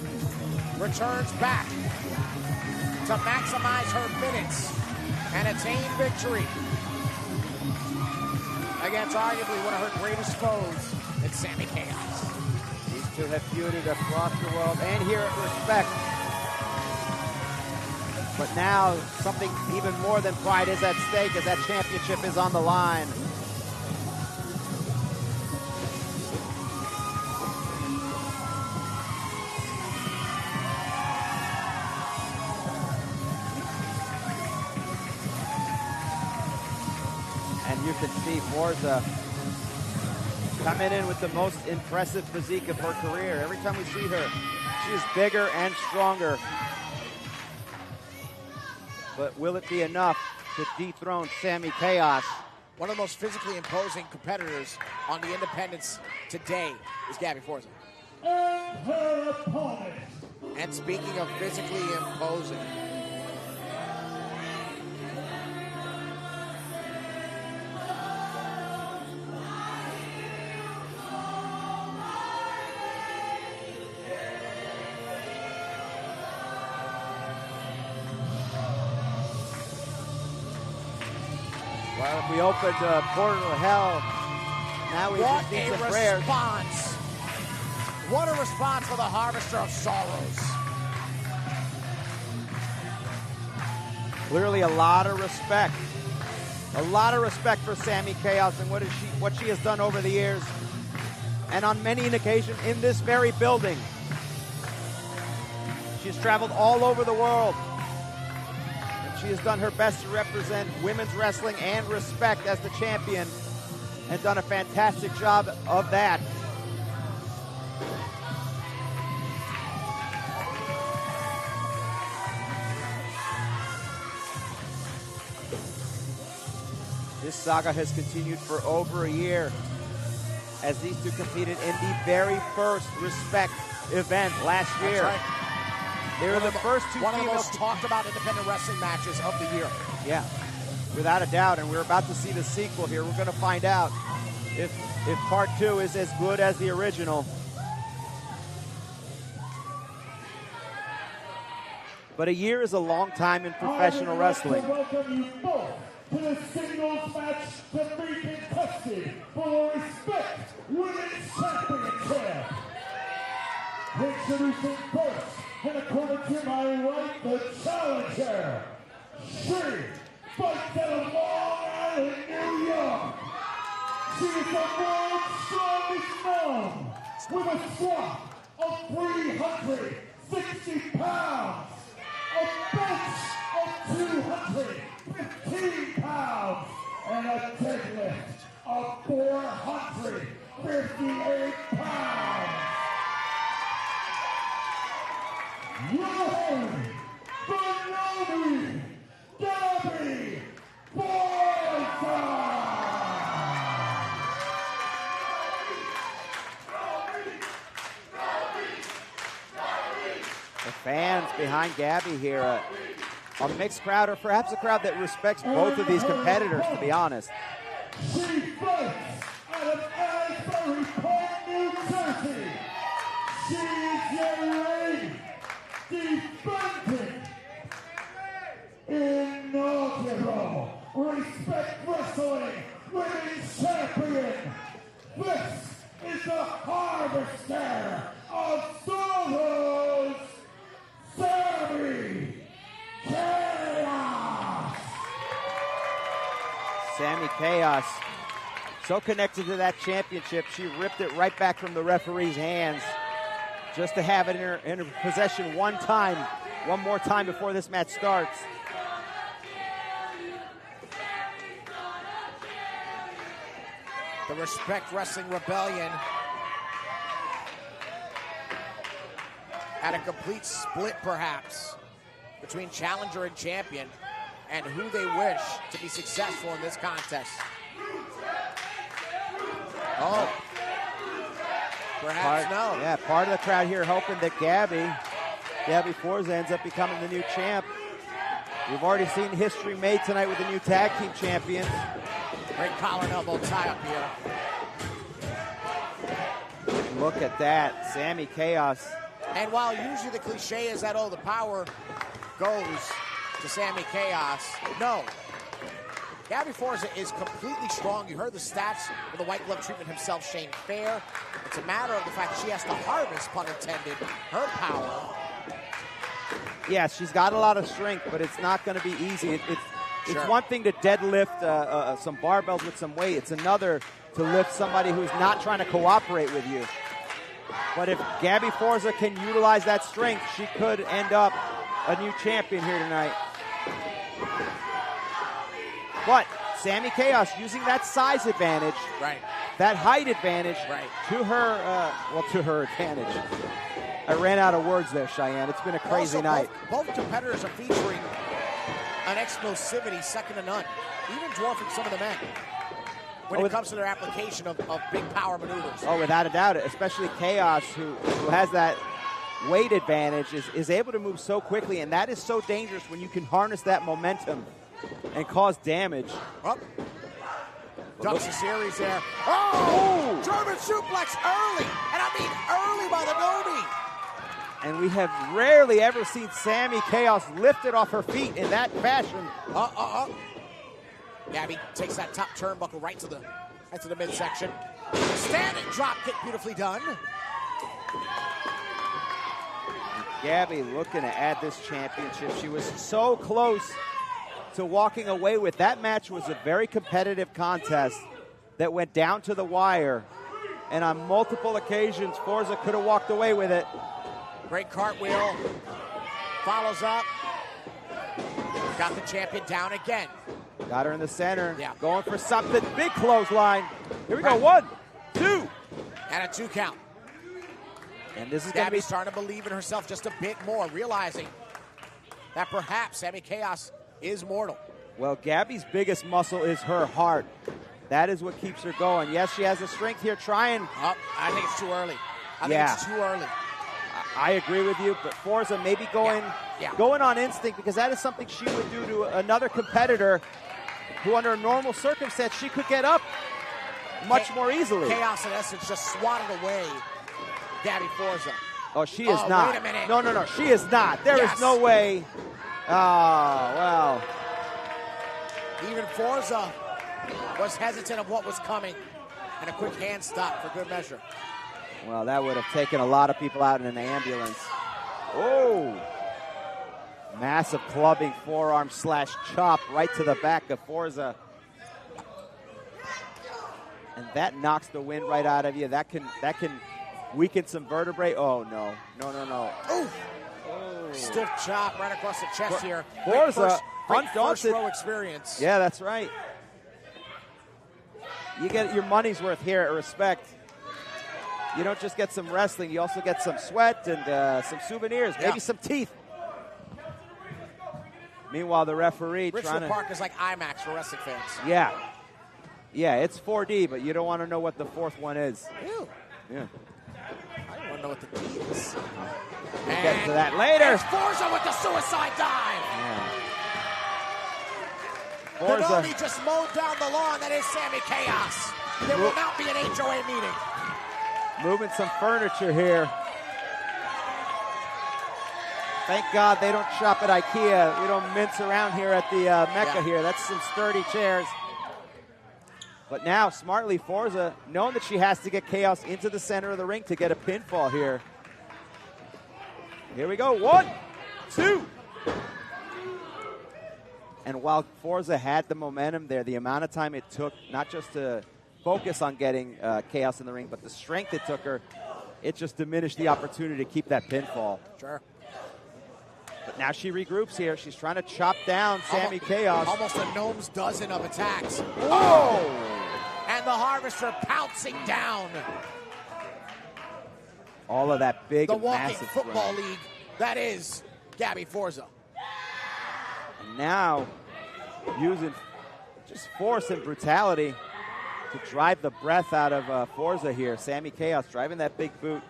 returns back to maximize her minutes and attain victory against arguably one of her greatest foes, it's Sami Chaos. These two have feuded across the world and here at Respect. But now something even more than pride is at stake as that championship is on the line. And you can see Forza coming in with the most impressive physique of her career. Every time we see her, she is bigger and stronger. But will it be enough to dethrone Sami Chaos? One of the most physically imposing competitors on the independents today is Gabby Forza. And her opponent. And speaking of physically imposing, Well, if we opened a portal to hell, now we just need some prayers. What a response for the Harvester of Sorrows. Clearly a lot of respect. A lot of respect for Sami Chaos and what she has done over the years. And on many an occasion in this very building. She's traveled all over the world. And she has done her best to represent women's wrestling and respect as the champion. And done a fantastic job of that. This saga has continued for over a year as these two competed in the very first Respect event last year. That's right. They were the first two one of the most talked about independent wrestling matches of the year. Yeah, without a doubt. And we're about to see the sequel here. We're going to find out if part 2 is as good as the original. But a year is a long time in professional wrestling. To the singles match to be contested for the Respect Women's Championship. Introducing first, and according to my right, the challenger. She fights out of Long Island, New York. She is the world's strongest known with a squat of 360 pounds, a bench of 215 pounds, and a deadlift of 458 pounds. Your host, the lonely Gabby Bonez. The fans behind Gabby here, a mixed crowd, or perhaps a crowd that respects both of these competitors, to be honest. She fights out of Asbury Park, New Jersey. She is your lady, defending inaugural Respect Wrestling Women's Champion. This is the Harvester of Sorrows, Sami Chaos. Sami Chaos, so connected to that championship, she ripped it right back from the referee's hands just to have it in her possession one more time before this match starts. The Respect Wrestling Rebellion had a complete split, perhaps, between challenger and champion and who they wish to be successful in this contest. Oh. Perhaps no. Yeah, part of the crowd here hoping that Gabby Forza ends up becoming the new champ. We've already seen history made tonight with the new tag team champions. Great collar and elbow tie up here. Look at that, Sami Chaos. And while usually the cliche is that, the power goes to Sami Chaos, no. Gabby Forza is completely strong. You heard the stats with the white glove treatment himself, Shane Fair. It's a matter of the fact that she has to harvest, pun intended, her power. Yes, she's got a lot of strength, but it's not going to be easy. It's one thing to deadlift some barbells with some weight. It's another to lift somebody who's not trying to cooperate with you. But if Gabby Forza can utilize that strength, she could end up a new champion here tonight. But Sami Chaos using that size advantage, that height advantage, to her advantage. I ran out of words there, Cheyenne. It's been a crazy night. Both competitors are featuring an explosivity second to none, even dwarfing some of the men when it comes to their application of big power maneuvers. Oh, without a doubt, especially Chaos, who has that weight advantage, is able to move so quickly, and that is so dangerous when you can harness that momentum and cause damage. Ducks a series there. Oh! German suplex early, and I mean early by the Nomi. And we have rarely ever seen Sami Chaos lifted off her feet in that fashion. Gabby takes that top turnbuckle right to the midsection. Standing drop kick, beautifully done. Gabby looking to add this championship. She was so close to walking away with. That match was a very competitive contest that went down to the wire. And on multiple occasions, Forza could have walked away with it. Great cartwheel. Follows up. Got the champion down again. Got her in the center. Yeah. Going for something. Big clothesline. Here we go. 1, 2. And a 2 count. And this is going to be starting to believe in herself just a bit more, realizing that perhaps Sami Chaos is mortal. Well, Gabby's biggest muscle is her heart. That is what keeps her going. Yes, she has the strength here trying. Oh, I think it's too early. I think it's too early. I agree with you, but Forza maybe going on instinct, because that is something she would do to another competitor who under a normal circumstance she could get up much more easily. Chaos in essence just swatted away Gabby Forza. Oh, she is not. Wait a minute. No, she is not. There is no way. Oh, well. Even Forza was hesitant of what was coming, and a quick hand stop for good measure. Well, that would have taken a lot of people out in an ambulance. Oh! Massive clubbing forearm / chop right to the back of Forza. And that knocks the wind right out of you. That can weaken some vertebrae. Oh, no. Ooh. Oh. Stiff chop right across the chest here. Forza, great undaunted. first row experience. Yeah, that's right. You get your money's worth here at Respect. You don't just get some wrestling, you also get some sweat and some souvenirs, maybe some teeth. Meanwhile, the referee Ridgefield Park is like IMAX for wrestling fans. Yeah, it's 4D, but you don't want to know what the fourth one is. Ew. Yeah. I don't want to know what the D is. We'll get to that later. It's Forza with the suicide dive. Yeah. Forza. Konami just mowed down the lawn. That is Sami Chaos. There will not be an HOA meeting. Moving some furniture here. Thank God they don't shop at IKEA. We don't mince around here at the Mecca here. That's some sturdy chairs. But now, smartly, Forza, knowing that she has to get Chaos into the center of the ring to get a pinfall here. Here we go. 1, 2. And while Forza had the momentum there, the amount of time it took, not just to focus on getting Chaos in the ring, but the strength it took her, it just diminished the opportunity to keep that pinfall. Sure. But now she regroups here. She's trying to chop down Sami Chaos. Almost a gnome's dozen of attacks. Whoa! And the Harvester pouncing down. All of that big, the walking massive football throw. league that is Gabby Forza. And now using just force and brutality to drive the breath out of Forza here. Sami Chaos driving that big boot.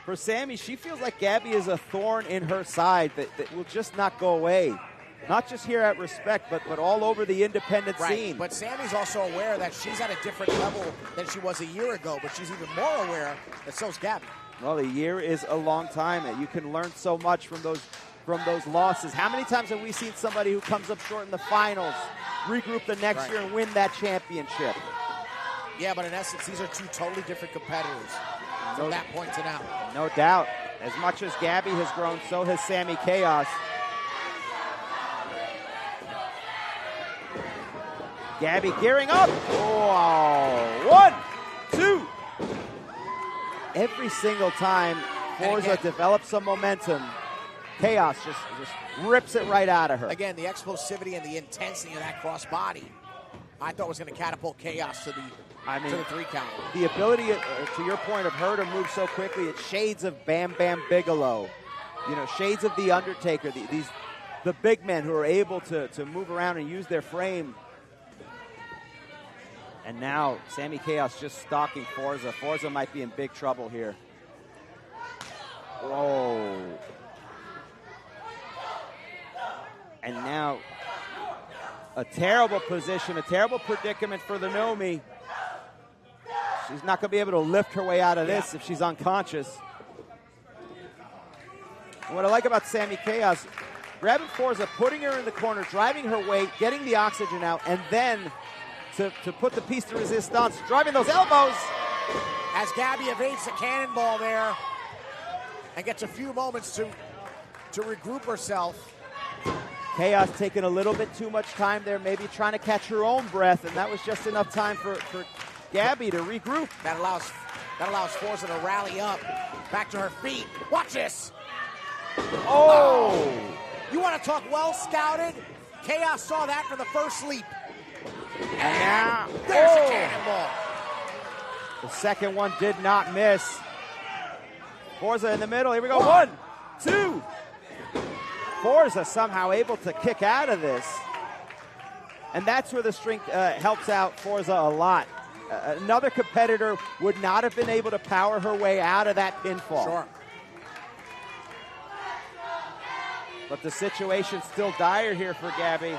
For Sami, she feels like Gabby is a thorn in her side that will just not go away. Not just here at Respect, but all over the independent scene. But Sami's also aware that she's at a different level than she was a year ago, but she's even more aware that so's Gabby. Well, a year is a long time. You can learn so much from those losses. How many times have we seen somebody who comes up short in the finals regroup the next year and win that championship? Yeah, but in essence, these are two totally different competitors from that point to now. No doubt. As much as Gabby has grown, so has Sami Chaos. Gabby gearing up. Oh, 1, 2. Every single time Forza develops some momentum, Chaos just rips it right out of her. Again, the explosivity and the intensity of that cross body, I thought was going to catapult Chaos to the 3 count. The ability, to your point, of her to move so quickly, it's shades of Bam Bam Bigelow. You know, shades of The Undertaker. The big men who are able to move around and use their frame. And now Sami Chaos just stalking Forza. Forza might be in big trouble here. Whoa. And now a terrible position, a terrible predicament for the Nomi. She's not going to be able to lift her way out of this if she's unconscious. And what I like about Sami Chaos, grabbing Forza, putting her in the corner, driving her weight, getting the oxygen out, and then to put the piece de resistance, driving those elbows. As Gabby evades the cannonball there and gets a few moments to regroup herself. Chaos taking a little bit too much time there, maybe trying to catch her own breath, and that was just enough time for Gabby to regroup. That allows Forza to rally up, back to her feet. Watch this. Oh! You want to talk well scouted? Chaos saw that from the first leap. And now, there's a cannonball. The second one did not miss. Forza in the middle. Here we go. 1, 2. Forza somehow able to kick out of this. And that's where the strength helps out Forza a lot. Another competitor would not have been able to power her way out of that pinfall. Sure. But the situation's still dire here for Gabby.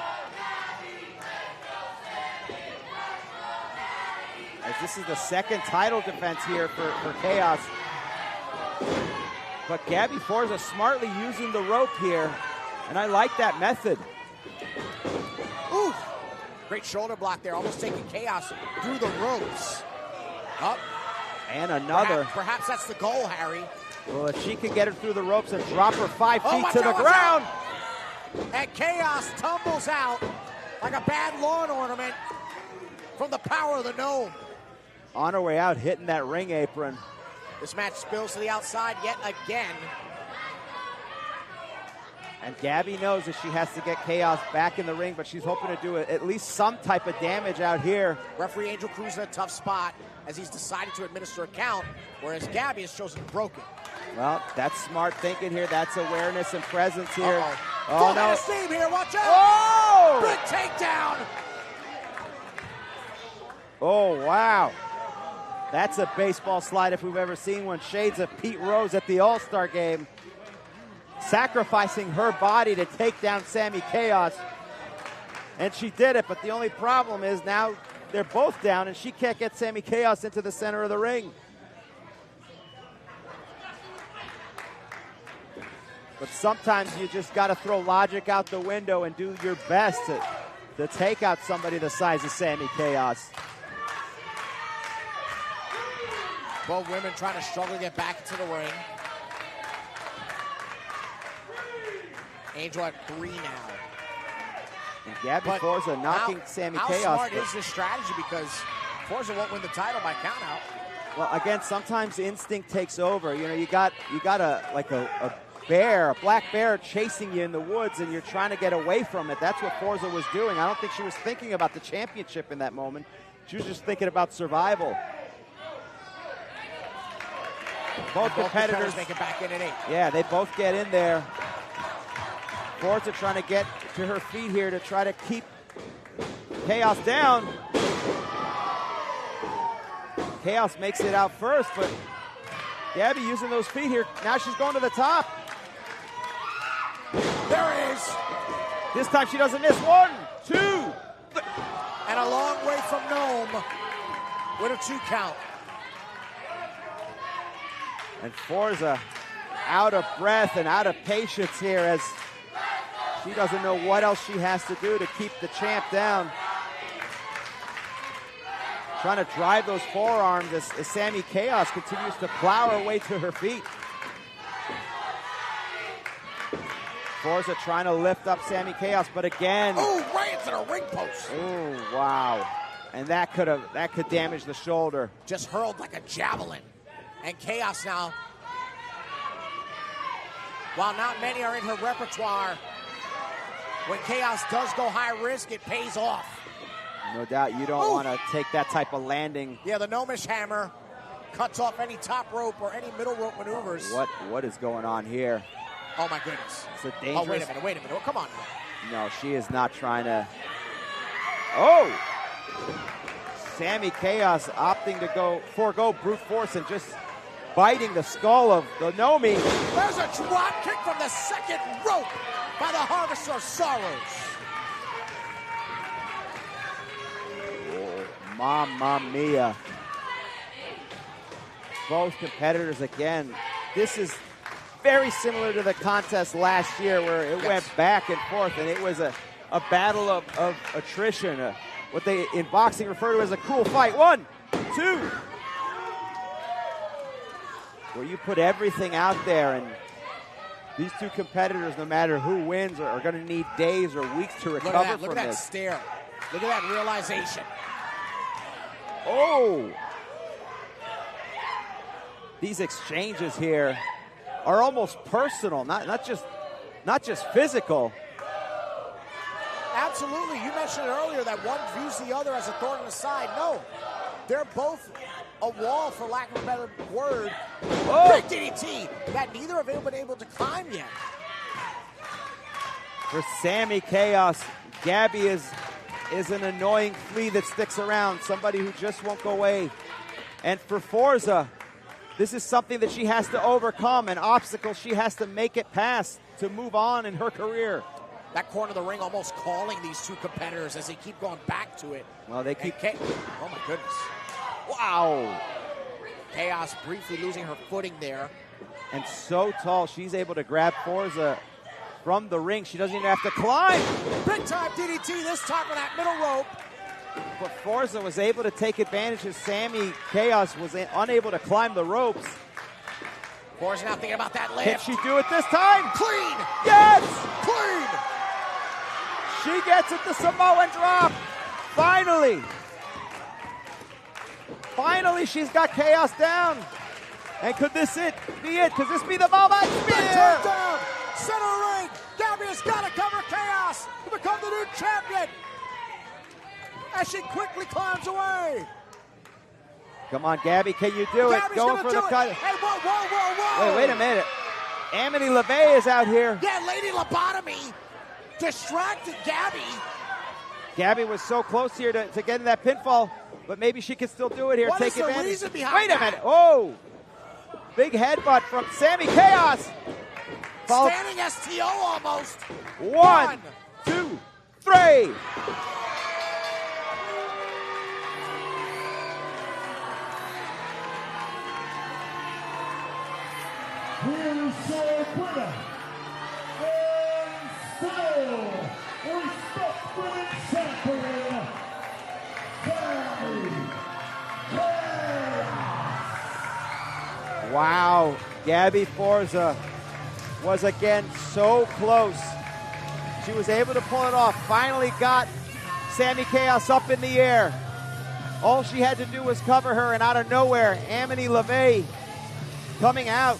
As this is the second title defense here for Chaos. But Gabby Forza smartly using the rope here, and I like that method. Ooh, great shoulder block there, almost taking Chaos through the ropes. Up. And another. Perhaps that's the goal, Harry. Well, if she can get her through the ropes and drop her 5 feet to the ground. And Chaos tumbles out like a bad lawn ornament from the power of the gnome. On her way out, hitting that ring apron. This match spills to the outside yet again. And Gabby knows that she has to get Chaos back in the ring, but she's hoping to do at least some type of damage out here. Referee Angel Cruz in a tough spot as he's decided to administer a count, whereas Gabby has chosen broken. Well, that's smart thinking here. That's awareness and presence here. Oh, no. Steam here. Watch out. Oh! Big takedown. Oh, wow. That's a baseball slide if we've ever seen one. Shades of Pete Rose at the All-Star game. Sacrificing her body to take down Sami Chaos. And she did it, but the only problem is now they're both down and she can't get Sami Chaos into the center of the ring. But sometimes you just got to throw logic out the window and do your best to take out somebody the size of Sami Chaos. Both women trying to struggle to get back into the ring. Angel at 3 now. And Gabby Forza knocking Sami Chaos. How smart is this strategy? Because Forza won't win the title by countout. Well, again, sometimes instinct takes over. You know, you got a bear, a black bear chasing you in the woods, and you're trying to get away from it. That's what Forza was doing. I don't think she was thinking about the championship in that moment. She was just thinking about survival. Both competitors make it back in at 8. Yeah, they both get in there. Forza trying to get to her feet here to try to keep Chaos down. Chaos makes it out first, but Gabby using those feet here. Now she's going to the top. There it is. This time she doesn't miss. 1, 2. And a long way from Gnome with a 2 count. And Forza out of breath and out of patience here as she doesn't know what else she has to do to keep the champ down. Trying to drive those forearms as Sami Chaos continues to plow her way to her feet. Forza trying to lift up Sami Chaos, but again. Oh, right into the ring post. Oh, wow. And that could damage the shoulder. Just hurled like a javelin. And Chaos now, while not many are in her repertoire, when Chaos does go high risk, it pays off. No doubt you don't want to take that type of landing. Yeah, the Gnomish hammer cuts off any top rope or any middle rope maneuvers. What is going on here? Oh, my goodness. It's a dangerous... Oh, wait a minute. Oh, come on now. No, she is not trying to... Oh! Sami Chaos opting to forego brute force and just biting the skull of the Nomi. There's a drop kick from the second rope by the Harvester of Sorrows. Oh, mamma mia. Both competitors again. This is very similar to the contest last year where it went back and forth, and it was a battle of attrition, what they in boxing refer to as a cruel fight. 1, 2. Where you put everything out there, and these two competitors, no matter who wins, are going to need days or weeks to recover from this. Look at that stare. Look at that realization. Oh! These exchanges here are almost personal, not just physical. Absolutely. You mentioned earlier that one views the other as a thorn in the side. No, they're both a wall, for lack of a better word. Oh. Big DDT that neither have been able to climb yet. For Sami Chaos, Gabby is an annoying flea that sticks around, somebody who just won't go away. And for Forza, this is something that she has to overcome, an obstacle she has to make it past to move on in her career. That corner of the ring almost calling these two competitors as they keep going back to it. Well, they keep... Oh, my goodness. Wow. Chaos briefly losing her footing there. And so tall, she's able to grab Forza from the ring. She doesn't even have to climb. Big time DDT this time on that middle rope. But Forza was able to take advantage as Sami Chaos was unable to climb the ropes. Forza now thinking about that lift. Can she do it this time? Clean! Yes! Clean! She gets it, the Samoan drop. Finally. Finally, she's got Chaos down. And could this be it? Could this be the moment? Spear! Down! Center ring! Gabby has got to cover Chaos to become the new champion. As she quickly climbs away. Come on, Gabby, can you do Gabby's it? Going for the cut. Hey, whoa. Wait a minute. Amity LaVey is out here. Yeah, Lady Lobotomy distracted Gabby. Gabby was so close here to getting that pinfall, but maybe she can still do it here. What Take is the advantage. reason behind Wait a that? minute. Oh. Big headbutt from Sami Chaos. Standing STO almost. 1, 2, 3. Here's your winner, and still respected champion, Gabby. Wow, Gabby Forza was again so close. She was able to pull it off. Finally got Sami Chaos up in the air. All she had to do was cover her, and out of nowhere, Amity LaVey coming out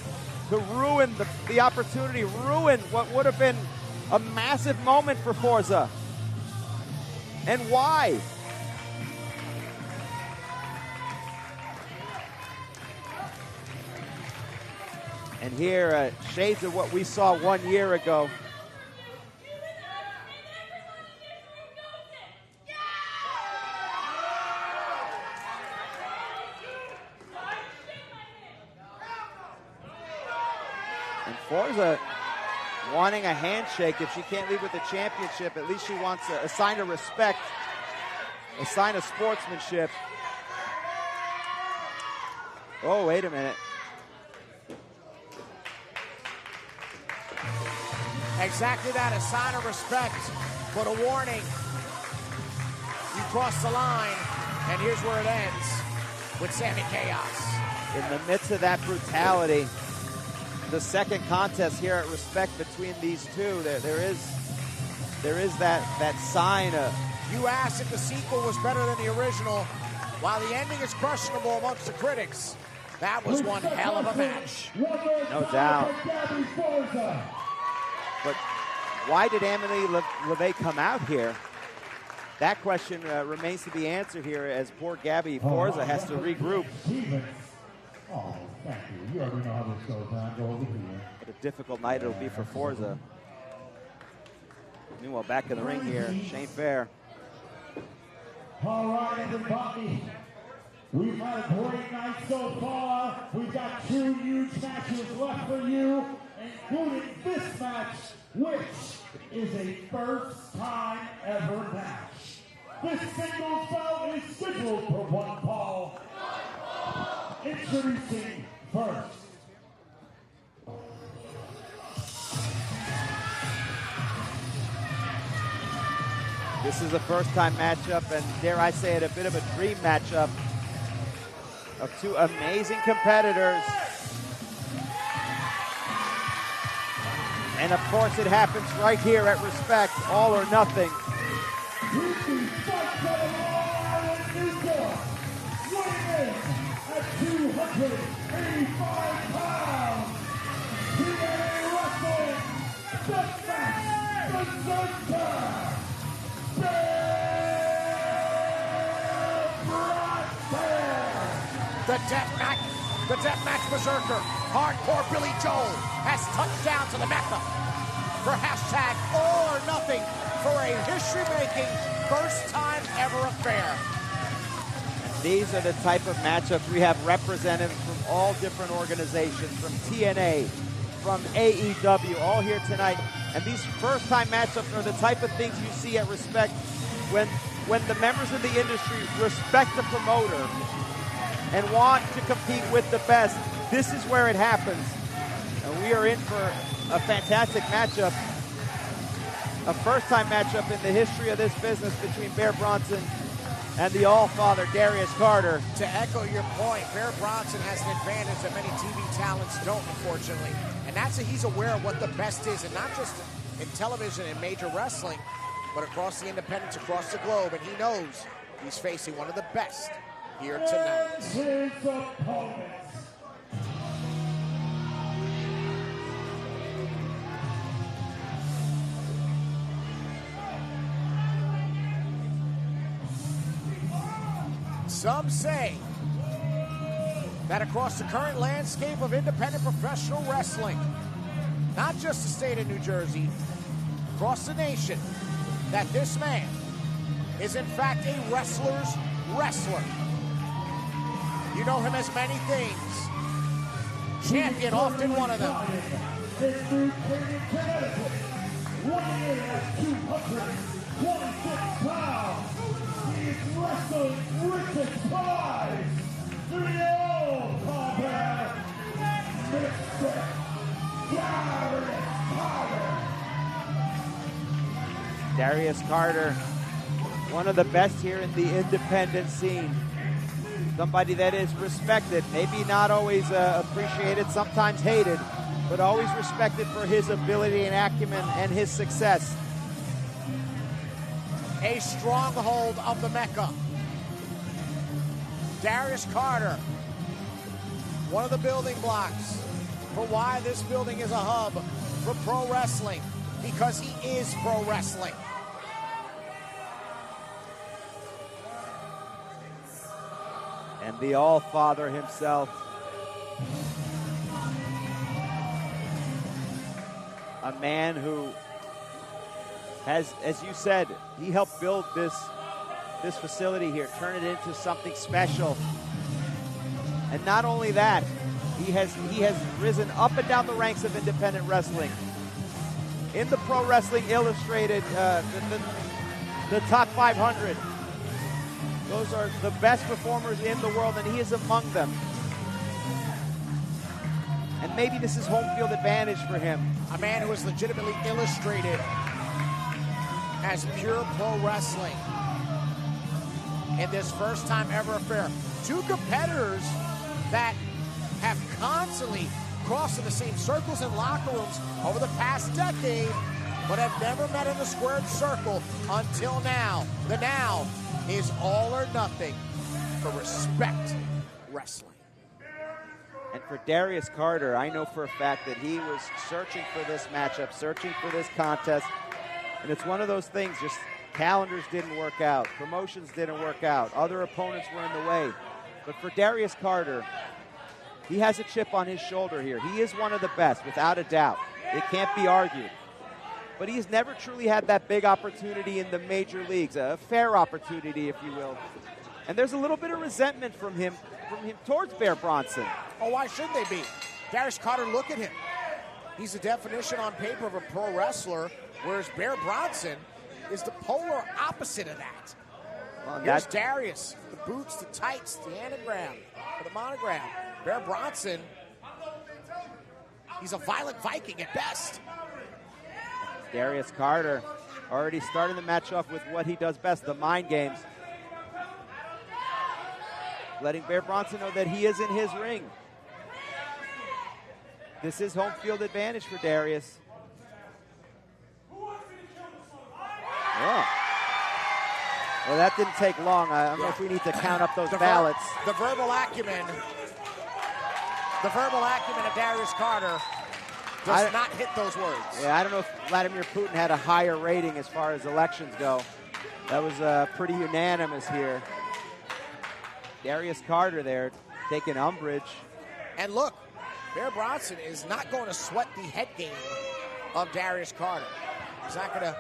to ruin the opportunity, ruin what would have been a massive moment for Forza. And why? And here, shades of what we saw 1 year ago. And Forza wanting a handshake. If she can't leave with the championship, at least she wants a sign of respect, a sign of sportsmanship. Oh, wait a minute. Exactly that, a sign of respect, but a warning. You cross the line, and here's where it ends with Sami Chaos. In the midst of that brutality, the second contest here at Respect between these two, there is that sign of... You asked if the sequel was better than the original, while the ending is questionable amongst the critics. That was one hell of a match. No doubt. But why did Amity LaVey come out here? That question remains to be answered here as poor Gabby Forza has to regroup. Oh, thank you. You already know how this goes down. Go over here. What a difficult night it'll be for Forza. Meanwhile, back in the ring here, Shane Fair. All right, everybody. We've had a great night so far. We've got 2 huge matches left for you, including this match, which is a first-time ever match. This singles bout is scheduled for 1 fall. Introducing first, This is a first-time matchup, and dare I say it, a bit of a dream matchup of two amazing competitors. And of course, it happens right here at Respect, all or nothing. At 285 pounds, PA Wrestling, Deathmatch Berserker, The Deathmatch Berserker, Hardcore Billy Joel, has touched down to the Mecca for hashtag all or nothing for a history-making, first-time ever affair. These are the type of matchups we have representatives from all different organizations, from TNA, from AEW, all here tonight. And these first-time matchups are the type of things you see at Respect when the members of the industry respect the promoter and want to compete with the best. This is where it happens. And we are in for a fantastic matchup, a first-time matchup in the history of this business between Bear Bronson and the All-Father Darius Carter. To echo your point, Bear Bronson has an advantage that many TV talents don't, unfortunately. And that's that he's aware of what the best is, and not just in television and major wrestling, but across the independents, across the globe. And he knows he's facing one of the best here tonight. his opponent. Some say that across the current landscape of independent professional wrestling, not just the state of New Jersey, across the nation, that this man is in fact a wrestler's wrestler. You know him as many things. Champion, often one of them. His new training Connecticut, weighing in at 226 pounds. He's wrestling richest prize, the all-combat, Mr. Darius Carter, one of the best here in the independent scene. Somebody that is respected, maybe not always appreciated, sometimes hated, but always respected for his ability and acumen and his success. A stronghold of the Mecca. Darius Carter, one of the building blocks for why this building is a hub for pro wrestling, because he is pro wrestling. And the All-Father himself, a man who has, as you said, he helped build this facility here, turn it into something special. And not only that, he has risen up and down the ranks of independent wrestling. In the Pro Wrestling Illustrated, the top 500. Those are the best performers in the world, and he is among them. And maybe this is home field advantage for him. A man who is legitimately illustrated as pure pro wrestling in this first time ever affair. Two competitors that have constantly crossed in the same circles and locker rooms over the past decade, but have never met in the squared circle until now. The now is all or nothing for Respect Wrestling. And for Darius Carter, I know for a fact that he was searching for this matchup, searching for this contest. And it's one of those things, just calendars didn't work out, promotions didn't work out, other opponents were in the way. But for Darius Carter, he has a chip on his shoulder here. He is one of the best, without a doubt. It can't be argued. But he's never truly had that big opportunity in the major leagues, a fair opportunity, if you will. And there's a little bit of resentment from him towards Bear Bronson. Oh, why shouldn't they be? Darius Carter, look at him. He's the definition on paper of a pro wrestler, whereas Bear Bronson is the polar opposite of that. Well, here's Darius, the boots, the tights, the anagram, or the monogram. Bear Bronson, he's a violent Viking at best. Darius Carter, Already starting the match off with what he does best, the mind games. Letting Bear Bronson know that he is in his ring. This is home field advantage for Darius. Oh. Well, that didn't take long. I don't know if we need to count up those ballots. The verbal acumen of Darius Carter does not hit those words. Yeah, I don't know if Vladimir Putin had a higher rating as far as elections go. That was pretty unanimous here. Darius Carter there taking umbrage. And look, Bear Bronson is not going to sweat the head game of Darius Carter. He's not going to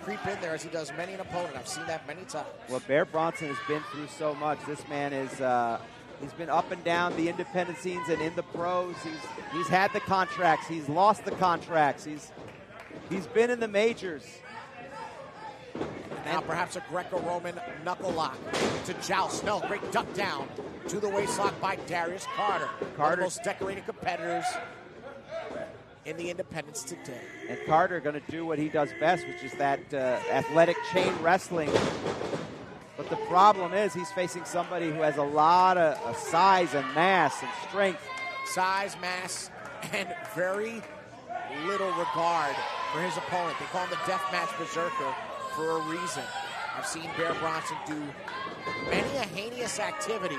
creep in there as he does many an opponent. I've seen that many times. Well, Bear Bronson has been through so much. This man is he's been up and down the independent scenes and in the pros. He's had the contracts. He's lost the contracts. He's been in the majors. Now perhaps a Greco-Roman knuckle lock to joust. No, great duck down to the waistlock by Darius Carter. One of the most decorated competitors in the independents today. And Carter going to do what he does best, which is that athletic chain wrestling. But the problem is he's facing somebody who has a lot of size and mass and strength. Size, mass, and very little regard for his opponent. They call him the Deathmatch Berserker for a reason. I've seen Bear Bronson do many a heinous activity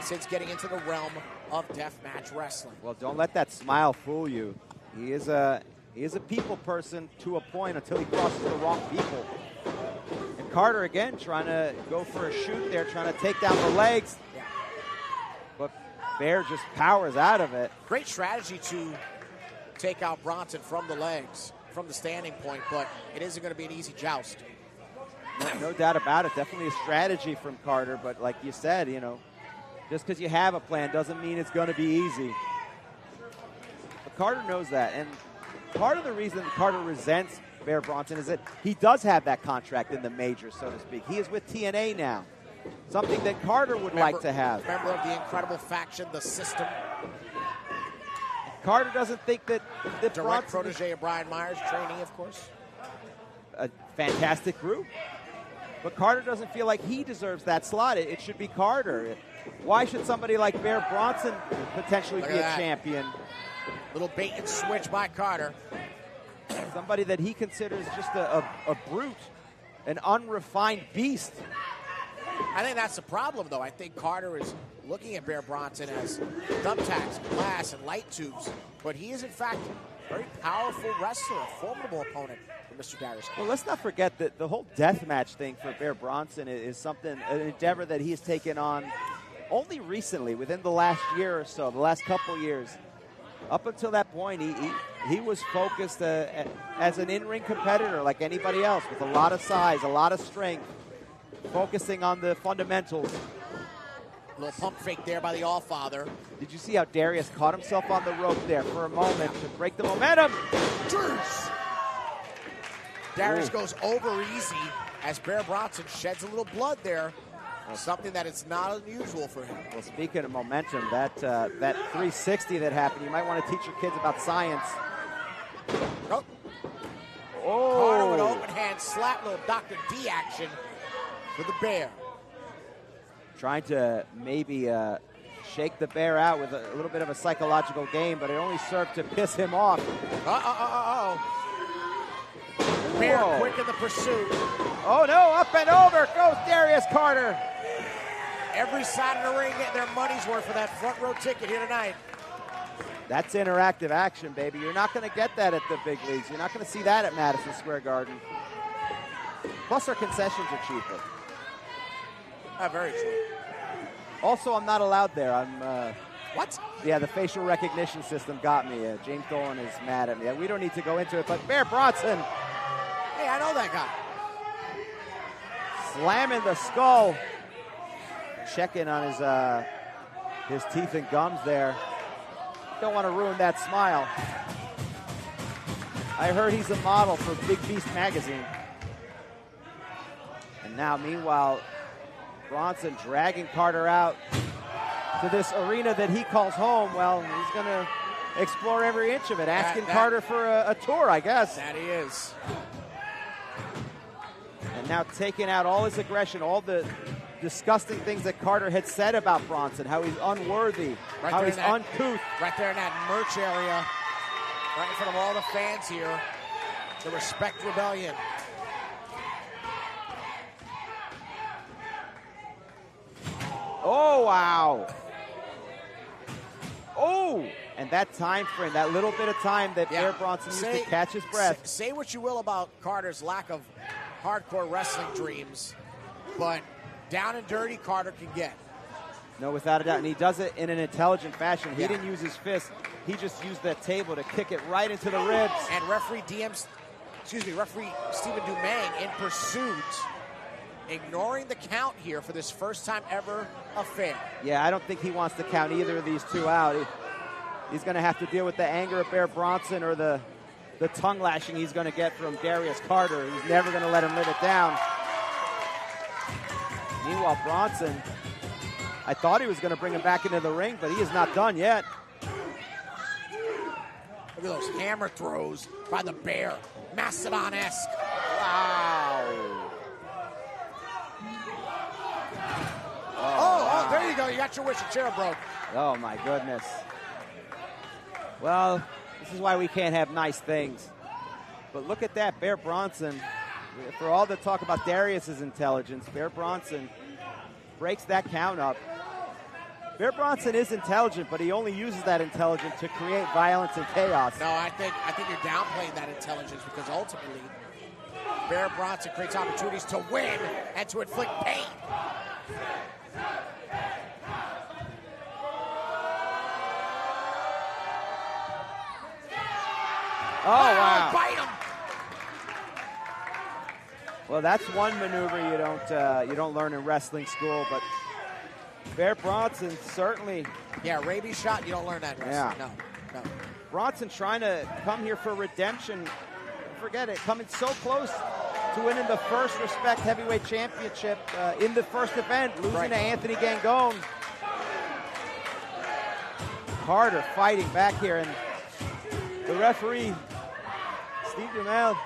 since getting into the realm of deathmatch wrestling. Well, don't let that smile fool you. He is a people person to a point until he crosses the wrong people. And Carter again trying to go for a shoot there, trying to take down the legs. Yeah. But Bear just powers out of it. Great strategy to take out Bronson from the legs, from the standing point, but it isn't going to be an easy joust. No doubt about it. Definitely a strategy from Carter, but like you said, just because you have a plan doesn't mean it's going to be easy. But Carter knows that, and part of the reason Carter resents Bear Bronson is that he does have that contract in the majors, so to speak. He is with TNA now, something that Carter would like to have. Member of the incredible faction, the System. Carter doesn't think that Direct Bronson protege of Brian Myers, trainee, of course. A fantastic group. But Carter doesn't feel like he deserves that slot. It should be Carter. Why should somebody like Bear Bronson potentially be a champion? Little bait and switch by Carter. Somebody that he considers just a brute, an unrefined beast. I think that's the problem, though. I think Carter is looking at Bear Bronson as thumbtacks, glass, and light tubes. But he is, in fact, a very powerful wrestler, a formidable opponent for Mr. Darius. Well, let's not forget that the whole deathmatch thing for Bear Bronson is something, an endeavor that he has taken on only recently, within the last year or so, the last couple years. Up until that point, he was focused as an in-ring competitor like anybody else, with a lot of size, a lot of strength, focusing on the fundamentals. A little pump fake there by the Allfather. Did you see how Darius caught himself on the rope there for a moment to break the momentum? Darius goes over easy as Bear Bronson sheds a little blood there. Something that is not unusual for him. Well, speaking of momentum, that 360 that happened, you might want to teach your kids about science. Oh. Carter with an open hand slap, little Dr. D action for the Bear. Trying to maybe shake the Bear out with a little bit of a psychological game, but it only served to piss him off. Bear quick in the pursuit. Oh no, up and over goes Darius Carter. Every side of the ring getting their money's worth for that front row ticket here tonight. That's interactive action, baby. You're not going to get that at the big leagues. You're not going to see that at Madison Square Garden. Plus, our concessions are cheaper. Very true. Also, I'm not allowed there. What? Yeah, the facial recognition system got me. James Dolan is mad at me. We don't need to go into it, but Bear Bronson. Hey, I know that guy. Slamming the skull. Checking on his teeth and gums there. Don't want to ruin that smile. I heard he's a model for Big Beast magazine. And now, meanwhile, Bronson dragging Carter out to this arena that he calls home. Well, he's going to explore every inch of it, asking Carter for a tour, I guess. That he is. now taking out all his aggression, all the disgusting things that Carter had said about Bronson, how he's unworthy, how he's uncouth. Right there in that merch area, right in front of all the fans here, the Respect Rebellion. Oh, wow. Oh, and that time frame, that little bit of time that Bear Bronson used to catch his breath. Say what you will about Carter's lack of hardcore wrestling dreams, but down and dirty Carter can get. No, without a doubt. And he does it in an intelligent fashion. He didn't use his fist. He just used that table to kick it right into the ribs. And referee Stephen Dumang in pursuit, ignoring the count here for this first time ever affair. Yeah, I don't think he wants to count either of these two out. He's going to have to deal with the anger of Bear Bronson or the tongue lashing he's going to get from Darius Carter. He's never going to let him live it down. Meanwhile, Bronson, I thought he was going to bring him back into the ring, but he is not done yet. Look at those hammer throws by the Bear. Mastodon-esque. Wow. Oh, there you go. You got your wish. Your chair broke. Oh, my goodness. Well, this is why we can't have nice things. But look at that, Bear Bronson. For all the talk about Darius's intelligence, Bear Bronson breaks that count up. Bear Bronson is intelligent, but he only uses that intelligence to create violence and chaos. No, I think you're downplaying that intelligence because ultimately, Bear Bronson creates opportunities to win and to inflict pain. Oh, wow. Bite him. Well, that's one maneuver you don't learn in wrestling school, but Bear Bronson certainly. Yeah, rabies shot, you don't learn that in wrestling. Yeah. No. Bronson trying to come here for redemption. Forget it, coming so close to winning the first Respect Heavyweight Championship in the first event, losing to Anthony Gangone. Carter fighting back here, and the referee, Steve Dumel,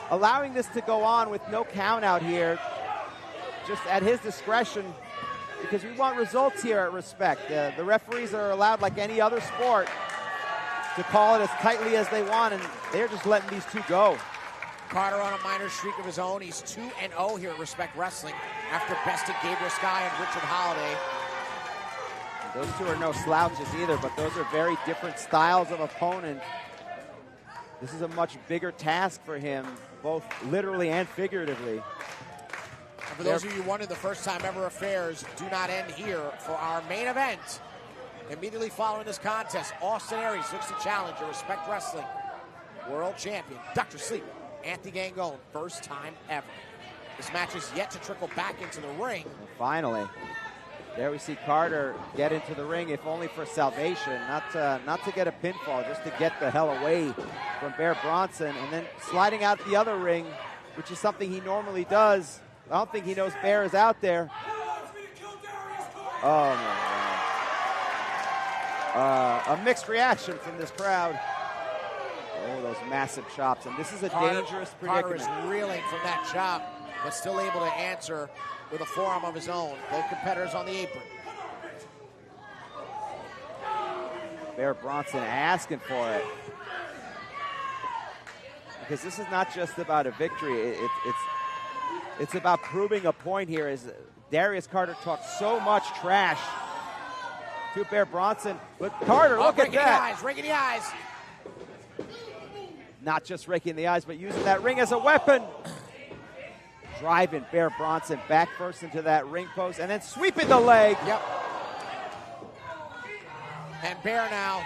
allowing this to go on with no count out here, just at his discretion, because we want results here at Respect. The referees are allowed, like any other sport, to call it as tightly as they want, and they're just letting these two go. Carter on a minor streak of his own. He's 2-0 here at Respect Wrestling after besting Gabriel Skye and Richard Holiday. Those two are no slouches either, but those are very different styles of opponent. This is a much bigger task for him, both literally and figuratively. And for those of you wondering, the first time ever affairs do not end here. For our main event, immediately following this contest, Austin Aries looks to challenge a Respect Wrestling World Champion, Dr. Sleep, Anthony Gangone, first time ever. This match is yet to trickle back into the ring. Well, finally. There we see Carter get into the ring, if only for salvation, not to get a pinfall, just to get the hell away from Bear Bronson, and then sliding out the other ring, which is something he normally does. I don't think he knows Bear is out there. Oh, my God. A mixed reaction from this crowd. Oh, those massive chops, and this is a dangerous predicament. Carter is reeling from that chop, but still able to answer with a forearm of his own. Both competitors on the apron. Bear Bronson asking for it. Because this is not just about a victory. It's about proving a point here, as Darius Carter talks so much trash to Bear Bronson. But Carter, look at that. Raking the eyes. Not just raking the eyes, but using that ring as a weapon. Driving Bear Bronson back first into that ring post and then sweeping the leg. Yep. And Bear now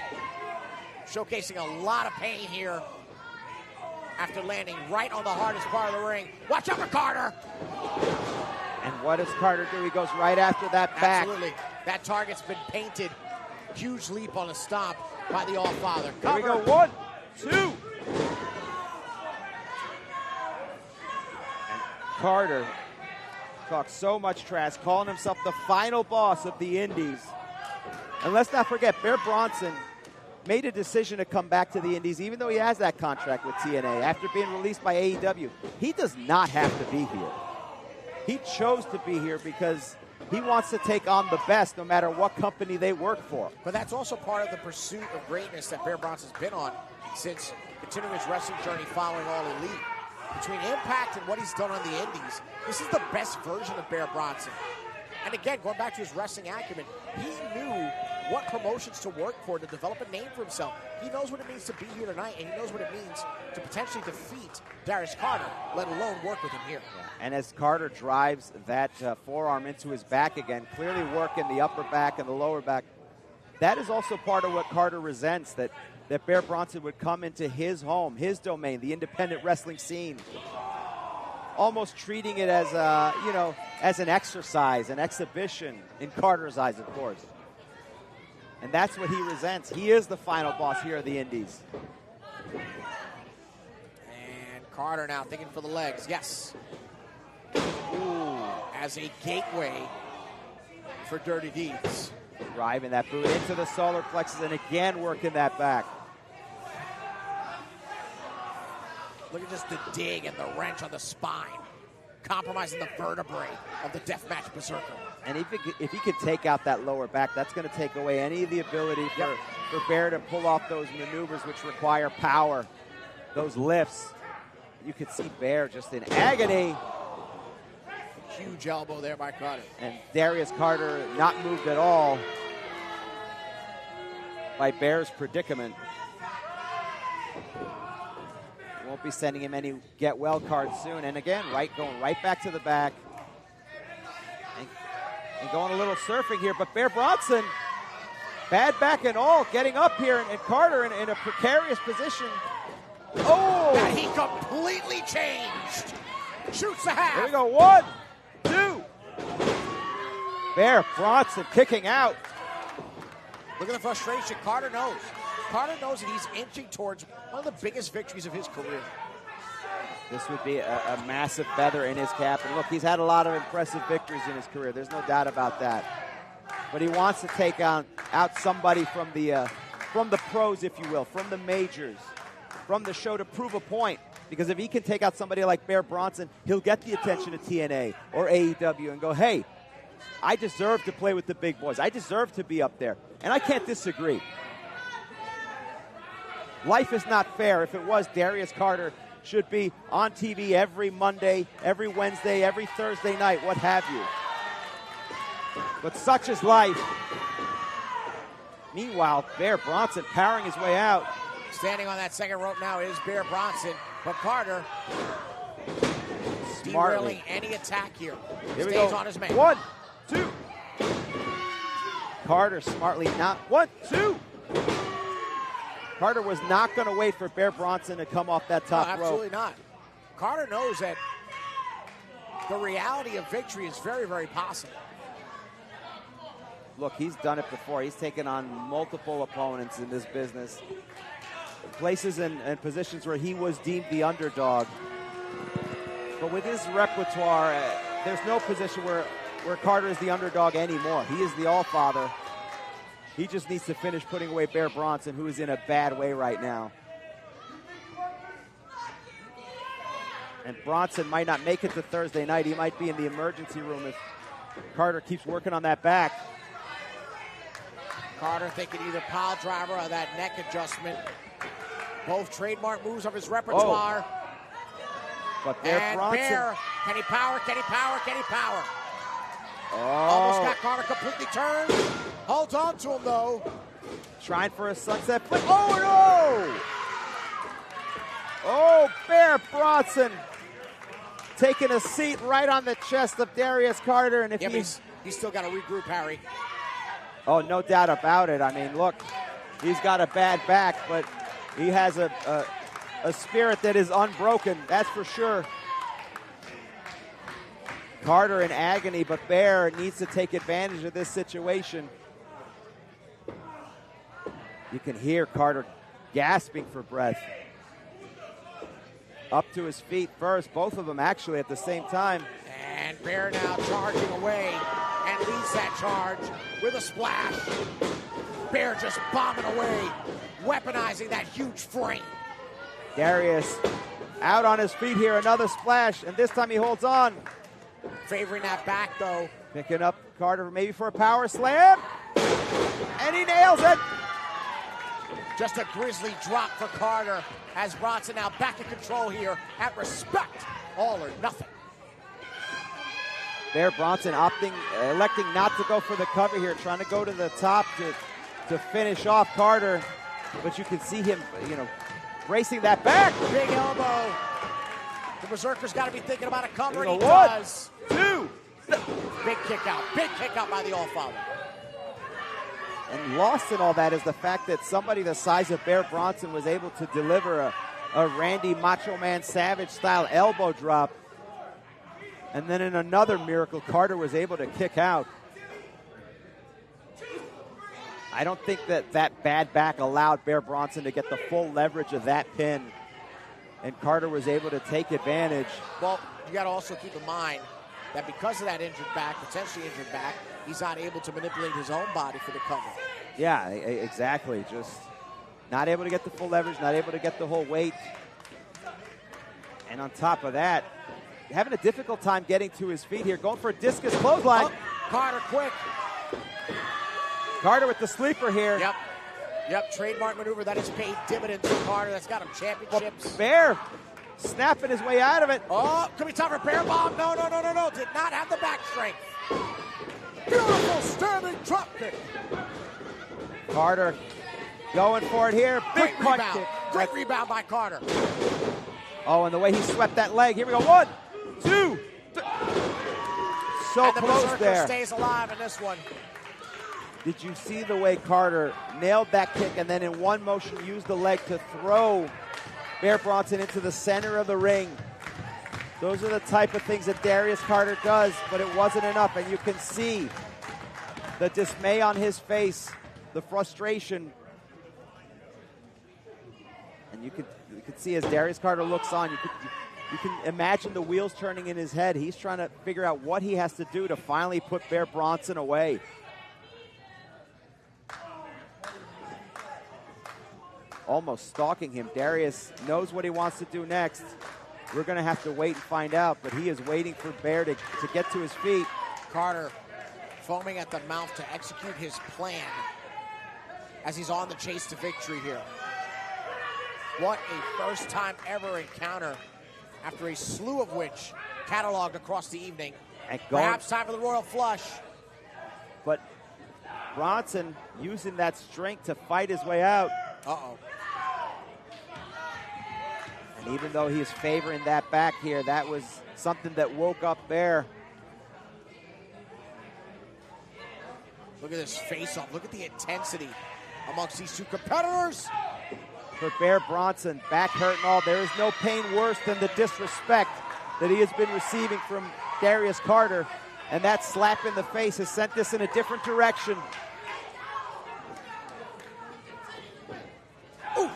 showcasing a lot of pain here after landing right on the hardest part of the ring. Watch out for Carter. And what does Carter do? He goes right after that back. Absolutely. That target's been painted. Huge leap on a stomp by the All-Father. Here we go. 1, 2. Carter talks so much trash, calling himself the final boss of the Indies. And let's not forget, Bear Bronson made a decision to come back to the Indies, even though he has that contract with TNA after being released by AEW. He does not have to be here. He chose to be here because he wants to take on the best no matter what company they work for. But that's also part of the pursuit of greatness that Bear Bronson's been on since continuing his wrestling journey following All Elite. Between Impact and what he's done on the Indies, this is the best version of Bear Bronson. And again, going back to his wrestling acumen, he knew what promotions to work for to develop a name for himself. He knows what it means to be here tonight, and he knows what it means to potentially defeat Darius Carter, let alone work with him here. And as Carter drives that forearm into his back again, clearly working the upper back and the lower back, that is also part of what Carter resents, that Bear Bronson would come into his home, his domain, the independent wrestling scene, almost treating it as as an exercise, an exhibition, in Carter's eyes, of course. And that's what he resents. He is the final boss here at the Indies. And Carter now thinking for the legs. Yes. Ooh, as a gateway for Dirty Deeds. Driving that boot into the solar plexus and again working that back. Look at just the dig and the wrench on the spine, compromising the vertebrae of the deathmatch berserker. And if he could take out that lower back, that's going to take away any of the ability for Bear to pull off those maneuvers which require power, those lifts. You could see Bear just in agony. Huge elbow there by Carter. And Darius Carter not moved at all by Bear's predicament. Won't be sending him any get well cards soon. And again, going right back to the back. And going a little surfing here. But Bear Bronson, bad back and all, getting up here. And Carter in a precarious position. Oh! Now he completely changed. Shoots the half. Here we go. 1, 2. Bear Bronson kicking out. Look at the frustration. Carter knows. Carter knows that he's inching towards one of the biggest victories of his career. This would be a massive feather in his cap. And look, he's had a lot of impressive victories in his career. There's no doubt about that. But he wants to take out somebody from the pros, if you will, from the majors, from the show to prove a point. Because if he can take out somebody like Bear Bronson, he'll get the attention of TNA or AEW and go, hey, I deserve to play with the big boys. I deserve to be up there. And I can't disagree. Life is not fair. If it was, Darius Carter should be on TV every Monday, every Wednesday, every Thursday night, what have you. But such is life. Meanwhile, Bear Bronson powering his way out. Standing on that second rope now is Bear Bronson, but Carter derailing any attack here. Stays on his man. 1, 2. Carter smartly not. 1, 2. Carter was not going to wait for Bear Bronson to come off that top rope. Absolutely not. Carter knows that the reality of victory is very, very possible. Look, he's done it before. He's taken on multiple opponents in this business. Places and positions where he was deemed the underdog. But with his repertoire, there's no position where Carter is the underdog anymore. He is the all-father. He just needs to finish putting away Bear Bronson, who is in a bad way right now. And Bronson might not make it to Thursday night. He might be in the emergency room if Carter keeps working on that back. Carter thinking either pile driver or that neck adjustment. Both trademark moves of his repertoire. Oh. But Bear Bronson. Bear, can he power, can he power, can he power? Oh. Almost got Carter completely turned. Holds on to him, though. Trying for a sunset flip. Oh, no! Oh, Bear Bronson taking a seat right on the chest of Darius Carter. And if he's still got to regroup, Harry. Oh, no doubt about it. I mean, look, he's got a bad back, but he has a spirit that is unbroken, that's for sure. Carter in agony, but Bear needs to take advantage of this situation. You can hear Carter gasping for breath. Up to his feet first, both of them actually at the same time. And Bear now charging away and leads that charge with a splash. Bear just bombing away weaponizing that huge frame. Darius out on his feet here, another splash, and this time he holds on. Favoring that back, though. Picking up Carter maybe for a power slam, and he nails it. Just a grisly drop for Carter as Bronson now back in control here at respect. All or nothing. There, Bronson electing not to go for the cover here, trying to go to the top to finish off Carter. But you can see him, bracing that back. Big elbow. The Berserker's got to be thinking about a cover, and he one, does. Two. Big kick out by the Allfather. And lost in all that is the fact that somebody the size of Bear Bronson was able to deliver a Randy Macho Man Savage style elbow drop. And then in another miracle, Carter was able to kick out. I don't think that bad back allowed Bear Bronson to get the full leverage of that pin. And Carter was able to take advantage. Well, you got to also keep in mind that because of that potentially injured back, he's not able to manipulate his own body for the cover. Yeah, exactly. Just not able to get the full leverage, not able to get the whole weight. And on top of that, having a difficult time getting to his feet here, going for a discus clothesline. Oh, Carter quick. Carter with the sleeper here. Yep, trademark maneuver that has paid dividends for Carter. That's got him championships. Well, Bear snapping his way out of it. Oh, could be time for Bear Bomb. No. Did not have the back strength. Beautiful standing drop kick. Carter going for it here. Big punch kick. Great rebound by Carter. Oh, and the way he swept that leg. Here we go. 1, 2, 3. So and the close Berserker there. Stays alive in this one. Did you see the way Carter nailed that kick and then in one motion used the leg to throw Bear Bronson into the center of the ring? Those are the type of things that Darius Carter does, but it wasn't enough. And you can see the dismay on his face, the frustration. And you can see as Darius Carter looks on, you can imagine the wheels turning in his head. He's trying to figure out what he has to do to finally put Bear Bronson away. Almost stalking him. Darius knows what he wants to do next. We're going to have to wait and find out, but he is waiting for Bear to get to his feet. Carter foaming at the mouth to execute his plan as he's on the chase to victory here. What a first time ever encounter after a slew of which cataloged across the evening. Perhaps time for the Royal Flush. But Bronson using that strength to fight his way out. Uh-oh. And even though he's favoring that back here, that was something that woke up Bear. Look at this face-off. Look at the intensity amongst these two competitors. For Bear Bronson, back hurt and all, there is no pain worse than the disrespect that he has been receiving from Darius Carter. And that slap in the face has sent this in a different direction. Ooh.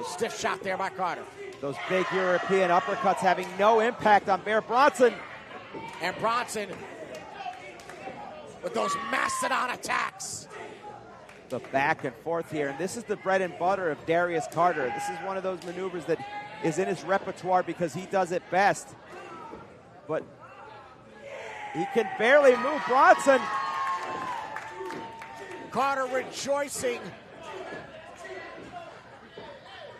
Stiff shot there by Carter. Those big European uppercuts having no impact on Bear Bronson. And Bronson with those mastodon attacks. The back and forth here, and this is the bread and butter of Darius Carter. This is one of those maneuvers that is in his repertoire because he does it best. But he can barely move Bronson. Carter rejoicing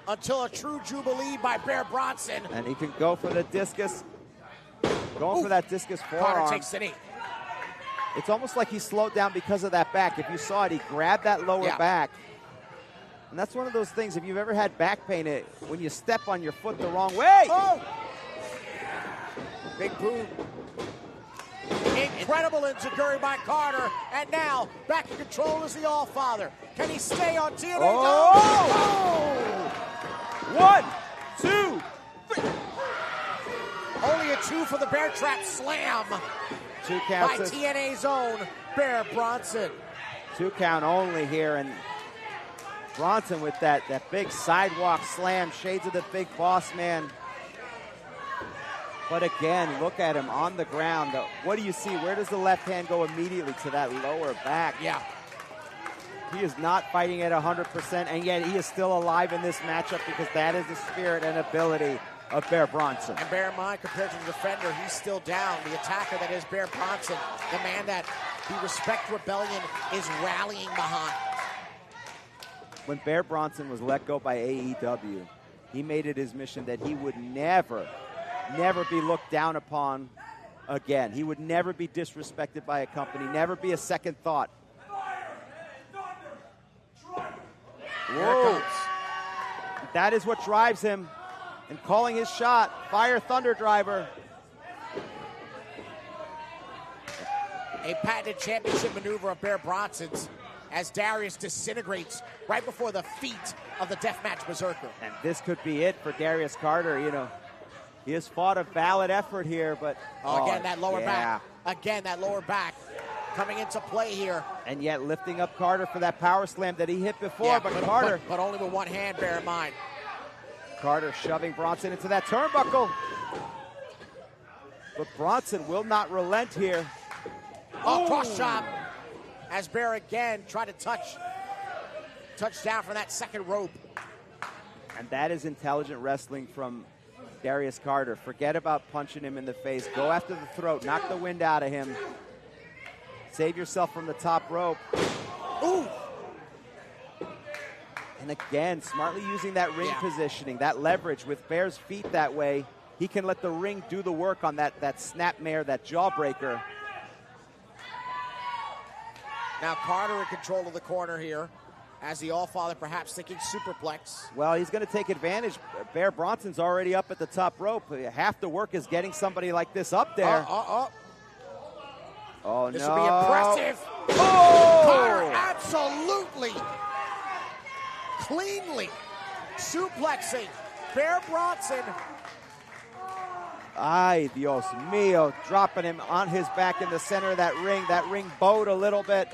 until a true jubilee by Bear Bronson. And he can go for the discus. Going for that discus forearm. Carter takes the knee. It's almost like he slowed down because of that back. If you saw it, he grabbed that lower back. And that's one of those things, if you've ever had back pain, when you step on your foot the wrong way. Oh! Big boom. Incredible enziguri by Carter. And now, back in control is the Allfather. Can he stay on TNA? Oh! 1, 2, 3. Only a 2 for the Bear Trap Slam. 2 counts. By TNA's own Bear Bronson. 2 count only here, and Bronson with that big sidewalk slam, shades of the big boss man. But again, look at him on the ground. What do you see? Where does the left hand go immediately to that lower back? Yeah. He is not fighting at 100%, and yet he is still alive in this matchup because that is the spirit and ability of Bear Bronson. And bear in mind, compared to the defender, he's still down. The attacker that is Bear Bronson, the man that the Respect Rebellion is rallying behind. When Bear Bronson was let go by AEW, he made it his mission that he would never be looked down upon again. He would never be disrespected by a company, never be a second thought. Whoa. That is what drives him. And calling his shot, Fire Thunder Driver. A patented championship maneuver of Bear Bronson's as Darius disintegrates right before the feet of the Deathmatch Berserker. And this could be it for Darius Carter. You know, he has fought a valid effort here, but again, that lower back. Again, that lower back coming into play here. And yet lifting up Carter for that power slam that he hit before, but Carter. But only with one hand, bear in mind. Carter shoving Bronson into that turnbuckle. But Bronson will not relent here. Cross chop. As Bear again tried to touch down from that second rope. And that is intelligent wrestling from Darius Carter. Forget about punching him in the face. Go after the throat. Knock the wind out of him. Save yourself from the top rope. Ooh! And again, smartly using that ring positioning, that leverage with Bear's feet that way, he can let the ring do the work on that snapmare, that jawbreaker. Now Carter in control of the corner here as the Allfather perhaps thinking superplex. Well, he's going to take advantage. Bear Bronson's already up at the top rope. Half the work is getting somebody like this up there. Oh, this no. will be impressive. Oh! Carter absolutely cleanly suplexing Bear Bronson. Ay, Dios mío. Dropping him on his back in the center of that ring. That ring bowed a little bit.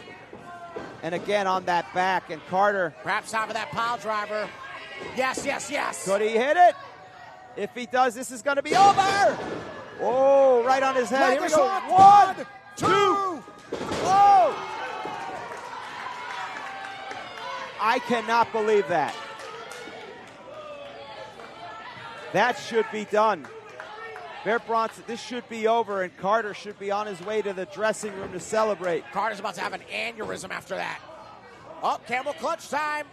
And again on that back. And Carter. Perhaps top of that pile driver. Yes, yes, yes. Could he hit it? If he does, this is going to be over. Oh, right on his head. Here we go. 1, 2. Whoa. I cannot believe that. That should be done. Bear Bronson, this should be over, and Carter should be on his way to the dressing room to celebrate. Carter's about to have an aneurysm after that. Oh, camel clutch time.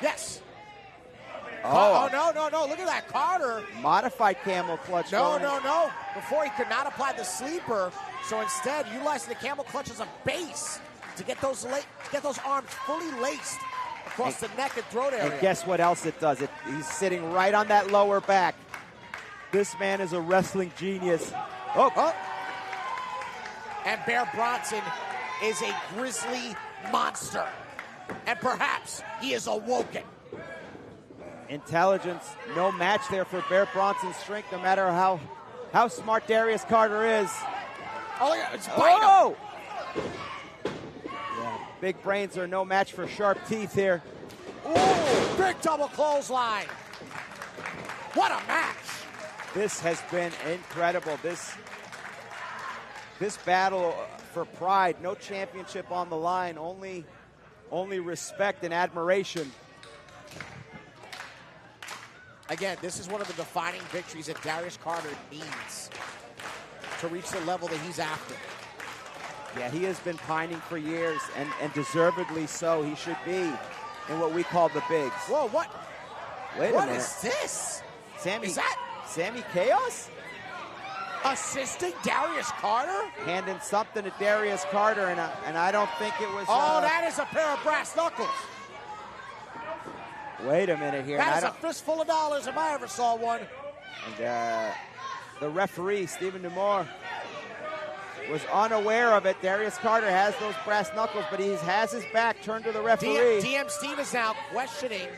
Yes. Oh, no. Look at that. Carter. Modified camel clutch. No. Before he could not apply the sleeper, so instead utilizing the camel clutch as a base to get those arms fully laced across the neck and throat area. And guess what else it does? He's sitting right on that lower back. This man is a wrestling genius. Oh. And Bear Bronson is a grisly monster. And perhaps he is awoken. Intelligence, no match there for Bear Bronson's strength, no matter how smart Darius Carter is. Oh, yeah, it's Bambino. Yeah, big brains are no match for sharp teeth here. Ooh, big double clothesline. What a match. This has been incredible. This battle for pride, no championship on the line, only respect and admiration. Again, this is one of the defining victories that Darius Carter needs to reach the level that he's after. Yeah, he has been pining for years, and deservedly so. He should be in what we call the bigs. Whoa, what? Wait a minute. What is this? Sammy Chaos? Assisting Darius Carter? Handing something to Darius Carter, and I don't think it was... that is a pair of brass knuckles. Wait a minute here. That is a fistful of dollars if I ever saw one. And the referee, Stephen Dumore, was unaware of it. Darius Carter has those brass knuckles, but he has his back turned to the referee. DM Steve is now questioning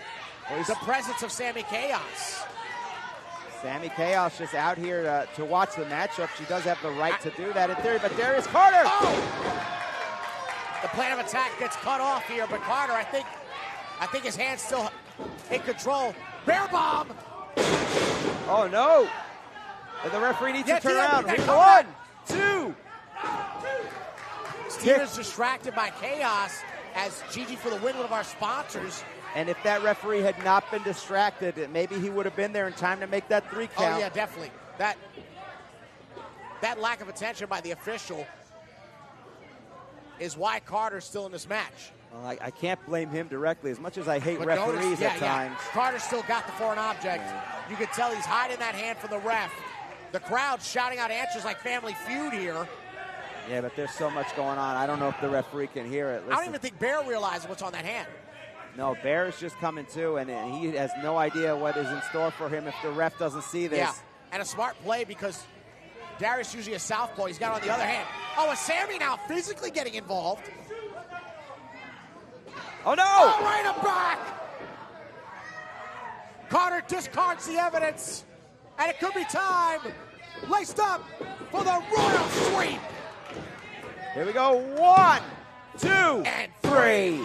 the presence of Sammy Chaos. Sammy Chaos just out here to watch the matchup. She does have the right to do that in theory, but Darius Carter! Oh! The plan of attack gets cut off here, but Carter, I think his hand's still in control. Bear bomb! Oh, no! The referee needs to turn around. 1, 2. Steve is distracted by Chaos. as Gigi for the win, one of our sponsors. And if that referee had not been distracted, maybe he would have been there in time to make that 3 count. Oh, yeah, definitely. That lack of attention by the official is why Carter's still in this match. Well, I can't blame him directly, as much as I hate referees at times. Carter still got the foreign object. Yeah. You can tell he's hiding that hand from the ref. The crowd's shouting out answers like Family Feud here. Yeah, but there's so much going on. I don't know if the referee can hear it. Listen. I don't even think Bear realizes what's on that hand. No, Bear is just coming to, and he has no idea what is in store for him if the ref doesn't see this. Yeah, and a smart play because Darius usually a southpaw. He's got on the other hand. Oh, and Sammy now physically getting involved. Oh, no! Oh, right up back! Carter discards the evidence, and it could be time. Laced up for the royal sweep. Here we go. 1, 2, and 3.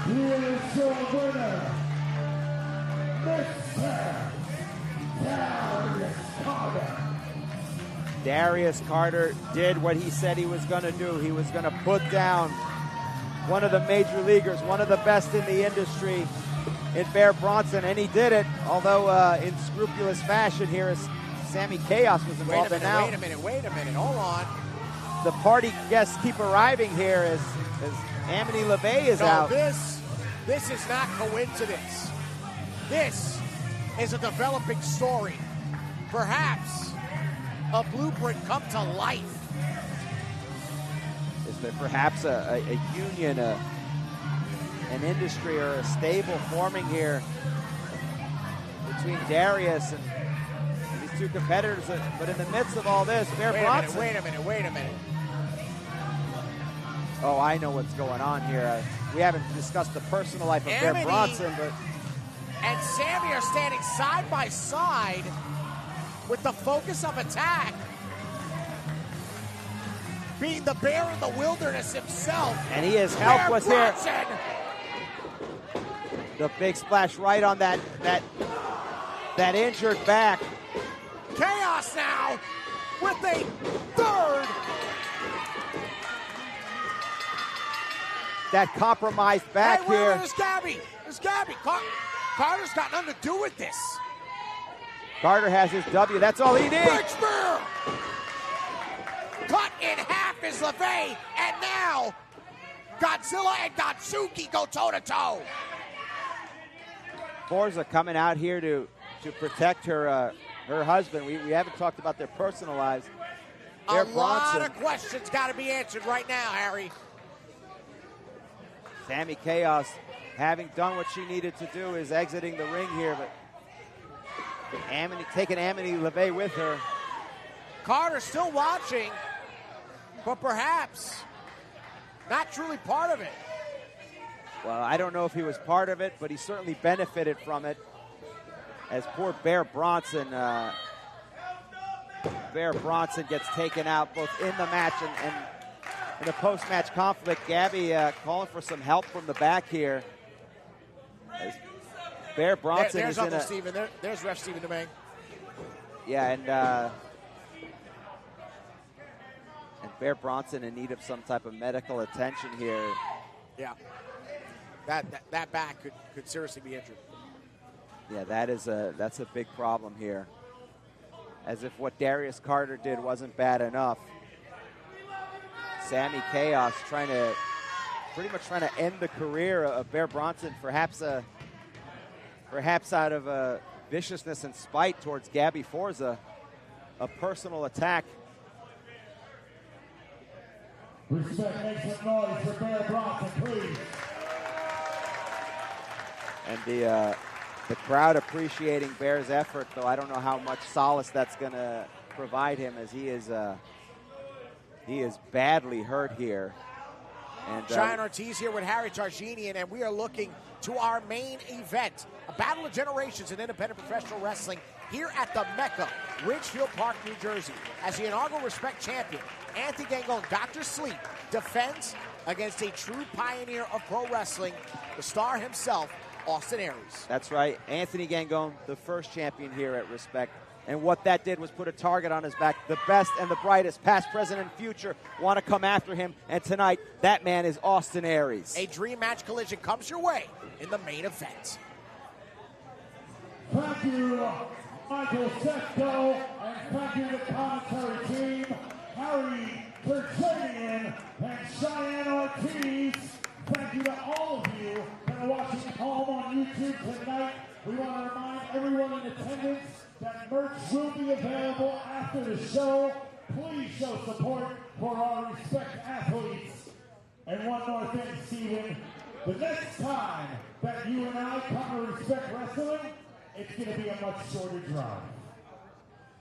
Here's your winner, Mr. Darius Carter. Darius Carter did what he said he was going to do. He was going to put down one of the major leaguers, one of the best in the industry in Bear Bronson, and he did it, although in scrupulous fashion here as Sammy Chaos was involved. Wait a minute, hold on. The party guests keep arriving here as Amity LaVey is out. This is not coincidence. This is a developing story. Perhaps a blueprint come to life. Is there perhaps a union, an industry, or a stable forming here between Darius and these two competitors? But in the midst of all this, Bear Bronson. Wait a minute. Oh, I know what's going on here. We haven't discussed the personal life of Bear Bronson, but... and Sammy are standing side by side with the focus of attack being the bear in the wilderness himself. And he is helpless here. The big splash right on that injured back. Chaos now with a third. That compromised back here. There's Gabby. Carter's got nothing to do with this. Carter has his W. That's all he needs. Big spear. Cut in half is LaVey. And now Godzilla and Gotsuki go toe-to-toe. Forza coming out here to protect her husband. We haven't talked about their personal lives. A lot of questions got to be answered right now, Harry. Sammy Chaos, having done what she needed to do, is exiting the ring here, but taking Amity LaVey with her. Carter still watching, but perhaps not truly part of it. Well, I don't know if he was part of it, but he certainly benefited from it. As poor Bear Bronson gets taken out both in the match and in the post-match conflict. Gabby calling for some help from the back here. As Bear Bronson there's is Uncle Steven. There's Ref Steven Domingue. Yeah, and Bear Bronson in need of some type of medical attention here. Yeah, that back could seriously be injured. Yeah, that's a big problem here. As if what Darius Carter did wasn't bad enough. Sammy Chaos pretty much trying to end the career of Bear Bronson, perhaps out of viciousness and spite towards Gabby Forza, a personal attack. Respect, make some noise for Bear Bronson, please. And the crowd appreciating Bear's effort, though I don't know how much solace that's going to provide him, as he is badly hurt here. And Giant Ortiz here with Harry Targinian, and we are looking to our main event, a battle of generations in independent professional wrestling here at the Mecca, Ridgefield Park, New Jersey, as the inaugural Respect champion, Anthony Gangone, Dr. Sleep, defends against a true pioneer of pro wrestling, the star himself, Austin Aries. That's right. Anthony Gangone, the first champion here at Respect. And what that did was put a target on his back. The best and the brightest, past, present, and future, want to come after him. And tonight, that man is Austin Aries. A dream match collision comes your way in the main event. Thank you, Michael Sefko, and thank you to the commentary team, Harry Tertullian and Cheyenne Ortiz. Thank you to all of you that are watching at home on YouTube tonight. We want to remind everyone in attendance that merch will be available after the show. Please show support for our Respect athletes. And one more thing, Steven. The next time that you and I come to Respect Wrestling, it's going to be a much shorter drive.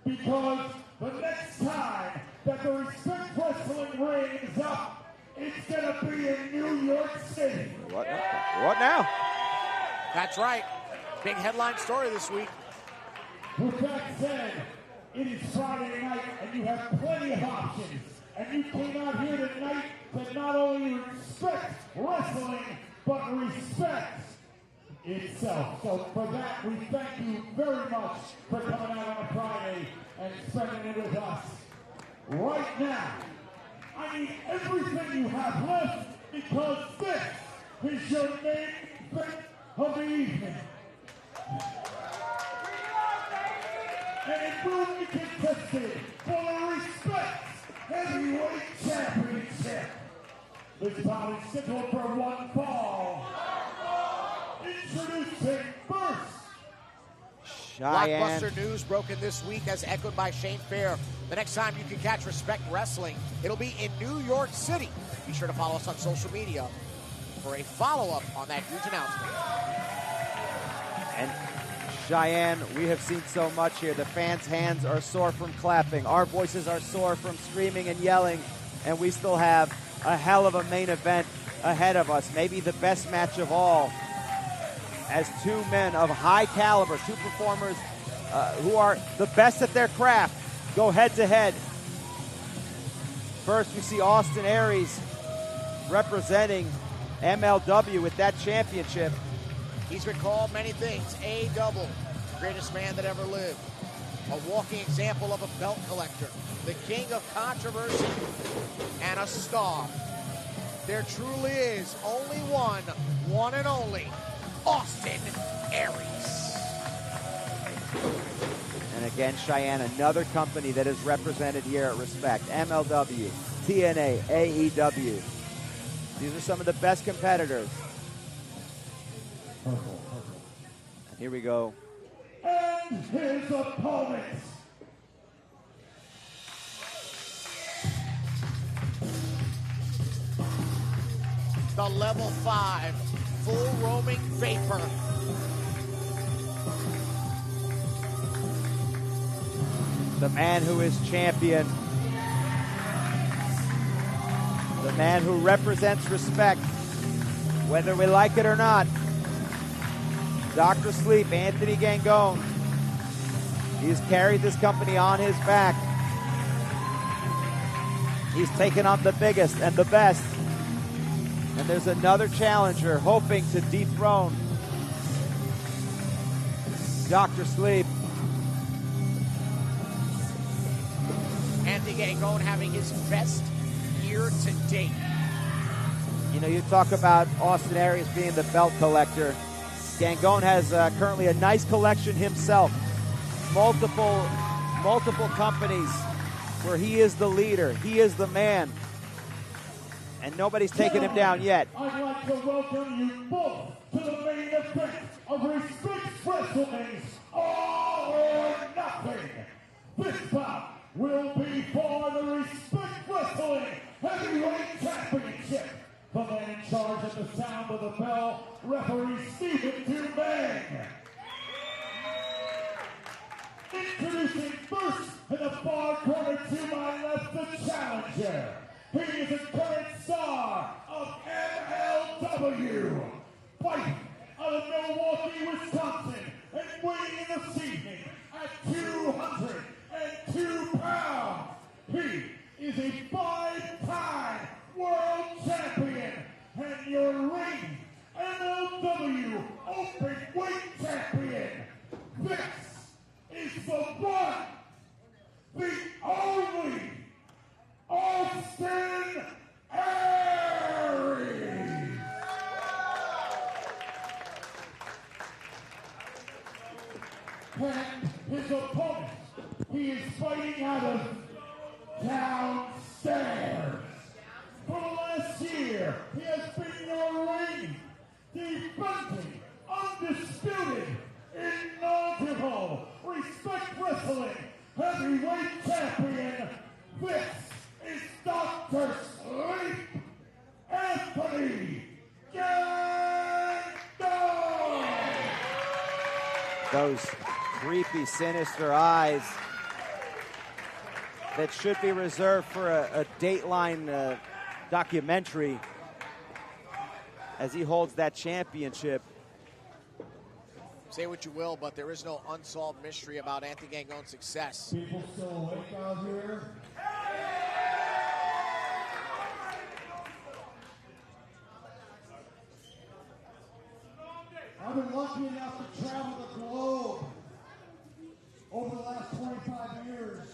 Because the next time that the Respect Wrestling ring is up, it's going to be in New York City. What now? That's right. Big headline story this week. With that said, it is Friday night and you have plenty of options. And you came out here tonight to not only respect wrestling, but respect itself. So for that, we thank you very much for coming out on a Friday and spending it with us. Right now, I need everything you have left because this is your main event of the evening. And it will be contested for the Respect Heavyweight Championship. This bout is scheduled for one fall. Introducing first. Cheyenne. Blockbuster news broken this week as echoed by Shane Fair. The next time you can catch Respect Wrestling, it'll be in New York City. Be sure to follow us on social media for a follow-up on that huge announcement. And Cheyenne, we have seen so much here. The fans' hands are sore from clapping. Our voices are sore from screaming and yelling. And we still have a hell of a main event ahead of us. Maybe the best match of all, as two men of high caliber, two performers who are the best at their craft, go head-to-head. First, we see Austin Aries representing MLW with that championship. He's been called many things. A-double, greatest man that ever lived. A walking example of a belt collector. The king of controversy and a star. There truly is only one and only, Austin Aries. And again, Cheyenne, another company that is represented here at Respect. MLW, TNA, AEW. These are some of the best competitors. Here we go. And his opponent. The level 5, full roaming vapor. The man who is champion. The man who represents Respect, whether we like it or not. Dr. Sleep, Anthony Gangone. He's carried this company on his back. He's taken on the biggest and the best. And there's another challenger hoping to dethrone Dr. Sleep. Anthony Gangone having his best year to date. You know, you talk about Austin Aries being the belt collector. Gangone has currently a nice collection himself. Multiple companies where he is the leader. He is the man. And nobody's taken him down yet. I'd like to welcome you both to the main event of Respect Wrestling's All or Nothing. This bout will be for the Respect Wrestling Heavyweight Championship. The man in charge at the sound of the bell, referee Stephen Dubang. Introducing first in the far corner to my left, the challenger. He is a current star of MLW, fighting out of Milwaukee, Wisconsin, and weighing in this evening at 202 pounds. He is a 5-time world champion and your reigning MLW open weight champion. This is the one and his opponent. He is fighting out of downstairs. For the last year, he has been your reigning, defending, undisputed, inaugural, Respect Wrestling heavyweight champion. This is Dr. Sleep, Anthony Landon. Those creepy, sinister eyes that should be reserved for a Dateline documentary as he holds that championship. Say what you will, but there is no unsolved mystery about Anthony Gangon's success. People still awake out here? I've been lucky enough to travel the globe over the last 25 years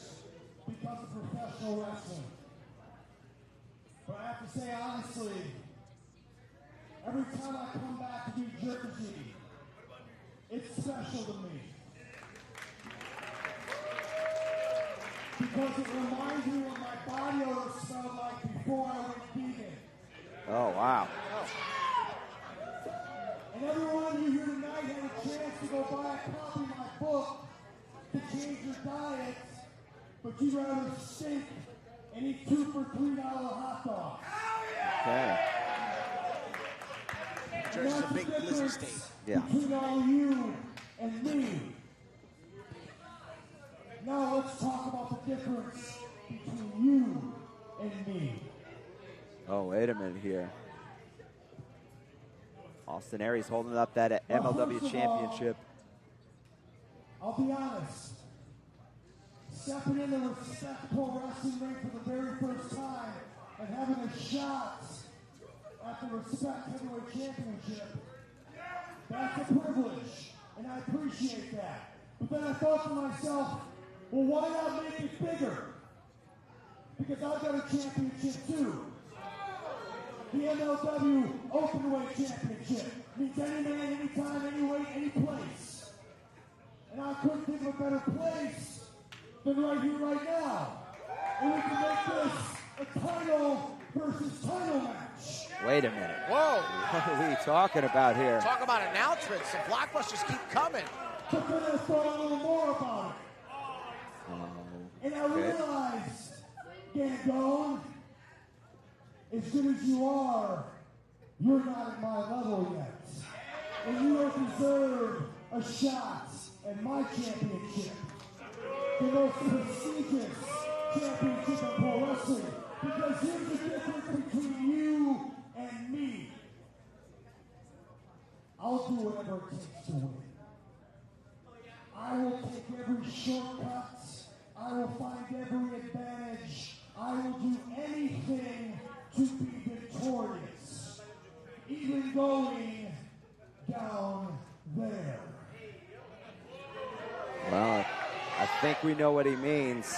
because of professional wrestling. But I have to say honestly, every time I come back to New Jersey, it's special to me. Because it reminds me what my body odor smelled like before I went vegan. Oh, wow. And everyone of you here tonight had a chance to go buy a copy of my book to change your diet, but you'd rather steak and eat 2 for $3 hot dogs. Okay. Jersey's a big blizzard state. Yeah. Between all you and me. Now let's talk about the difference between you and me. Oh, wait a minute here. Austin Aries holding up that MLW championship. I'll be honest. Stepping in the Respect Pro Wrestling ring for the very first time and having a shot at the Respect Heavyweight Championship, that's a privilege, and I appreciate that. But then I thought to myself, well, why not make it bigger? Because I've got a championship too. The MLW Openweight Championship means any man, anytime, any weight, any place. And I couldn't think of a better place than right here, right now. And we can make this a title versus title match. Wait a minute. Whoa. What are we talking about here? Talk about announcements. The blockbusters keep coming. But then I thought a little more about it. And I Okay. realized, Gangon, as good as you are, you're not at my level yet. And you don't deserve a shot at my championship. The most prestigious championship of pro wrestling. Because here's the difference between you and me. I'll do whatever it takes to win. I will take every shortcut. I will find every advantage. I will do anything to be victorious. Even going down there. Well, I think we know what he means.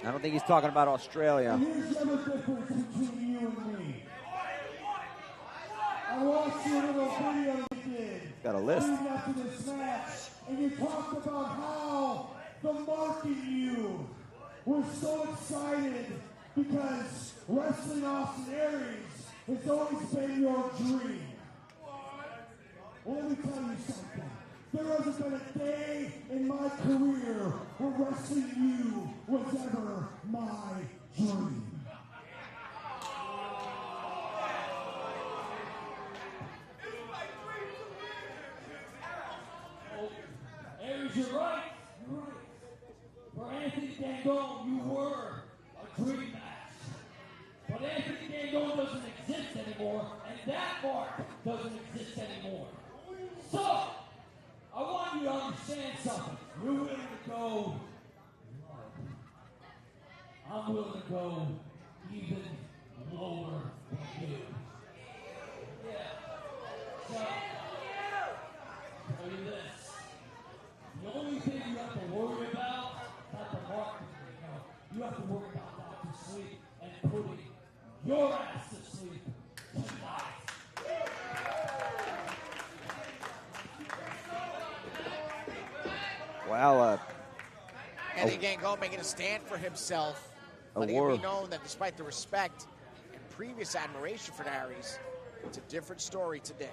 I don't think he's talking about Australia. And here's the other difference between you and me. I watched your little video you did. Got a list. Leading up to this match, and you talked about how the mark in you was so excited because wrestling Austin Aries has always been your dream. Well, let me tell you something. There hasn't been a day in my career where wrestling you was ever my dream. Aries, you're right. You're right. For Anthony Gangon, you were a dream match. But Anthony Gangon doesn't exist anymore, and that mark doesn't exist anymore. So, I want you to understand something. You're willing to go low. I'm willing to go even lower than you. Yeah. So, I'll tell you this. The only thing you have to worry about, not the market, you have to worry about Dr. Sleep and putting your ass to sleep tonight. Anthony Gangone making a stand for himself, letting it be known that despite the respect and previous admiration for Aries, it's a different story today.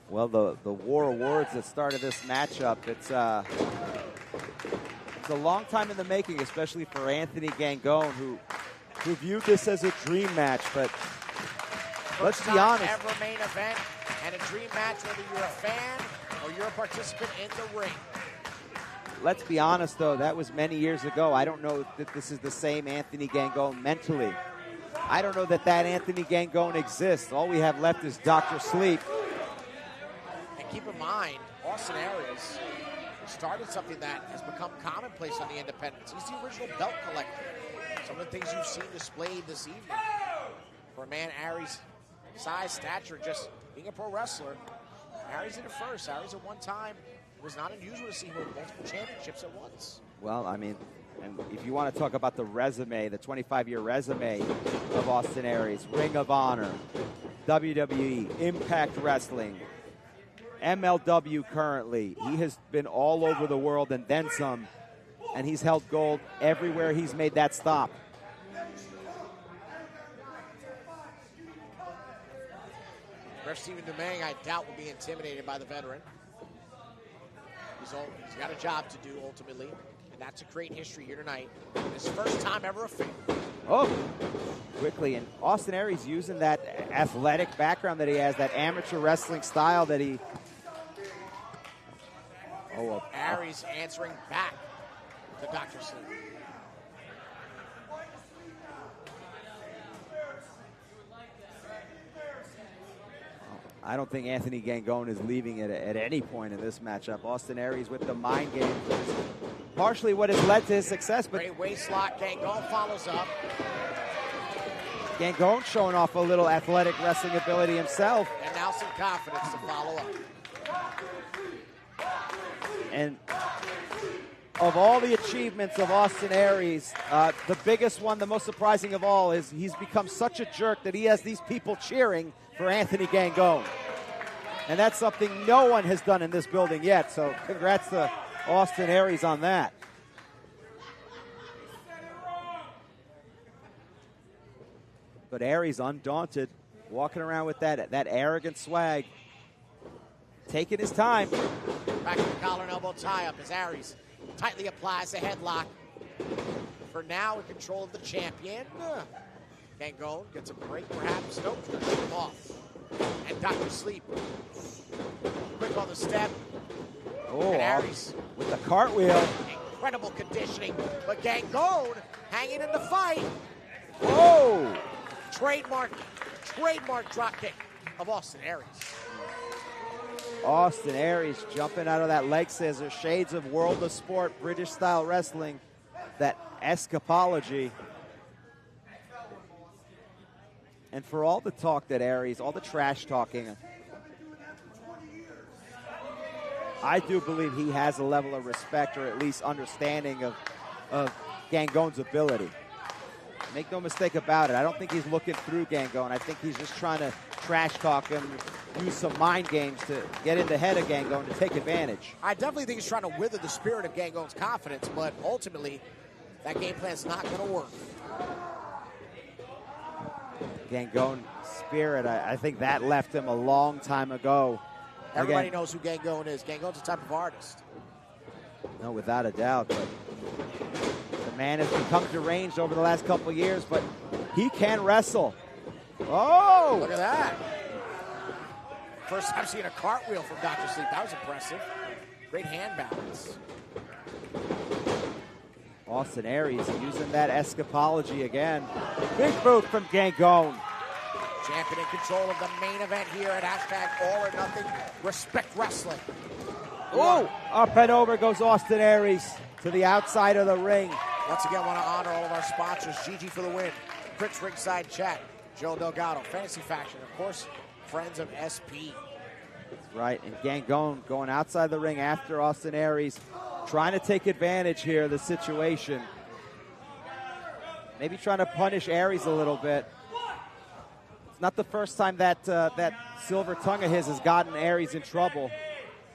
Well, the War Awards that started this matchup, it's a long time in the making, especially for Anthony Gangone, who viewed this as a dream match. But let's be honest. Ever main event and a dream match, whether you're a fan or you're a participant in the ring. Let's be honest, though, that was many years ago. I don't know that this is the same Anthony Gangone mentally. I don't know that Anthony Gangone exists. All we have left is Dr. Sleep. And keep in mind, Austin Aries started something that has become commonplace on the independents. He's the original belt collector. Some of the things you've seen displayed this evening. For a man Aries' size, stature, just being a pro wrestler, Aries did it first. Aries at one time was not unusual to see him with multiple championships at once. Well, I mean, and if you want to talk about the resume, the 25-year resume of Austin Aries, Ring of Honor, WWE, Impact Wrestling, MLW currently. He has been all over the world and then some, and he's held gold everywhere he's made that stop. Ref Stephen Domingue, I doubt, will be intimidated by the veteran. He's got a job to do ultimately, and that's to create history here tonight. His first time ever a fan. Oh, quickly, and Austin Aries using that athletic background that he has, that amateur wrestling style that he... Aries answering back to Dr. Sleep. I don't think Anthony Gangone is leaving it at any point in this matchup. Austin Aries with the mind game, partially what has led to his success. But great waist lock. Gangone follows up. Gangone showing off a little athletic wrestling ability himself. And now some confidence to follow up. And of all the achievements of Austin Aries, the biggest one, the most surprising of all, is he's become such a jerk that he has these people cheering for Anthony Gangone. And that's something no one has done in this building yet, so congrats to Austin Aries on that. But Aries undaunted, walking around with that arrogant swag, taking his time. Back to the collar and elbow tie-up as Aries tightly applies the headlock. For now, in control of the champion. Gangone gets a break, perhaps. Snook's going to shoot him off. And Dr. Sleep, quick on the step. Oh, and Aries with the cartwheel. Incredible conditioning, but Gangone hanging in the fight. Whoa! Trademark dropkick of Austin Aries. Austin Aries jumping out of that leg scissor, shades of World of Sport, British style wrestling, that escapology. And for all the talk that Aries, all the trash talking, I do believe he has a level of respect or at least understanding of Gangone's ability. Make no mistake about it. I don't think he's looking through Gangone. I think he's just trying to trash talk him, use some mind games to get in the head of Gangone to take advantage. I definitely think he's trying to wither the spirit of Gangone's confidence, but ultimately, that game plan's not going to work. Gangone spirit, I think that left him a long time ago. Everybody knows who Gangone is. Gangone's a type of artist. No, without a doubt, but the man has become deranged over the last couple of years, but he can wrestle. Oh! Look at that. First time seeing a cartwheel from Dr. Sleep. That was impressive. Great hand balance. Austin Aries using that escapology again. Big boot from Gangone. Champion in control of the main event here at #AllOrNothing Respect Wrestling. Oh! Up and over goes Austin Aries to the outside of the ring. Once again, want to honor all of our sponsors. Gigi for the win. Prince Ringside Chat. Joe Delgado. Fantasy Faction. Of course, friends of SP. That's right. And Gangone going outside the ring after Austin Aries, trying to take advantage here of the situation. Maybe trying to punish Aries a little bit. It's not the first time that that silver tongue of his has gotten Aries in trouble.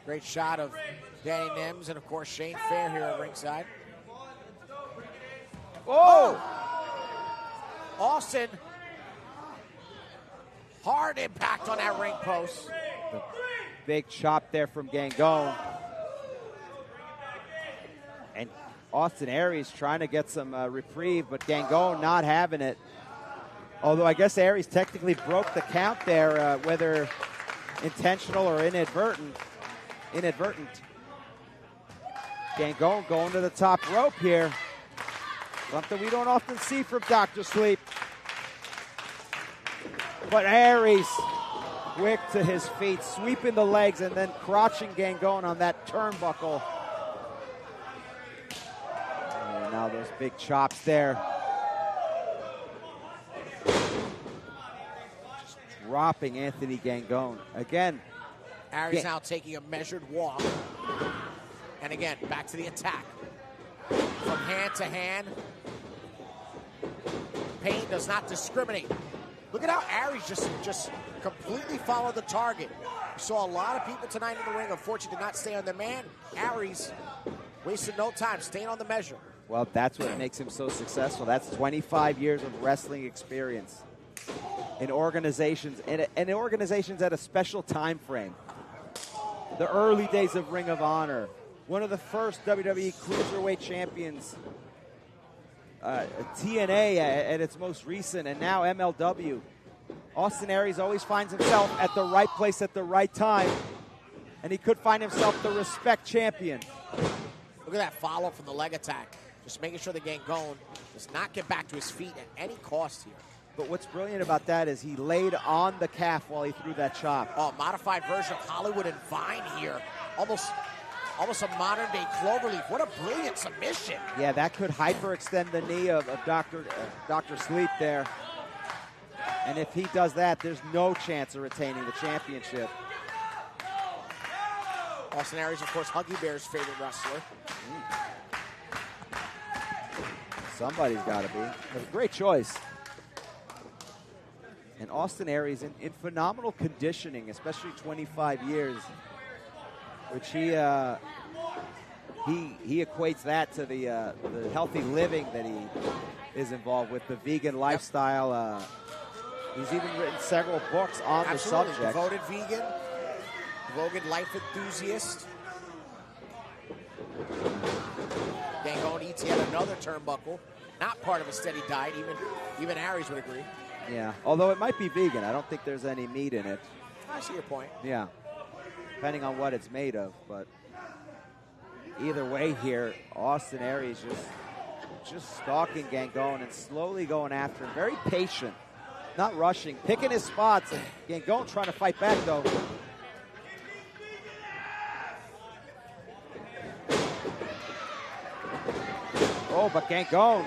Great shot of Danny Nims and, of course, Shane Fair here at ringside. Oh! Austin. Hard impact on that ring post. The big chop there from Gangone. And Austin Aries trying to get some reprieve, but Gangone not having it. Although I guess Aries technically broke the count there, whether intentional or inadvertent. Gangone going to the top rope here. Something we don't often see from Dr. Sleep. But Aries quick to his feet, sweeping the legs and then crotching Gangone on that turnbuckle. And now those big chops there. Just dropping Anthony Gangone. Again. Aries now taking a measured walk. And again, back to the attack. From hand to hand. Pain does not discriminate. Look at how Aries just completely followed the target. We saw a lot of people tonight in the ring. Unfortunately, did not stay on their man. Aries wasted no time, staying on the measure. Well, that's what makes him so successful. That's 25 years of wrestling experience in organizations, and organizations at a special time frame. The early days of Ring of Honor. One of the first WWE Cruiserweight champions. TNA at its most recent, and now MLW. Austin Aries always finds himself at the right place at the right time, and he could find himself the respect champion. Look at that follow from the leg attack. Just making sure the Gangone does not get back to his feet at any cost here. But what's brilliant about that is he laid on the calf while he threw that chop. Oh, modified version of Hollywood and Vayne here. Almost a modern-day cloverleaf. What a brilliant submission. Yeah, that could hyperextend the knee of Dr. Sleep there. And if he does that, there's no chance of retaining the championship. Austin Aries, of course, Huggy Bear's favorite wrestler. Somebody's got to be. That's a great choice. And Austin Aries in phenomenal conditioning, especially 25 years. Which he equates that to the healthy living that he is involved with, the vegan lifestyle. He's even written several books on the subject. Devoted vegan, devoted life enthusiast. Gangone eats yet another turnbuckle. Not part of a steady diet. Even Aries would agree. Yeah, although it might be vegan. I don't think there's any meat in it. I see your point. Yeah. Depending on what it's made of, but either way here, Austin Aries just stalking Gangone and slowly going after him. Very patient, not rushing, picking his spots, and Gangone trying to fight back though. Oh, but Gangone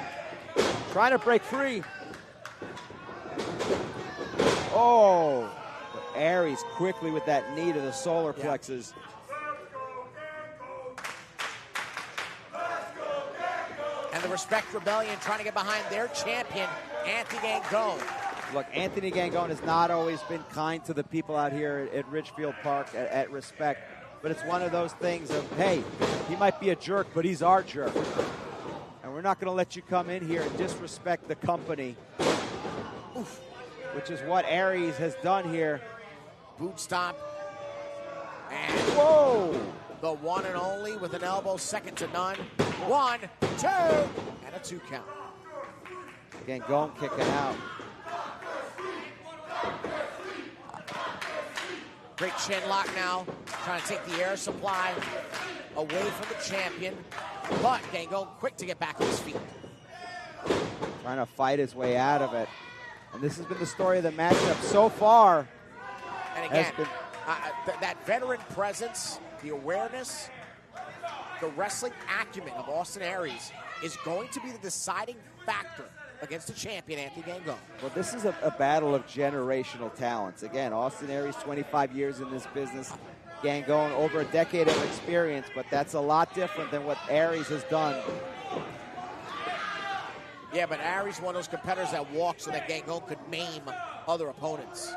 trying to break free. Oh. Aries quickly with that knee to the solar plexus. And the Respect Rebellion trying to get behind their champion, Anthony Gangone. Look, Anthony Gangone has not always been kind to the people out here at Ridgefield Park at Respect, but it's one of those things of, hey, he might be a jerk, but he's our jerk. And we're not going to let you come in here and disrespect the company. Oof. Which is what Aries has done here. Boot stomp. And whoa! The one and only with an elbow, second to none. 1, 2, and a 2 count. Gangone kicking out. Great chin lock now. Trying to take the air supply away from the champion. But Gangone quick to get back on his feet. Trying to fight his way out of it. And this has been the story of the matchup so far. And again, that veteran presence, the awareness, the wrestling acumen of Austin Aries is going to be the deciding factor against the champion, Anthony Gangone. Well, this is a battle of generational talents. Again, Austin Aries, 25 years in this business. Gangone, over a decade of experience, but that's a lot different than what Aries has done. Yeah, but Aries is one of those competitors that walks so that Gangone could maim other opponents.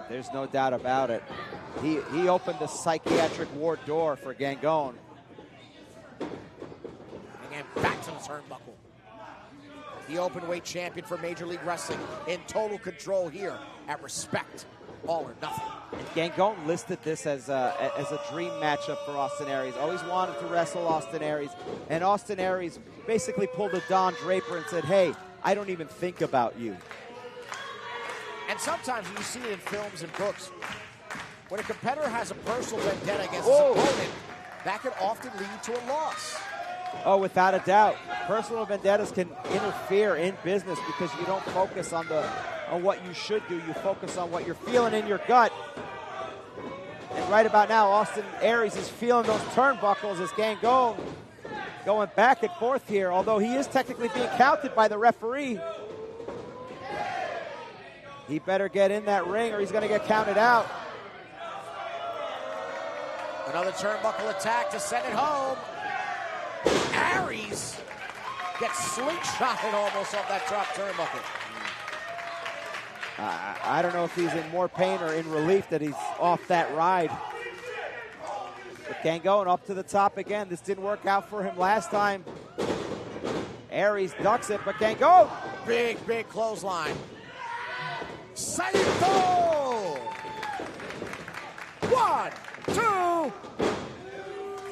There's no doubt about it. He opened the psychiatric ward door for Gangone to the turnbuckle. The open weight champion for Major League Wrestling in total control here at Respect, All or Nothing. And Gangon listed this as a dream matchup for Austin Aries. Always wanted to wrestle Austin Aries. And Austin Aries basically pulled a Don Draper and said, hey, I don't even think about you. And sometimes you see it in films and books. When a competitor has a personal vendetta against his opponent, that can often lead to a loss. Oh, without a doubt. Personal vendettas can interfere in business because you don't focus on what you should do. You focus on what you're feeling in your gut. And right about now, Austin Aries is feeling those turnbuckles as Gangon going back and forth here, although he is technically being counted by the referee. He better get in that ring or he's going to get counted out. Another turnbuckle attack to send it home. Aries gets slingshotted almost off that top turnbuckle. I don't know if he's in more pain or in relief that he's off that ride. But Gangon up to the top again. This didn't work out for him last time. Aries ducks it, but Gangon. Big, big clothesline. Saito! 1, 2.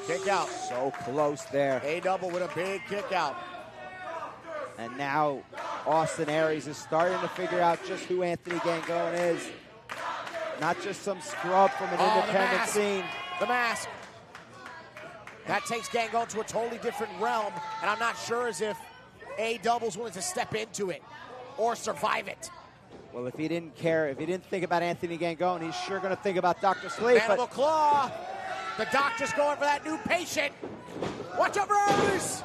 Kick out. So close there. A double with a big kick out. And now Austin Aries is starting to figure out just who Anthony Gangon is. Not just some scrub from an independent scene. The mask. That takes Gangon to a totally different realm, and I'm not sure as if A-Double's willing to step into it or survive it. Well, if he didn't care, if he didn't think about Anthony Gangon, he's sure going to think about Dr. Sleep. Mandible claw. The doctor's going for that new patient. Watch out, Rose!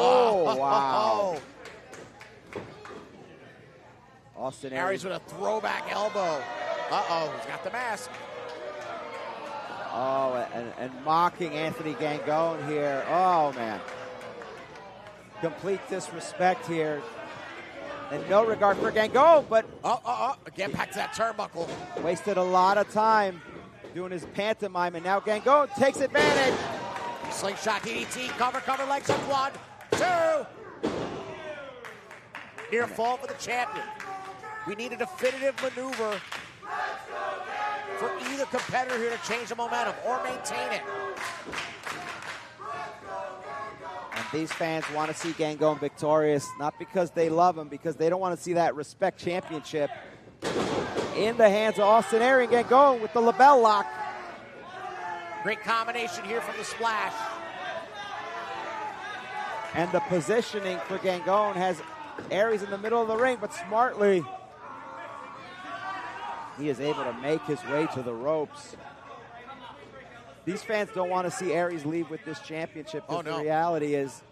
Oh, wow. Austin Aries with a throwback elbow. Uh-oh, he's got the mask. Oh, and mocking Anthony Gangon here. Oh, man. Complete disrespect here. And no regard for Gangon, but... Again, back to that turnbuckle. Wasted a lot of time doing his pantomime, and now Gangon takes advantage. Slingshot DDT, cover, legs on 1, 2. Near fall for the champion. We need a definitive maneuver for either competitor here to change the momentum or maintain it. And these fans want to see Gangon victorious, not because they love him, because they don't want to see that Respect Championship in the hands of Austin Aries. Gangon with the label lock. Great combination here from the splash. And the positioning for Gangon has Aries in the middle of the ring, but smartly he is able to make his way to the ropes. These fans don't want to see Aries leave with this championship. Oh, no. The reality is,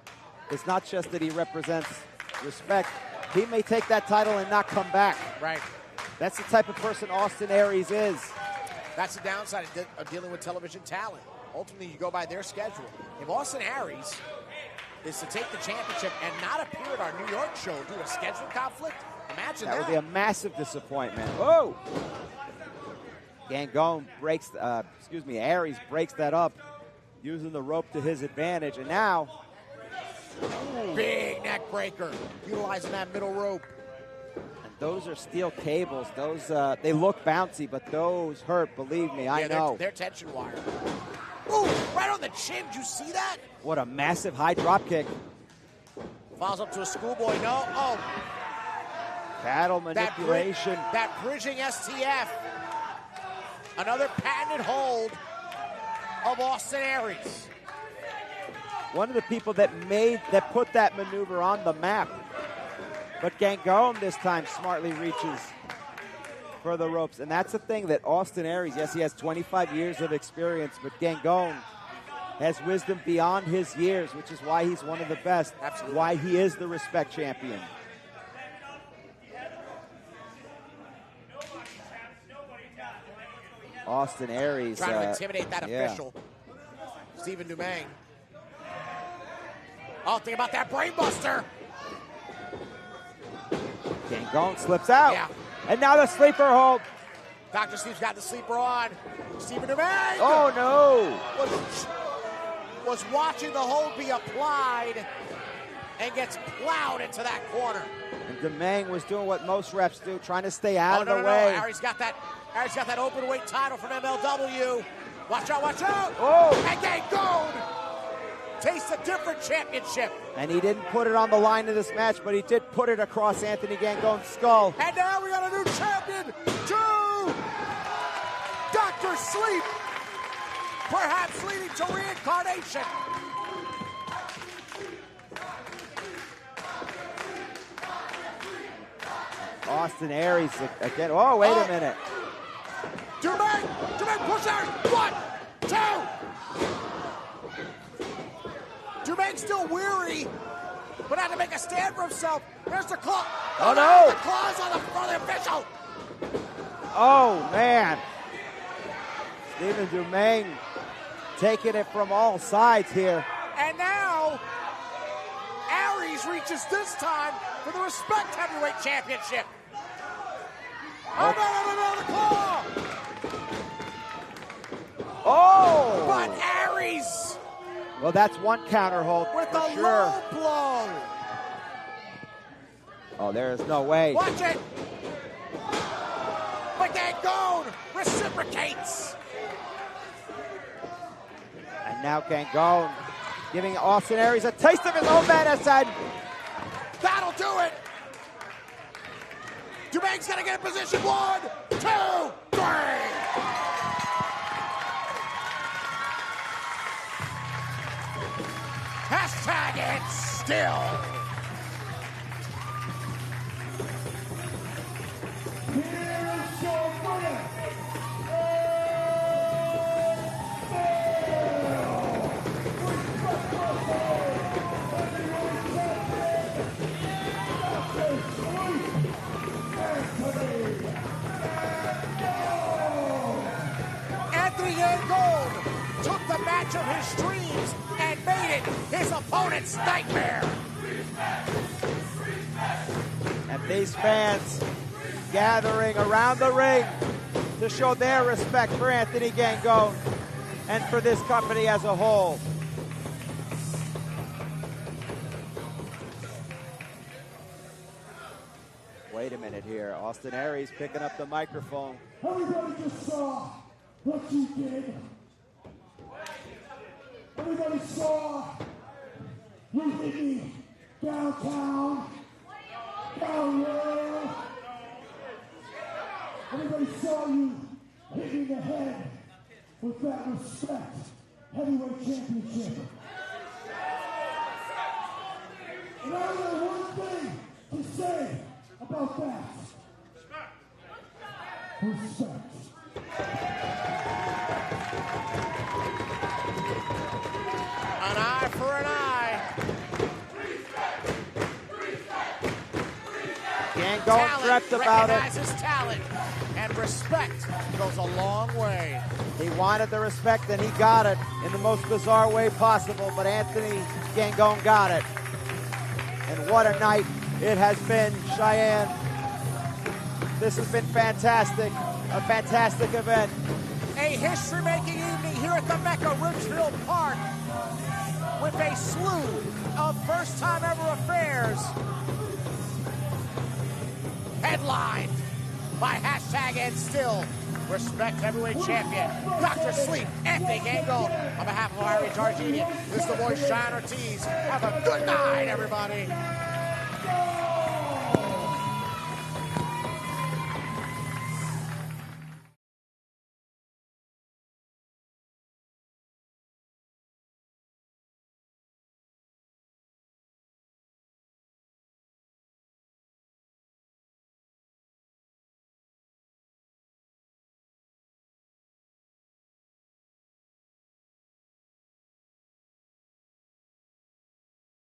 it's not just that he represents Respect. He may take that title and not come back. Right. That's the type of person Austin Aries is. That's the downside of dealing with television talent. Ultimately, you go by their schedule. If Austin Aries is to take the championship and not appear at our New York show due to a scheduling conflict, imagine that. That would be a massive disappointment. Whoa! Gangon breaks, Aries breaks that up, using the rope to his advantage, and now... Big neck breaker, utilizing that middle rope. And those are steel cables. Those, they look bouncy, but those hurt, believe me, I know. They're tension wire. Ooh, right on the chin, did you see that? What a massive high drop kick. Follows up to a schoolboy, no, oh. Battle manipulation. That bridging STF. Another patented hold of Austin Aries. One of the people that put that maneuver on the map. But Gangon this time smartly reaches for the ropes. And that's the thing that Austin Aries, yes, he has 25 years of experience, but Gangon has wisdom beyond his years, which is why he's one of the best. Absolutely. Why he is the Respect Champion. Austin Aries. Trying to intimidate that official. Stephen Dumaine. Oh, think about that brainbuster. Gangon slips out. Yeah. And now the sleeper hold. Dr. Steve's got the sleeper on. Stephen Domingue! Oh, no! Was watching the hold be applied and gets plowed into that corner. And Domingue was doing what most refs do, trying to stay out of the No. way. Harry's got that open weight title from MLW. Watch out, watch out! Oh! And Gangon tastes a different championship. And he didn't put it on the line in this match, but he did put it across Anthony Gangon's skull. And now we got a new champion, Dr. Sleep, perhaps leading to reincarnation. Austin Aries again. Oh, wait a minute. Domingue push out. 1, 2. Domingue's still weary, but had to make a stand for himself. There's the claw. Oh, no. The claws on the official. Oh, man. Stephen Domingue taking it from all sides here. And now, Aries reaches this time for the Respect Heavyweight Championship. Oh, no, the claw! Oh! But Aries Well, that's one counter hold with for a sure. low blow. Oh, there is no way. Watch it! But Gangon reciprocates. And now Gangon giving Austin Aries a taste of his own medicine. That'll do it. Domingue's gonna get in position. 1, 2, 3. Hashtag it's still. Here's your winner. Anthony Gangon took the match of his dreams and made it his opponent's nightmare. And these fans gathering around the ring to show their respect for Anthony Gangon and for this company as a whole. Wait a minute here. Austin Aries picking up the microphone. Everybody just saw what you did. Everybody saw you hit me downtown, down low. Everybody saw you hit me in the head with that Respect Heavyweight Championship. And I only have one thing to say about that. Respect. An eye for an eye. Gangon dreamt about it. Recognizes talent, and respect goes a long way. He wanted the respect and he got it in the most bizarre way possible, but Anthony Gangon got it. And what a night it has been, Cheyenne. This has been fantastic, a fantastic event. A history-making evening here at the Mecca, Ridgefield Park, with a slew of first-time ever affairs, headlined by hashtag and still Respect Heavyweight Champion, Dr. Sleep, Anthony Gangon. On behalf of Harry Targini, this is the voice, Cheyenne Ortiz. Have a good night, everybody.